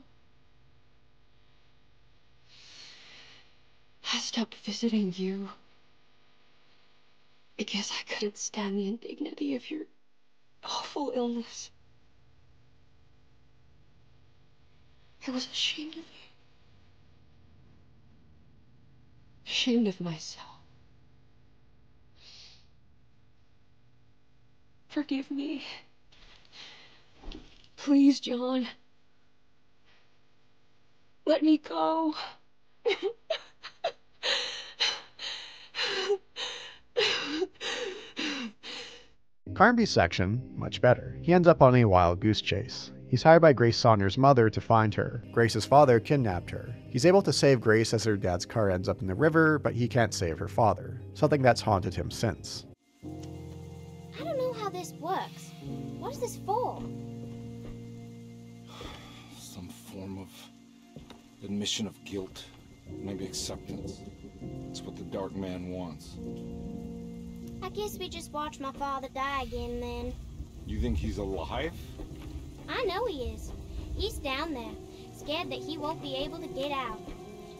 Speaker 7: I stopped visiting you because I couldn't stand the indignity of your awful illness. I was ashamed of you. Ashamed of myself. Forgive me. Please, John. Let me go.
Speaker 3: Carnby's section, much better. He ends up on a wild goose chase. He's hired by Grace Saunders' mother to find her. Grace's father kidnapped her. He's able to save Grace as her dad's car ends up in the river, but he can't save her father, something that's haunted him since.
Speaker 9: I don't know how this works. What is this for?
Speaker 13: Some form of admission of guilt, maybe acceptance. It's what the Dark Man wants.
Speaker 9: I guess we just watch my father die again then.
Speaker 13: You think he's alive?
Speaker 9: I know he is. He's down there, scared that he won't be able to get out.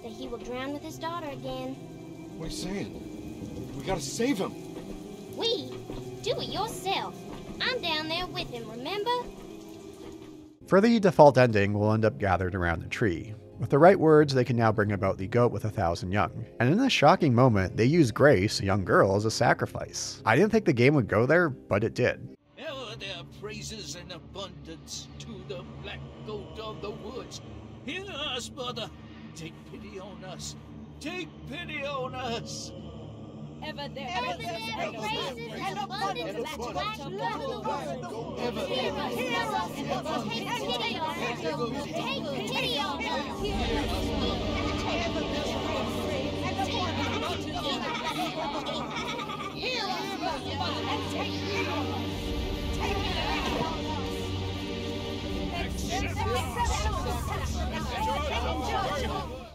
Speaker 9: That he will drown with his daughter again.
Speaker 13: What are you saying? We gotta save him.
Speaker 9: We? Do it yourself. I'm down there with him, remember?
Speaker 3: For the default ending, we'll end up gathered around the tree. With the right words, they can now bring about the goat with 1,000 young. And in a shocking moment, they use Grace, a young girl, as a sacrifice. I didn't think the game would go there, but it did.
Speaker 23: Ever their praises and abundance to the black goat of the woods. Hear us, mother. Take pity on us. Take pity on us.
Speaker 6: Ever their praises and abundance to the black goat of the woods. Hear us, mother. Take pity on us. Take pity on us. Hear us, mother, and take pity on us.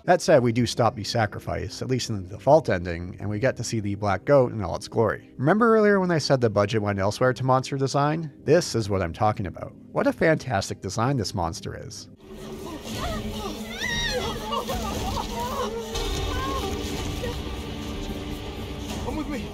Speaker 3: That said, we do stop the sacrifice, at least in the default ending, and we get to see the black goat in all its glory. Remember earlier when I said the budget went elsewhere to monster design? This is what I'm talking about. What a fantastic design this monster is.
Speaker 13: Come with me.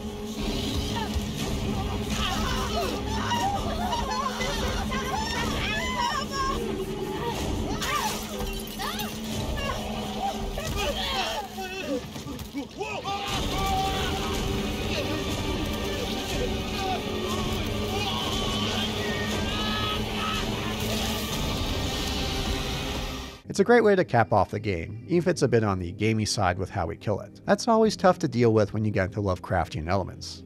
Speaker 3: It's a great way to cap off the game, even if it's a bit on the gamey side with how we kill it. That's always tough to deal with when you get into Lovecraftian elements.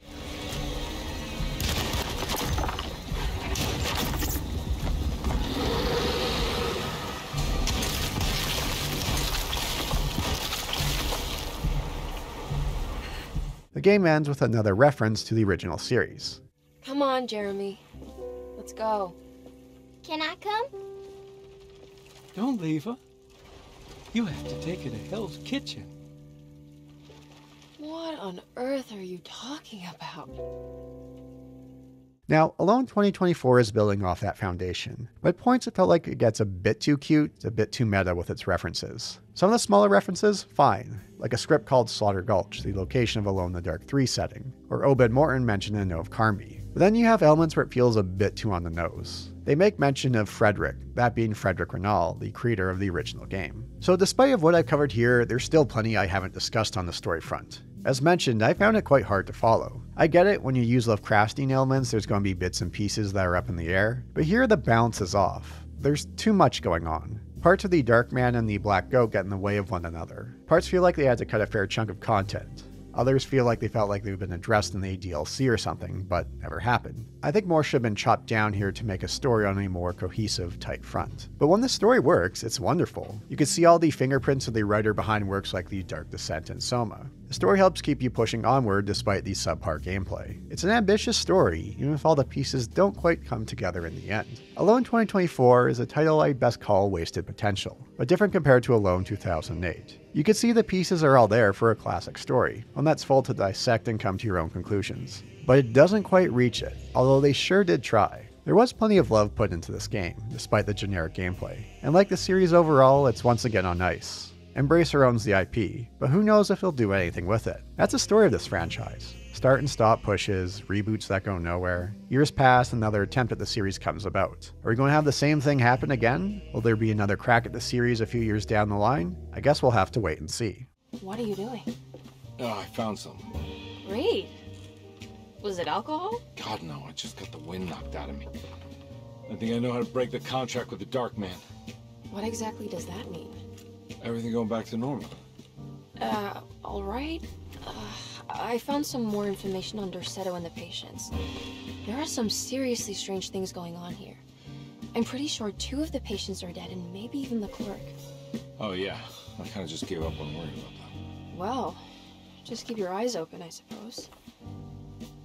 Speaker 3: The game ends with another reference to the original series.
Speaker 7: Come on, Jeremy. Let's go.
Speaker 9: Can I come?
Speaker 25: Don't leave her. You have to take her to Hell's Kitchen.
Speaker 7: What on earth are you talking about?
Speaker 3: Now, Alone 2024 is building off that foundation, but at points it felt like it gets a bit too cute, a bit too meta with its references. Some of the smaller references, fine, like a script called Slaughter Gulch, the location of Alone in the Dark 3 setting, or Obed Morton mentioned in Nov Carmby. But then you have elements where it feels a bit too on the nose. They make mention of Frederick, that being Frederick Renal, the creator of the original game. So despite of what I've covered here, there's still plenty I haven't discussed on the story front. As mentioned, I found it quite hard to follow. I get it, when you use Lovecraftian elements, there's going to be bits and pieces that are up in the air, but here the balance is off. There's too much going on. Parts of the Dark Man and the Black Goat get in the way of one another. Parts feel like they had to cut a fair chunk of content. Others feel like they felt like they've been addressed in the DLC or something, but never happened. I think more should have been chopped down here to make a story on a more cohesive, tight front. But when the story works, it's wonderful. You can see all the fingerprints of the writer behind works like The Dark Descent and Soma. The story helps keep you pushing onward despite the subpar gameplay. It's an ambitious story, even if all the pieces don't quite come together in the end. Alone 2024 is a title I'd best call wasted potential, but different compared to Alone 2008. You can see the pieces are all there for a classic story, one that's full to dissect and come to your own conclusions. But it doesn't quite reach it, although they sure did try. There was plenty of love put into this game, despite the generic gameplay, and like the series overall, it's once again on ice. Embracer owns the IP, but who knows if he'll do anything with it. That's the story of this franchise. Start and stop pushes, reboots that go nowhere. Years pass, another attempt at the series comes about. Are we going to have the same thing happen again? Will there be another crack at the series a few years down the line? I guess we'll have to wait and see.
Speaker 7: What are you doing?
Speaker 13: Oh, I found some.
Speaker 7: Great. Was it alcohol?
Speaker 13: God, no. I just got the wind knocked out of me. I think I know how to break the contract with the Dark Man.
Speaker 7: What exactly does that mean?
Speaker 13: Everything going back to normal.
Speaker 7: All right. I found some more information on Dorsetto and the patients. There are some seriously strange things going on here. I'm pretty sure 2 of the patients are dead and maybe even the clerk.
Speaker 13: Oh, yeah. I kind of just gave up on worrying about that.
Speaker 7: Well, just keep your eyes open, I suppose.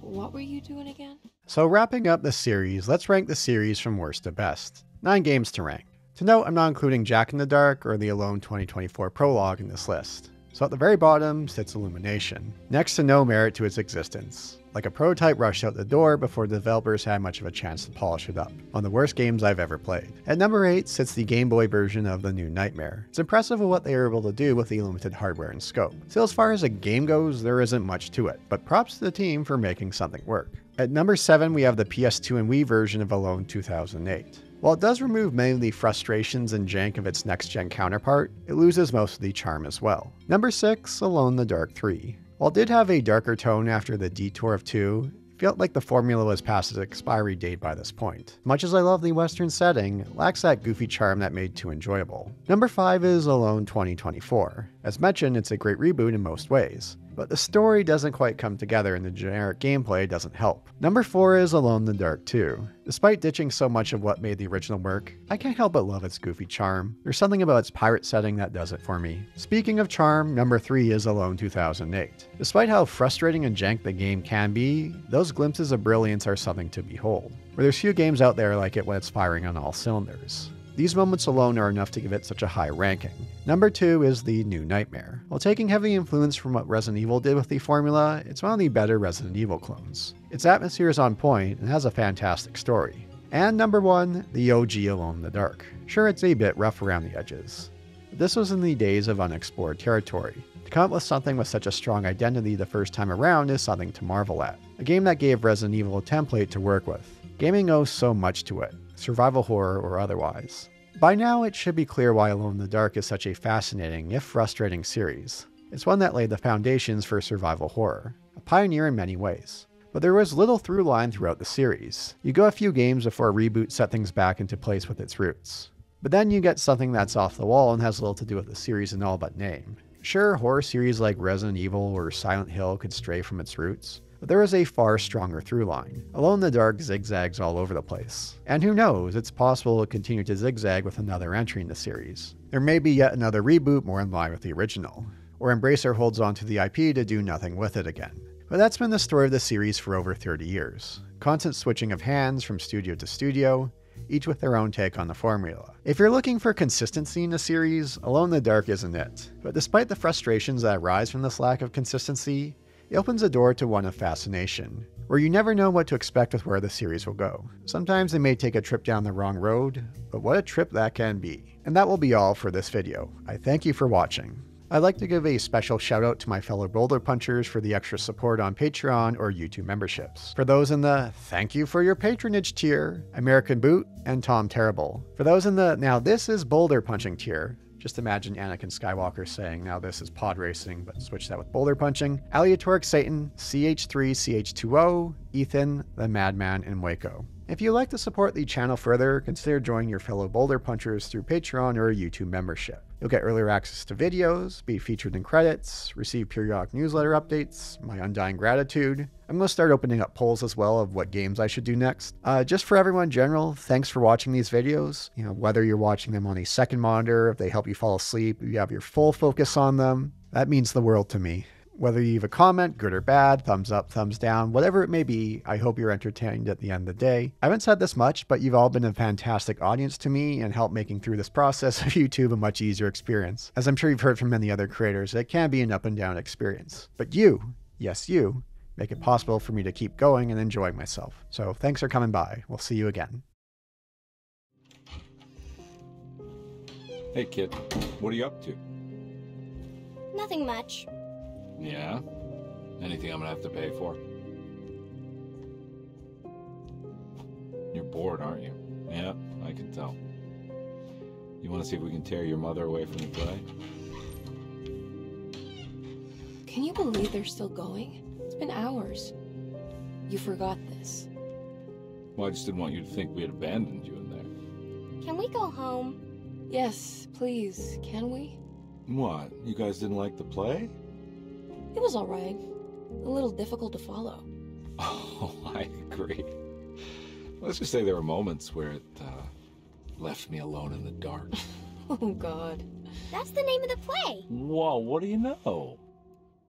Speaker 7: What were you doing again?
Speaker 3: So wrapping up the series, let's rank the series from worst to best. 9 games to rank. To note, I'm not including Jack in the Dark or the Alone 2024 prologue in this list. So at the very bottom sits Illumination, next to no merit to its existence. Like a prototype rushed out the door before the developers had much of a chance to polish it up. One of the worst games I've ever played. At number 8 sits the Gameboy version of the new Nighmare. It's impressive with what they were able to do with the limited hardware and scope. Still, as far as a game goes, there isn't much to it, but props to the team for making something work. At number 7 we have the PS2 and Wii version of Alone 2008. While it does remove many of the frustrations and jank of its next-gen counterpart, it loses most of the charm as well. Number 6, Alone in the Dark 3. While it did have a darker tone after the detour of 2, it felt like the formula was past its expiry date by this point. Much as I love the western setting, it lacks that goofy charm that made 2 enjoyable. Number 5 is Alone 2024. As mentioned, it's a great reboot in most ways, but the story doesn't quite come together and the generic gameplay doesn't help. Number 4 is Alone in the Dark 2. Despite ditching so much of what made the original work, I can't help but love its goofy charm. There's something about its pirate setting that does it for me. Speaking of charm, number 3 is Alone 2008. Despite how frustrating and jank the game can be, those glimpses of brilliance are something to behold, where there's few games out there like it when it's firing on all cylinders. These moments alone are enough to give it such a high ranking. Number 2 is the new Nighmare. While taking heavy influence from what Resident Evil did with the formula, it's one of the better Resident Evil clones. Its atmosphere is on point and has a fantastic story. And number 1, the OG Alone in the Dark. Sure, it's a bit rough around the edges, but this was in the days of unexplored territory. To come up with something with such a strong identity the first time around is something to marvel at. A game that gave Resident Evil a template to work with. Gaming owes so much to it, survival horror or otherwise. By now, it should be clear why Alone in the Dark is such a fascinating, if frustrating series. It's one that laid the foundations for survival horror, a pioneer in many ways. But there was little through line throughout the series. You go a few games before a reboot set things back into place with its roots. But then you get something that's off the wall and has little to do with the series in all but name. Sure, horror series like Resident Evil or Silent Hill could stray from its roots, but there is a far stronger through line. Alone in the Dark zigzags all over the place. And who knows, it's possible to continue to zigzag with another entry in the series. There may be yet another reboot more in line with the original, or Embracer holds on to the IP to do nothing with it again. But that's been the story of the series for over 30 years. Constant switching of hands from studio to studio, each with their own take on the formula. If you're looking for consistency in a series, Alone in the Dark isn't it. But despite the frustrations that arise from this lack of consistency, it opens a door to one of fascination, where you never know what to expect with where the series will go. Sometimes they may take a trip down the wrong road, but what a trip that can be. And that will be all for this video. I thank you for watching. I'd like to give a special shout out to my fellow Boulder Punchers for the extra support on Patreon or YouTube memberships. For those in the thank you for your patronage tier, American Boot and Tom Terrible. For those in the now this is Boulder Punching tier, just imagine Anakin Skywalker saying, now this is pod racing, but switch that with boulder punching. Aleatoric Satan, CH3CH2O, Ethan, the Madman, and Waco. If you'd like to support the channel further, consider joining your fellow Boulder Punchers through Patreon or a YouTube membership. You'll get earlier access to videos, be featured in credits, receive periodic newsletter updates, my undying gratitude. I'm going to start opening up polls as well of what games I should do next. Just for everyone in general, thanks for watching these videos. You know, whether you're watching them on a second monitor, if they help you fall asleep, you have your full focus on them, that means the world to me. Whether you leave a comment, good or bad, thumbs up, thumbs down, whatever it may be, I hope you're entertained at the end of the day. I haven't said this much, but you've all been a fantastic audience to me and helped making through this process of YouTube a much easier experience. As I'm sure you've heard from many other creators, it can be an up and down experience. But you, yes you, make it possible for me to keep going and enjoying myself. So thanks for coming by. We'll see you again.
Speaker 13: Hey kid, what are you up to?
Speaker 9: Nothing much.
Speaker 13: Yeah? Anything I'm gonna have to pay for? You're bored, aren't you? Yeah, I can tell. You wanna see if we can tear your mother away from the play?
Speaker 7: Can you believe they're still going? It's been hours. You forgot this.
Speaker 13: Well, I just didn't want you to think we had abandoned you in there.
Speaker 9: Can we go home?
Speaker 7: Yes, please. Can we?
Speaker 13: What? You guys didn't like the play?
Speaker 7: It was alright. A little difficult to follow.
Speaker 13: Oh, I agree. Let's just say there were moments where it left me alone in the dark.
Speaker 7: Oh, God.
Speaker 9: That's the name of the play.
Speaker 13: Whoa, what do you know?